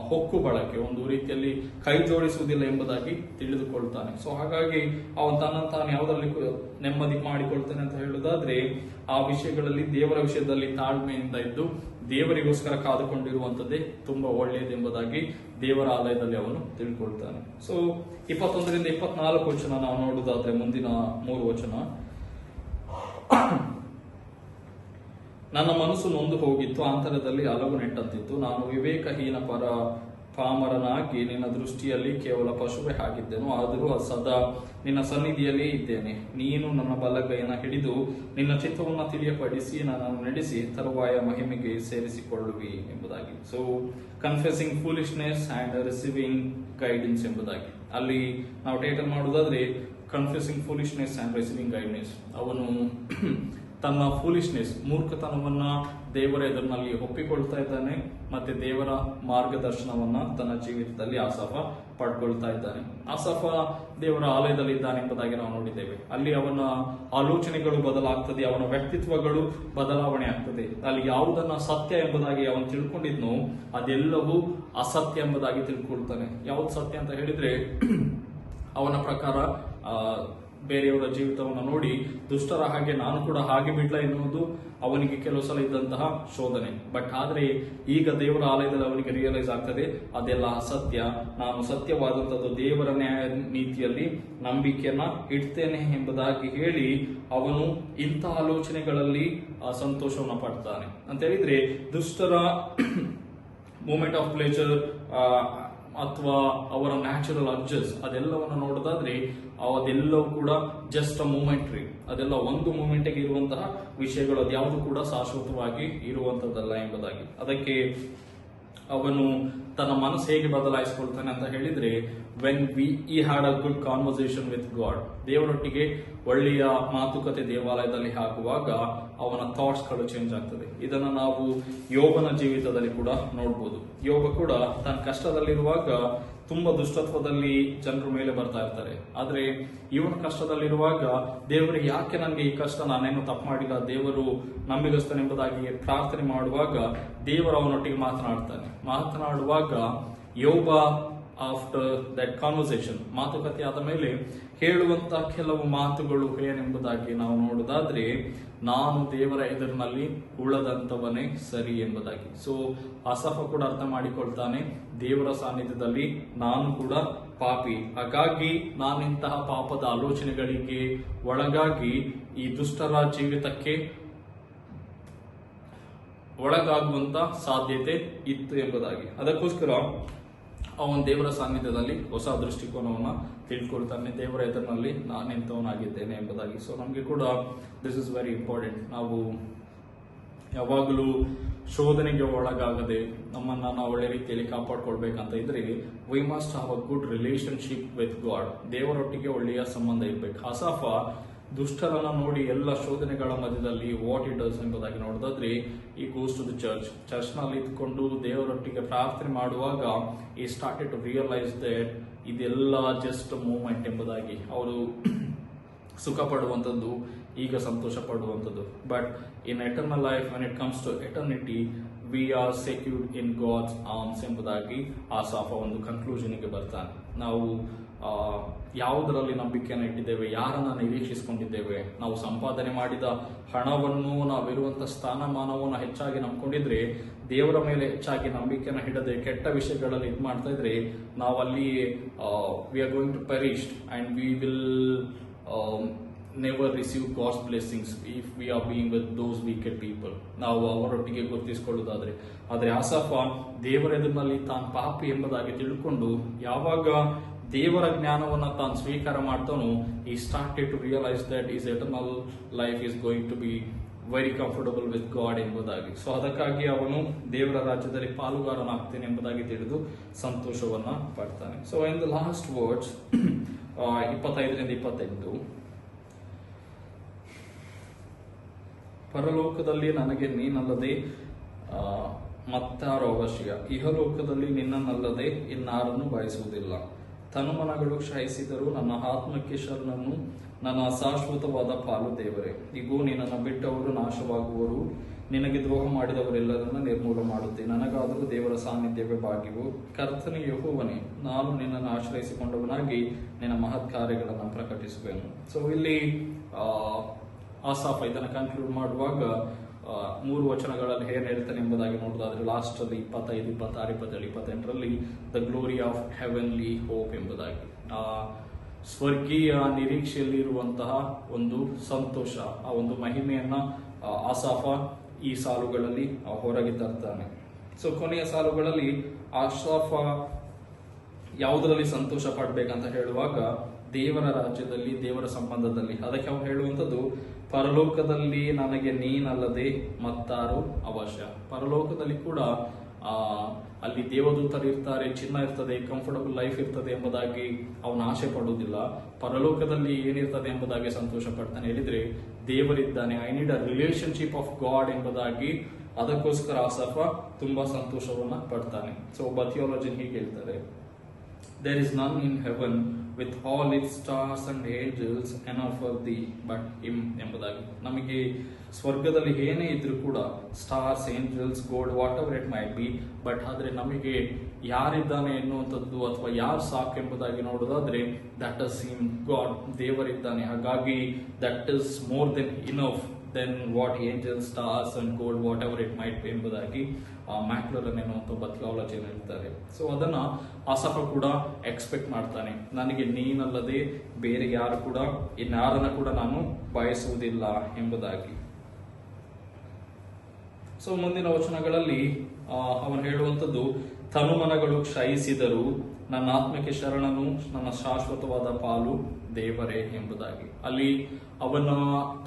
ಹೊಕ್ಕು ಬಳಕೆ ಒಂದು ರೀತಿಯಲ್ಲಿ ಕೈ ಜೋಡಿಸುವುದಿಲ್ಲ ಎಂಬುದಾಗಿ ತಿಳಿದುಕೊಳ್ತಾನೆ. ಸೊ ಹಾಗಾಗಿ ಅವನು ತನ್ನನ್ನು ತಾನು ಯಾವುದರಲ್ಲಿ ನೆಮ್ಮದಿ ಮಾಡಿಕೊಳ್ತಾನೆ ಅಂತ ಹೇಳುವುದಾದ್ರೆ, ಆ ವಿಷಯಗಳಲ್ಲಿ ದೇವರ ವಿಷಯದಲ್ಲಿ ತಾಳ್ಮೆಯಿಂದ ಇದ್ದು ದೇವರಿಗೋಸ್ಕರ ಕಾದುಕೊಂಡಿರುವಂತದ್ದೇ ತುಂಬಾ ಒಳ್ಳೆಯದೆಂಬುದಾಗಿ ದೇವರ ಆಲಯದಲ್ಲಿ ಅವನು ತಿಳ್ಕೊಳ್ತಾನೆ. ಸೊ 21ರಿಂದ 24 ವಚನ ನಾವು ನೋಡುವುದಾದ್ರೆ, ಮುಂದಿನ 3 ವಚನ, ನನ್ನ ಮನಸ್ಸು ನೊಂದು ಹೋಗಿತ್ತು, ಆಂತರದಲ್ಲಿ ಹಲವು ನೆಟ್ಟಂತಿತ್ತು. ನಾನು ವಿವೇಕಹೀನ ಪಾಮರನಾಗಿ ನಿನ್ನ ದೃಷ್ಟಿಯಲ್ಲಿ ಕೇವಲ ಪಶುವೆ ಆಗಿದ್ದೆನು. ಆದರೂ ಸದಾ ನಿನ್ನ ಸನ್ನಿಧಿಯಲ್ಲೇ ಇದ್ದೇನೆ. ನೀನು ನನ್ನ ಬಲಗೈನ ಹಿಡಿದು ನಿನ್ನ ಚಿತ್ತವನ್ನು ತಿಳಿಯಪಡಿಸಿ ನನ್ನನ್ನು ನಡೆಸಿ ತರುವಾಯ ಮಹಿಮೆಗೆ ಸೇರಿಸಿಕೊಳ್ಳುವಿ ಎಂಬುದಾಗಿ. So confessing foolishness and receiving guidance ಎಂಬುದಾಗಿ. ಅಲ್ಲಿ ನಾವು ಟೈಟಲ್ ಮಾಡುವುದಾದ್ರೆ confessing foolishness and receiving guidance. ಅವನು ತನ್ನ ಫೂಲಿಶ್ನೆಸ್, ಮೂರ್ಖತನವನ್ನ ದೇವರ ಎದುರಿನಲ್ಲಿ ಒಪ್ಪಿಕೊಳ್ತಾ ಇದ್ದಾನೆ, ಮತ್ತೆ ದೇವರ ಮಾರ್ಗದರ್ಶನವನ್ನ ತನ್ನ ಜೀವಿತದಲ್ಲಿ ಆಸಾಫ ಪಡ್ಕೊಳ್ತಾ ಇದ್ದಾನೆ. ಆಸಾಫ ದೇವರ ಆಲಯದಲ್ಲಿ ಇದ್ದಾನೆ ಎಂಬುದಾಗಿ ನಾವು ನೋಡಿದ್ದೇವೆ. ಅಲ್ಲಿ ಅವನ ಆಲೋಚನೆಗಳು ಬದಲಾಗ್ತದೆ, ಅವನ ವ್ಯಕ್ತಿತ್ವಗಳು ಬದಲಾವಣೆ ಆಗ್ತದೆ. ಅಲ್ಲಿ ಯಾವುದನ್ನ ಸತ್ಯ ಎಂಬುದಾಗಿ ಅವನು ತಿಳ್ಕೊಂಡಿದ್ನೋ ಅದೆಲ್ಲವೂ ಅಸತ್ಯ ಎಂಬುದಾಗಿ ತಿಳ್ಕೊಳ್ತಾನೆ. ಯಾವ್ದು ಸತ್ಯ ಅಂತ ಹೇಳಿದ್ರೆ ಅವನ ಪ್ರಕಾರ ಬೇರೆಯವರ ಜೀವಿತವನ್ನು ನೋಡಿ ದುಷ್ಟರ ಹಾಗೆ ನಾನು ಕೂಡ ಹಾಗೆ ಬಿಡ್ಲ ಎನ್ನುವುದು ಅವನಿಗೆ ಕೆಲವು ಸಲ ಇದ್ದಂತಹ ಶೋಧನೆ. ಬಟ್ ಆದ್ರೆ ಈಗ ದೇವರ ಆಲಯದಲ್ಲಿ ಅವನಿಗೆ ರಿಯಲೈಸ್ ಆಗ್ತದೆ ಅದೆಲ್ಲ ಅಸತ್ಯ, ನಾನು ಸತ್ಯವಾದಂಥದ್ದು ದೇವರ ನ್ಯಾಯ ನೀತಿಯಲ್ಲಿ ನಂಬಿಕೆಯನ್ನ ಇಡ್ತೇನೆ ಎಂಬುದಾಗಿ ಹೇಳಿ ಅವನು ಇಂಥ ಆಲೋಚನೆಗಳಲ್ಲಿ ಸಂತೋಷವನ್ನು ಪಡ್ತಾನೆ. ಅಂತ ಹೇಳಿದ್ರೆ ದುಷ್ಟರ ಮೂಮೆಂಟ್ ಆಫ್ ಪ್ಲೇಜರ್ ಅಥವಾ ಅವರ ನ್ಯಾಚುರಲ್ ಅರ್ಜಸ್ ಅದೆಲ್ಲವನ್ನು ನೋಡೋದಾದ್ರೆ ಅದೆಲ್ಲವೂ ಕೂಡ ಜಸ್ಟ್ ಅ ಮೂಮೆಂಟ್ರಿ, ಅದೆಲ್ಲ ಒಂದು ಮೂಮೆಂಟ್ಗೆ ಇರುವಂತಹ ವಿಷಯಗಳು, ಅದ್ಯಾವುದು ಕೂಡ ಶಾಶ್ವತವಾಗಿ ಇರುವಂತದ್ದಲ್ಲ ಎಂಬುದಾಗಿ. ಅದಕ್ಕೆ ಅವನು ತನ್ನ ಮನಸ್ಸು ಹೇಗೆ ಬದಲಾಯಿಸಿಕೊಳ್ತಾನೆ ಅಂತ ಹೇಳಿದ್ರೆ when he had a good conversation with God, ದೇವರೊಟ್ಟಿಗೆ ಒಳ್ಳೆಯ ಮಾತುಕತೆ ದೇವಾಲಯದಲ್ಲಿ ಆಗುವಾಗ ಅವನ ಥಾಟ್ಸ್ ಗಳು ಚೇಂಜ್ ಆಗ್ತದೆ. ಇದನ್ನ ನಾವು ಯೋಬನ ಜೀವಿತದಲ್ಲಿ ಕೂಡ ನೋಡ್ಬೋದು. ಯೋಬ ಕೂಡ ತನ್ನ ಕಷ್ಟದಲ್ಲಿರುವಾಗ ತುಂಬಾ ದುಷ್ಟತ್ವದಲ್ಲಿ ಜನರ ಮೇಲೆ ಬರ್ತಾ ಇರ್ತಾರೆ. ಆದ್ರೆ ಇವನ ಕಷ್ಟದಲ್ಲಿರುವಾಗ ದೇವರು ಯಾಕೆ ನನಗೆ ಈ ಕಷ್ಟ, ನಾನೇನು ತಪ್ಪು ಮಾಡಿಲ್ಲ, ದೇವರು ನಂಬಿಗಸ್ತನೆಂಬುದಾಗಿ ಪ್ರಾರ್ಥನೆ ಮಾಡುವಾಗ ದೇವರು ಅವನೊಟ್ಟಿಗೆ ಮಾತನಾಡುವಾಗ ಯೋಬ ಆಫ್ಟರ್ ದಟ್ ಕಾನ್ವರ್ಸೇಷನ್, ಮಾತುಕತೆ ಆದ ಮೇಲೆ ಹೇಳುವಂತಹ ಕೆಲವು ಮಾತುಗಳು ಏನೆಂಬುದಾಗಿ ನಾವು ನೋಡುವುದಾದ್ರೆ ನಾನು ದೇವರ ಎದುರಿನಲ್ಲಿ ಉಳದಂತವನೇ ಸರಿ ಎಂಬುದಾಗಿ. ಸೊ ಆಸಾಫ ಕೂಡ ಅರ್ಥ ಮಾಡಿಕೊಳ್ತಾನೆ, ದೇವರ ಸಾನ್ನಿಧ್ಯದಲ್ಲಿ ನಾನು ಕೂಡ ಪಾಪಿ, ಹಾಗಾಗಿ ನಾನಿಂತಹ ಪಾಪದ ಆಲೋಚನೆಗಳಿಗೆ ಒಳಗಾಗಿ ಈ ದುಷ್ಟರ ಜೀವಿತಕ್ಕೆ ಒಳಗಾಗುವಂತ ಸಾಧ್ಯತೆ ಇತ್ತು ಎಂಬುದಾಗಿ. ಅದಕ್ಕೋಸ್ಕರ ಅವನು ದೇವರ ಸಾನ್ನಿಧ್ಯದಲ್ಲಿ ಹೊಸ ದೃಷ್ಟಿಕೋನವನ್ನ ತಿಳ್ಕೊಳ್ತಾನೆ, ದೇವರ ಎದುರಿನಲ್ಲಿ ನಾನೆಂತವನಾಗಿದ್ದೇನೆ ಎಂಬುದಾಗಿ. ಸೊ ನಮಗೆ ಕೂಡ ದಿಸ್ ಇಸ್ ವೆರಿ ಇಂಪಾರ್ಟೆಂಟ್. ನಾವು ಯಾವಾಗಲೂ ಶೋಧನೆಗೆ ಒಳಗಾಗದೆ ನಮ್ಮನ್ನ ನಾವು ಒಳ್ಳೆ ರೀತಿಯಲ್ಲಿ ಕಾಪಾಡ್ಕೊಳ್ಬೇಕಂತ ಇದ್ರೆ we must have a good relationship with God, ದೇವರೊಟ್ಟಿಗೆ ಒಳ್ಳೆಯ ಸಂಬಂಧ ಇರ್ಬೇಕು. ಆಸಾಫ ದುಷ್ಟರನ್ನ ನೋಡಿ ಎಲ್ಲ ಶೋಧನೆಗಳ ಮಧ್ಯದಲ್ಲಿ ವಾಟ್ ಇಟ್ ಡಸ್ ಎಂಬುದಾಗಿ ನೋಡೋದಾದ್ರೆ ಈ ಗೋಸ್ ಟು ದ ಚರ್ಚ್ ನಲ್ಲಿ ಇದ್ಕೊಂಡು ದೇವರೊಟ್ಟಿಗೆ ಪ್ರಾರ್ಥನೆ ಮಾಡುವಾಗ ಈ ಸ್ಟಾರ್ಟೆಡ್ ಟು ರಿಯಲೈಸ್ ದಟ್ ಇದೆಲ್ಲ ಜಸ್ಟ್ ಮೂಮೆಂಟ್ ಎಂಬುದಾಗಿ. ಅವರು ಸುಖ ಪಡುವಂಥದ್ದು, ಈಗ ಸಂತೋಷ ಪಡುವಂಥದ್ದು. But in eternal life when it comes to eternity we are secured in God's arms ಎಂಬುದಾಗಿ ಆಸಾಫ ಒಂದು ಕನ್ಕ್ಲೂಷನ್ಗೆ ಬರ್ತಾನೆ. ನಾವು ಯಾವುದರಲ್ಲಿ ನಂಬಿಕೆಯನ್ನು ಇಟ್ಟಿದ್ದೇವೆ, ಯಾರನ್ನ ನಿರೀಕ್ಷಿಸಿಕೊಂಡಿದ್ದೇವೆ, ನಾವು ಸಂಪಾದನೆ ಮಾಡಿದ ಹಣವನ್ನು, ನಾವಿರುವಂತಹ ಸ್ಥಾನಮಾನವನ್ನು ಹೆಚ್ಚಾಗಿ ನಂಬ್ಕೊಂಡಿದ್ರೆ, ದೇವರ ಮೇಲೆ ಹೆಚ್ಚಾಗಿ ನಂಬಿಕೆಯನ್ನು ಹಿಡದೆ ಕೆಟ್ಟ ವಿಷಯಗಳಲ್ಲಿ ಇದು ಮಾಡ್ತಾ ಇದ್ರೆ ನಾವು ಅಲ್ಲಿ we are going to perish and we will never receive God's blessings if we are being with those wicked people. ನಾವು ಅವರೊಟ್ಟಿಗೆ ಗುರುತಿಸಿಕೊಳ್ಳುವುದಾದ್ರೆ. ಆದರೆ ಆಸಾಫ ದೇವರ ಎದುರಿನಲ್ಲಿ ತಾನು ಪಾಪಿ ಎಂಬುದಾಗಿ ತಿಳ್ಕೊಂಡು ಯಾವಾಗ ದೇವರ ಜ್ಞಾನವನ್ನ ತಾನು ಸ್ವೀಕಾರ ಮಾಡ್ತಾನೋ he started to realise that his eternal life is going to be very comfortable with God ಎಂಬುದಾಗಿ. ಸೊ ಅದಕ್ಕಾಗಿ ಅವನು ದೇವರ ರಾಜ್ಯದಲ್ಲಿ ಪಾಲುಗಾರನಾಗ್ತೇನೆ ಎಂಬುದಾಗಿ ತಿಳಿದು ಸಂತೋಷವನ್ನ ಪಡ್ತಾನೆ. So in the last words 25-28, ಪರಲೋಕದಲ್ಲಿ ನನಗೆ ನೀನಲ್ಲದೆ ಮತ್ತಾರೋ ಅವಶ್ಯ, ಇಹಲೋಕದಲ್ಲಿ ನಿನ್ನನ್ನಲ್ಲದೆ ಇನ್ನಾರನ್ನು ಬಯಸುವುದಿಲ್ಲ. ತನುಮನಗಳು ಕ್ಷಯಿಸಿದರೂ ನನ್ನ ಆತ್ಮಕ್ಕೆ ಶರಣನು, ನನ್ನ ಶಾಶ್ವತವಾದ ಪಾಲು ದೇವರೇ. ಇಗೋ ನಿನ್ನನ್ನು ಬಿಟ್ಟವರು ನಾಶವಾಗುವರು, ನಿನಗೆ ದ್ರೋಹ ಮಾಡಿದವರೆಲ್ಲರನ್ನ ನಿರ್ಮೂಲ ಮಾಡುತ್ತೆ. ನನಗಾದರೂ ದೇವರ ಸಾನ್ನಿಧ್ಯವೇ ಭಾಗ್ಯವು. ಕರ್ತನೇ ಯೆಹೋವನೇ, ನಾನು ನಿನ್ನನ್ನು ಆಶ್ರಯಿಸಿಕೊಂಡವನಾಗಿ ನಿನ್ನ ಮಹತ್ ಕಾರ್ಯಗಳನ್ನು ಪ್ರಕಟಿಸುವೆನು. ಸೊ ಇಲ್ಲಿ ಆಸಾಫ ಇದನ್ನು ಕನ್ಕ್ಲೂಡ್ ಮಾಡುವಾಗ 3 ವಚನಗಳಲ್ಲಿ ಏನ್ ಹೇಳ್ತಾನೆ ಎಂಬುದಾಗಿ ನೋಡೋದಾದ್ರೆ ಲಾಸ್ಟ್ ಅಲ್ಲಿ 25, 26, 27, 28ರಲ್ಲಿ the glory of heavenly hope ಎಂಬುದಾಗಿ, ಸ್ವರ್ಗೀಯ ನಿರೀಕ್ಷೆಯಲ್ಲಿ ಇರುವಂತಹ ಒಂದು ಸಂತೋಷ, ಆ ಒಂದು ಮಹಿಮೆಯನ್ನ ಆಸಾಫ ಈ ಸಾಲುಗಳಲ್ಲಿ ಹೊರಗೆ ತರ್ತಾನೆ. ಸೊ ಕೊನೆಯ ಸಾಲುಗಳಲ್ಲಿ ಆಸಾಫ ಯಾವುದರಲ್ಲಿ ಸಂತೋಷ ಪಡ್ಬೇಕಂತ ಹೇಳುವಾಗ ದೇವರ ರಾಜ್ಯದಲ್ಲಿ, ದೇವರ ಸಂಬಂಧದಲ್ಲಿ. ಅದಕ್ಕೆ ಅವನು ಹೇಳುವಂಥದ್ದು, ಪರಲೋಕದಲ್ಲಿ ನನಗೆ ನೀನಲ್ಲದೆ ಮತ್ತಾರು ಅವಶ್ಯ. ಪರಲೋಕದಲ್ಲಿ ಕೂಡ ಅಲ್ಲಿ ದೇವದೂತರು ಇರ್ತಾರೆ, ಚಿನ್ನ ಇರ್ತದೆ, ಕಂಫರ್ಟಬಲ್ ಲೈಫ್ ಇರ್ತದೆ ಎಂಬುದಾಗಿ ಅವನು ಆಸೆ ಪಡುವುದಿಲ್ಲ. ಪರಲೋಕದಲ್ಲಿ ಏನಿರ್ತದೆ ಎಂಬುದಾಗಿ ಸಂತೋಷ ಪಡ್ತಾನೆ. ಹೇಳಿದ್ರೆ ದೇವರಿದ್ದಾನೆ, I need a relationship of god ಎಂಬುದಾಗಿ, ಅದಕ್ಕೋಸ್ಕರ ಆಸಾಫ ತುಂಬಾ ಸಂತೋಷವನ್ನ ಪಡ್ತಾನೆ. ಸೊ ಒಬ್ಬ ಥಿಯಾಲಜಿಯನ್ ಹೀಗೆ ಹೇಳ್ತಾರೆ, there is none in heaven with all its stars and angels enough for thee but him ಎಂಬುದಾಗಿ. ನಮಗೆ ಸ್ವರ್ಗದಲ್ಲಿ ಏನೇ ಇದ್ರೂ ಕೂಡ, stars, angels, gold, whatever it might B, but ಆದ್ರೆ ನಮಗೆ ಯಾರಿದ್ದಾನೆ ಎನ್ನುವಂಥದ್ದು ಅಥವಾ ಯಾರು ಸಾಕು ಎಂಬುದಾಗಿ ನೋಡೋದಾದ್ರೆ ದಟ್ ಇಸ್ ಹಿಮ್, ಗಾಡ್, ದೇವರಿದ್ದಾನೆ. ಹಾಗಾಗಿ that is more than enough than what angels, stars and gold, whatever it might be ಎಂಬುದಾಗಿ ಮ್ಯಾಕ್ಲರನ್ ಎನ್ನುವಂಥ ಒಬ್ಬ ಥಿಯಾಲಜಿಯನ್ ಹೇಳ್ತಾರೆ. ಸೊ ಅದನ್ನ ಆಸಾಫ ಕೂಡ ಎಕ್ಸ್ಪೆಕ್ಟ್ ಮಾಡ್ತಾನೆ, ನನಗೆ ನೀನಲ್ಲದೆ ಬೇರೆ ಯಾರು ಕೂಡ, ಇನ್ಯಾರನ್ನ ಕೂಡ ನಾನು ಬಯಸುವುದಿಲ್ಲ ಎಂಬುದಾಗಿ. ಸೊ ಮುಂದಿನ ವಚನಗಳಲ್ಲಿ ಅವನು ಹೇಳುವಂಥದ್ದು, ತನುಮನಗಳು ಕ್ಷಯಿಸಿದರು, ನನ್ನ ಆತ್ಮಕ್ಕೆ ಶರಣನು, ನನ್ನ ಶಾಶ್ವತವಾದ ಪಾಲು ದೇವರೇ ಎಂಬುದಾಗಿ. ಅಲ್ಲಿ ಅವನ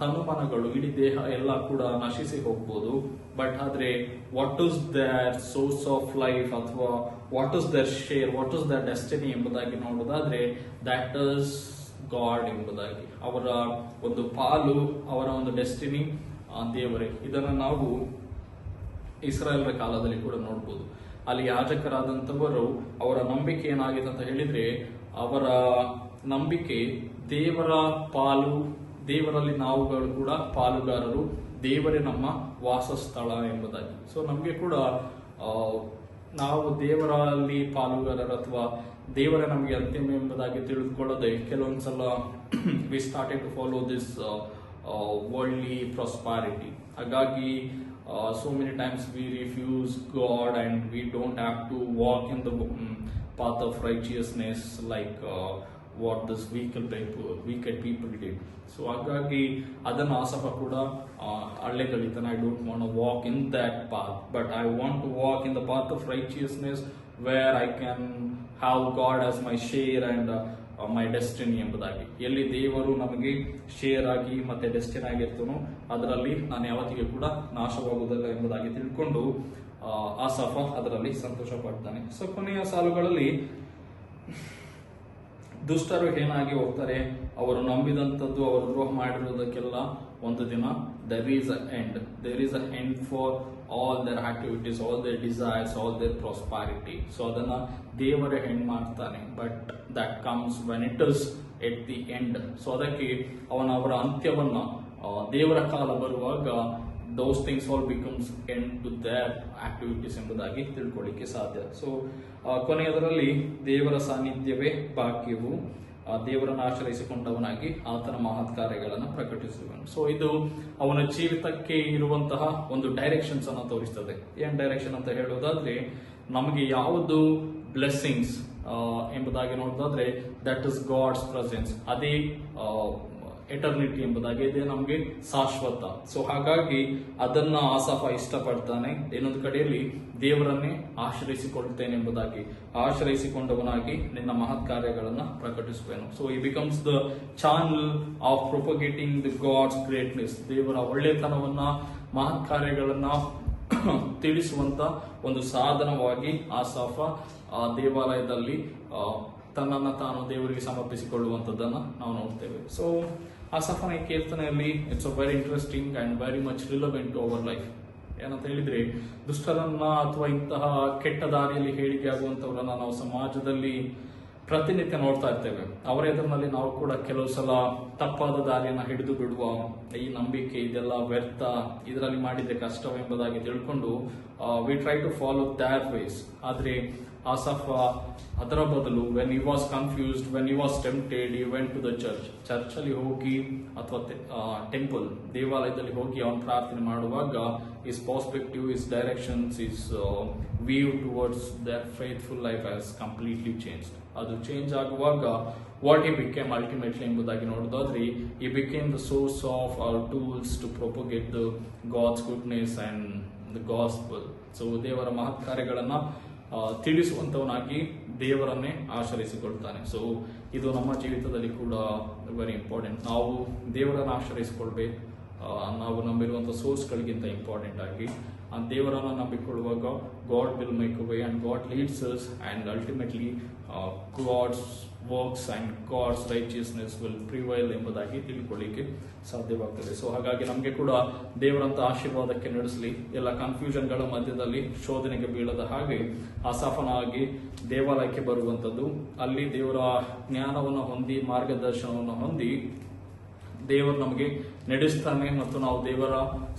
ತನುಮನಗಳು, ಇಡೀ ದೇಹ ಎಲ್ಲ ಕೂಡ ನಶಿಸಿ ಹೋಗ್ಬೋದು, ಬಟ್ ಆದ್ರೆ what is their source of life ಅಥವಾ what is their share, what is their destiny ಎಂಬುದಾಗಿ ನೋಡೋದಾದ್ರೆ ದಟ್ ಇಸ್ ಗಾಡ್ ಎಂಬುದಾಗಿ. ಅವರ ಒಂದು ಪಾಲು, ಅವರ ಒಂದು ಡೆಸ್ಟಿನಿ ದೇವರೇ. ಇದನ್ನು ನಾವು ಇಸ್ರಾಯೇಲರ ಕಾಲದಲ್ಲಿ ಕೂಡ ನೋಡ್ಬೋದು. ಅಲ್ಲಿ ಯಾಜಕರಾದಂಥವರು, ಅವರ ನಂಬಿಕೆ ಏನಾಗಿದೆ ಅಂತ ಹೇಳಿದ್ರೆ, ಅವರ ನಂಬಿಕೆ ದೇವರ ಪಾಲು, ದೇವರಲ್ಲಿ ನಾವುಗಳು ಕೂಡ ಪಾಲುಗಾರರು, ದೇವರೇ ನಮ್ಮ ವಾಸಸ್ಥಳ ಎಂಬುದಾಗಿ. ಸೊ ನಮಗೆ ಕೂಡ ನಾವು ದೇವರಲ್ಲಿ ಪಾಲುಗಾರರು ಅಥವಾ ದೇವರೇ ನಮಗೆ ಅಂತಿಮ ಎಂಬುದಾಗಿ ತಿಳಿದುಕೊಳ್ಳದೆ ಕೆಲವೊಂದ್ಸಲ we started to follow this worldly prosperity. ಹಾಗಾಗಿ so many times we refuse God and we don't have to walk in the path of righteousness like what this wicked people did. So ಹಾಗಾಗಿ ಅದನ್ನು ಆಸಫ ಕೂಡ ಅಳ್ಳೆಗಳಿತಾನೆ, I don't want to walk in that path but I want to walk in the path of righteousness where I can have God as my share and my destiny ಎಂಬುದಾಗಿ. ಎಲ್ಲಿ ದೇವರು ನಮಗೆ share ಆಗಿ ಮತ್ತೆ destiny ಆಗಿರ್ತಾನೋ ಅದರಲ್ಲಿ ನಾನು ಯಾವತ್ತಿಗೆ ಕೂಡ ನಾಶವಾಗುವುದಿಲ್ಲ ಎಂಬುದಾಗಿ ತಿಳ್ಕೊಂಡು ಆಸಾಫ ಅದರಲ್ಲಿ ಸಂತೋಷ ಪಡ್ತಾನೆ. ಸೊ ಕೊನೆಯ ಸಾಲುಗಳಲ್ಲಿ ದುಷ್ಟರು ಏನಾಗಿ ಹೋಗ್ತಾರೆ, ಅವರು ನಂಬಿದಂಥದ್ದು, ಅವರು ದ್ರೋಹ ಮಾಡಿರುವುದಕ್ಕೆಲ್ಲ ಒಂದು ದಿನ there is a end for all their activities, all their desires, all their prosperity. So ಅದನ್ನ ದೇವರೇ ಎಂಡ್ ಮಾಡ್ತಾನೆ, but that comes when it is at the end. So ಅದಕ್ಕೆ ಅವರ ಅಂತ್ಯವನ್ನ ದೇವರ ಕಾಲ ಬರುವಾಗ those things all becomes end to their activities ಎಂಬುದಾಗಿ ತಿಳ್ಕೊಳ್ಳಿಕ್ಕೆ ಸಾಧ್ಯ. ಸೊ ಕೊನೆಯದರಲ್ಲಿ ದೇವರ ಸಾನ್ನಿಧ್ಯವೇ ಭಾಗ್ಯವು, ದೇವರನ್ನು ಆಶ್ರಯಿಸಿಕೊಂಡವನಾಗಿ ಆತನ ಮಹತ್ ಕಾರ್ಯಗಳನ್ನು ಪ್ರಕಟಿಸುವನು. ಸೊ ಇದು ಅವನ ಜೀವಿತಕ್ಕೆ ಇರುವಂತಹ ಒಂದು ಡೈರೆಕ್ಷನ್ಸ್ ಅನ್ನು ತೋರಿಸ್ತದೆ. ಏನ್ ಡೈರೆಕ್ಷನ್ ಅಂತ ಹೇಳೋದಾದ್ರೆ, ನಮಗೆ ಯಾವುದು ಬ್ಲೆಸ್ಸಿಂಗ್ಸ್ ಎಂಬುದಾಗಿ ನೋಡೋದಾದ್ರೆ ದಟ್ ಇಸ್ ಗಾಡ್ಸ್ ಪ್ರೆಸೆನ್ಸ್, ಅದೇ ಎಟರ್ನಿಟಿ ಎಂಬುದಾಗಿ, ಇದೆ ನಮಗೆ ಶಾಶ್ವತ. ಸೊ ಹಾಗಾಗಿ ಅದನ್ನ ಆಸಾಫ ಇಷ್ಟಪಡ್ತಾನೆ. ಇನ್ನೊಂದು ಕಡೆಯಲ್ಲಿ ದೇವರನ್ನೇ ಆಶ್ರಯಿಸಿಕೊಳ್ತೇನೆ ಎಂಬುದಾಗಿ, ಆಶ್ರಯಿಸಿಕೊಂಡವನಾಗಿ ನಿನ್ನ ಮಹತ್ ಕಾರ್ಯಗಳನ್ನ ಪ್ರಕಟಿಸುವೆನು. ಸೊ ಈ becomes the channel of ಪ್ರೊಪಗೇಟಿಂಗ್ the God's greatness. ದೇವರ ಒಳ್ಳೆತನವನ್ನ, ಮಹತ್ ಕಾರ್ಯಗಳನ್ನ ತಿಳಿಸುವಂತ ಒಂದು ಸಾಧನವಾಗಿ ಆಸಾಫ ದೇವಾಲಯದಲ್ಲಿ ತನ್ನನ್ನು ತಾನು ದೇವರಿಗೆ ಸಮರ್ಪಿಸಿಕೊಳ್ಳುವಂಥದ್ದನ್ನು ನಾವು ನೋಡ್ತೇವೆ. ಸೊ ಆಸಾಫನ ಈ ಕೀರ್ತನೆಯಲ್ಲಿ it's a very interesting and very much relevant to our life. ಏನಂತ ಹೇಳಿದ್ರೆ, ದುಷ್ಟರನ್ನ ಅಥವಾ ಇಂತಹ ಕೆಟ್ಟ ದಾರಿಯಲ್ಲಿ ಹೇಳಿಕೆ ಆಗುವಂಥವ್ರನ್ನ ನಾವು ಸಮಾಜದಲ್ಲಿ ಪ್ರತಿನಿತ್ಯ ನೋಡ್ತಾ ಇರ್ತೇವೆ. ಅವರ ಎದುರಿನಲ್ಲಿ ನಾವು ಕೂಡ ಕೆಲವು ಸಲ ತಪ್ಪಾದ ದಾರಿಯನ್ನ ಹಿಡಿದು ಬಿಡುವ, ಈ ನಂಬಿಕೆ ಇದೆಲ್ಲ ವ್ಯರ್ಥ, ಇದರಲ್ಲಿ ಮಾಡಿದ್ರೆ ಕಷ್ಟವೆಂಬುದಾಗಿ ತಿಳ್ಕೊಂಡು we try to follow their ways. ಆದ್ರೆ ಆಸಫ ಅದರ ಬದಲು when you was confused, when you was tempted, you went to the church ಅಲ್ಲಿ ಹೋಗಿ ಅಥವಾ ಟೆಂಪಲ್ ದೇವಾಲಯದಲ್ಲಿ ಹೋಗಿ ಅವನು ಪ್ರಾರ್ಥನೆ ಮಾಡುವಾಗ his perspective, his directions, his view towards their faithful life has completely changed. ಅದು ಚೇಂಜ್ ಆಗುವಾಗ ವಾಟ್ he became ultimately ಎಂಬುದಾಗಿ ನೋಡೋದಾದ್ರೆ he became the source of our tools to propagate the God's goodness and the gospel. So ದೇವರ ಮಹತ್ ಕಾರ್ಯಗಳನ್ನ ತಿಳಿಸುವಂತವನಾಗಿ ದೇವರನ್ನೇ ಆಶ್ರಯಿಸಿಕೊಳ್ತಾನೆ. So ಇದು ನಮ್ಮ ಜೀವಿತದಲ್ಲಿ ಕೂಡ ವೆರಿ ಇಂಪಾರ್ಟೆಂಟ್. ನಾವು ದೇವರನ್ನು ಆಶ್ರಯಿಸಿಕೊಳ್ಬೇಕು. ನಾವು ನಂಬಿರುವಂತಹ ಸೋರ್ಸ್ಗಳಿಗಿಂತ ಇಂಪಾರ್ಟೆಂಟ್ ಆಗಿ ಆ ದೇವರನ್ನ ನಂಬಿಕೊಳ್ಳುವಾಗ God will make a way and God leads us and ultimately God's works and God's righteousness will prevail ಎಂಬುದಾಗಿ ತಿಳ್ಕೊಳ್ಳಿಕ್ಕೆ ಸಾಧ್ಯವಾಗ್ತದೆ. ಸೊ ಹಾಗಾಗಿ ನಮಗೆ ಕೂಡ ದೇವರಂತ ಆಶೀರ್ವಾದಕ್ಕೆ ನಡೆಸಲಿ. ಎಲ್ಲ ಕನ್ಫ್ಯೂಷನ್ಗಳ ಮಧ್ಯದಲ್ಲಿ ಶೋಧನೆಗೆ ಬೀಳದ ಹಾಗೆ ಆಸಾಫನಾಗಿ ದೇವಾಲಯಕ್ಕೆ ಬರುವಂಥದ್ದು, ಅಲ್ಲಿ ದೇವರ ಜ್ಞಾನವನ್ನು ಹೊಂದಿ ಮಾರ್ಗದರ್ಶನವನ್ನು ಹೊಂದಿ ದೇವರು ನಮಗೆ ನಡೆಸ್ತಾನೆ ಮತ್ತು ನಾವು ದೇವರ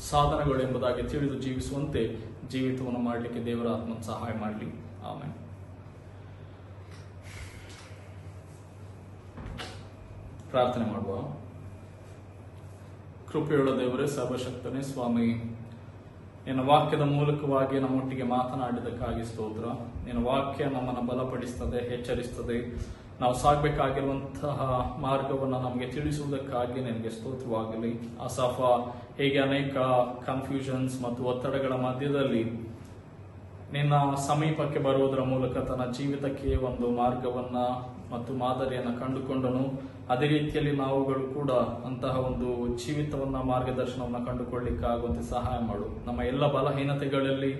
ಸಾಧನಗಳು ಎಂಬುದಾಗಿ ತಿಳಿದು ಜೀವಿಸುವಂತೆ ಜೀವಿತವನ್ನು ಮಾಡಲಿಕ್ಕೆ ದೇವರ ಆತ್ಮ ಸಹಾಯ ಮಾಡಲಿ. ಆಮೇಲೆ ಪ್ರಾರ್ಥನೆ ಮಾಡುವ. ಕೃಪೆಯುಳ್ಳ ದೇವರೇ, ಸರ್ವಶಕ್ತನೇ ಸ್ವಾಮಿ, ನಿನ್ನ ವಾಕ್ಯದ ಮೂಲಕವಾಗಿ ನಮ್ಮೊಟ್ಟಿಗೆ ಮಾತನಾಡಿದಕ್ಕಾಗಿ ಸ್ತೋತ್ರ. ನಿನ್ನ ವಾಕ್ಯ ನಮ್ಮನ್ನು ಬಲಪಡಿಸ್ತದೆ, ಎಚ್ಚರಿಸ್ತದೆ. ನಾವು ಸಾಗಬೇಕಾಗಿರುವಂತಹ ಮಾರ್ಗವನ್ನು ನಮಗೆ ತಿಳಿಸುವುದಕ್ಕಾಗಿ ನಿನಗೆ ಸ್ತೋತ್ರವಾಗಲಿ. ಆಸಾಫ ಹೇಗೆ ಅನೇಕ ಕನ್ಫ್ಯೂಷನ್ಸ್ ಮತ್ತು ಒತ್ತಡಗಳ ಮಧ್ಯದಲ್ಲಿ ನಿನ್ನ ಸಮೀಪಕ್ಕೆ ಬರುವುದರ ಮೂಲಕ ತನ್ನ ಜೀವಿತಕ್ಕೆ ಒಂದು ಮಾರ್ಗವನ್ನ ಮತ್ತು ಮಾದರಿಯನ್ನು ಕಂಡುಕೊಂಡನು, ಅದೇ ರೀತಿಯಲ್ಲಿ ನಾವುಗಳು ಕೂಡ ಅಂತಹ ಒಂದು ಜೀವಿತವನ್ನ ಮಾರ್ಗದರ್ಶನವನ್ನು ಕಂಡುಕೊಳ್ಳಿಕ್ಕಾಗುವಂತೆ ಸಹಾಯ ಮಾಡು. ನಮ್ಮ ಎಲ್ಲ ಬಲಹೀನತೆಗಳಲ್ಲಿ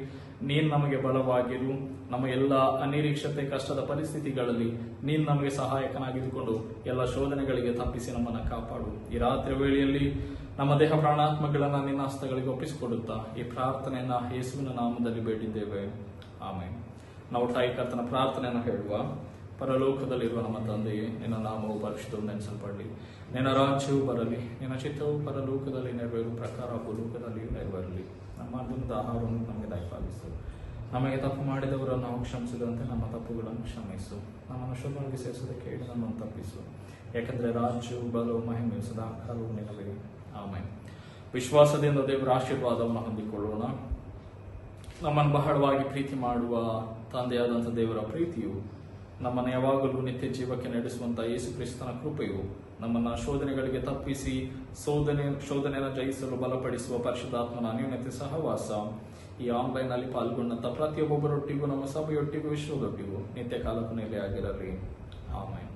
ನೀನ್ ನಮಗೆ ಬಲವಾಗಿರು. ನಮ್ಮ ಎಲ್ಲ ಅನಿರೀಕ್ಷತೆ ಕಷ್ಟದ ಪರಿಸ್ಥಿತಿಗಳಲ್ಲಿ ನೀನ್ ನಮಗೆ ಸಹಾಯಕನಾಗಿದ್ದುಕೊಂಡು ಎಲ್ಲ ಶೋಧನೆಗಳಿಗೆ ತಪ್ಪಿಸಿ ನಮ್ಮನ್ನು ಕಾಪಾಡು. ಈ ರಾತ್ರಿ ವೇಳೆಯಲ್ಲಿ ನಮ್ಮ ದೇಹ ಪ್ರಾಣಾತ್ಮಗಳನ್ನ ನಿನ್ನ ಹಸ್ತಗಳಿಗೆ ಒಪ್ಪಿಸಿಕೊಡುತ್ತಾ ಈ ಪ್ರಾರ್ಥನೆಯನ್ನ ಯೇಸುವಿನ ನಾಮದಲ್ಲಿ ಬೇಡಿದ್ದೇವೆ. ಆಮೇಲೆ ನಾವು ಕರ್ತನ ಪ್ರಾರ್ಥನೆಯನ್ನು ಹೇಳುವ. ಪರಲೋಕದಲ್ಲಿರುವ ನಮ್ಮ ತಂದೆಯೇ, ನಿನ್ನ ನಾಮವು ಪರಿಶುದ್ಧವು ನೆನೆಸಲ್ಪಡಲಿ, ನಿನ್ನ ರಾಜ್ಯವು ಬರಲಿ, ನಿನ್ನ ಚಿತ್ತವು ಪರಲೋಕದಲ್ಲಿ ನೆರವೇರುವ ಪ್ರಕಾರ ಭೂಲೋಕದಲ್ಲಿ ನೆರವೇರಲಿ. ನಮ್ಮ ದಿನದ ಆಹಾರವನ್ನು ನಮಗೆ ದಯಪಾಲಿಸು. ನಮಗೆ ತಪ್ಪು ಮಾಡಿದವರನ್ನು ನಾವು ಕ್ಷಮಿಸಿದಂತೆ ನಮ್ಮ ತಪ್ಪುಗಳನ್ನು ಕ್ಷಮಿಸು. ನಮ್ಮನ್ನು ಶೋಧನೆಗೆ ಸೇರಿಸದೆ ಕೇಳಿ ನಮ್ಮನ್ನು ತಪ್ಪಿಸು. ಯಾಕಂದ್ರೆ ರಾಜ್ಯವು ಬಲವು ಮಹಿಮೆಯು ಸದಾಕಾಲವು ನಿನಗೆ. ಆಮೇಲೆ ವಿಶ್ವಾಸದಿಂದ ದೇವರ ಆಶೀರ್ವಾದವನ್ನು ಹೊಂದಿಕೊಳ್ಳೋಣ. ನಮ್ಮನ್ನು ಬಹಳವಾಗಿ ಪ್ರೀತಿ ಮಾಡುವ ತಂದೆಯಾದಂಥ ದೇವರ ಪ್ರೀತಿಯು, ನಮ್ಮನ್ನು ಯಾವಾಗಲೂ ನಿತ್ಯ ಜೀವಕ್ಕೆ ನಡೆಸುವಂತಹ ಯೇಸು ಕ್ರಿಸ್ತನ ಕೃಪೆಯು, ನಮ್ಮನ್ನ ಶೋಧನೆಗಳಿಗೆ ತಪ್ಪಿಸಿ ಶೋಧನೆಯನ್ನು ಜಯಿಸಲು ಬಲಪಡಿಸುವ ಪರಿಶುದ್ಧಾತ್ಮನ ಅನ್ಯೋನ್ಯತೆ ಸಹವಾಸ ಈ ಆನ್ಲೈನ್ ಅಲ್ಲಿ ಪಾಲ್ಗೊಂಡಂತ ಪ್ರತಿಯೊಬ್ಬೊಬ್ಬರೊಟ್ಟಿಗೂ, ನಮ್ಮ ಸಭೆಯೊಟ್ಟಿಗೂ, ವಿಶ್ವದೊಟ್ಟಿಗೂ ನಿತ್ಯ ಕಾಲಕ್ಕೂ ನೆಲೆಯಾಗಿರಲಿ. ಆಮೆನ್.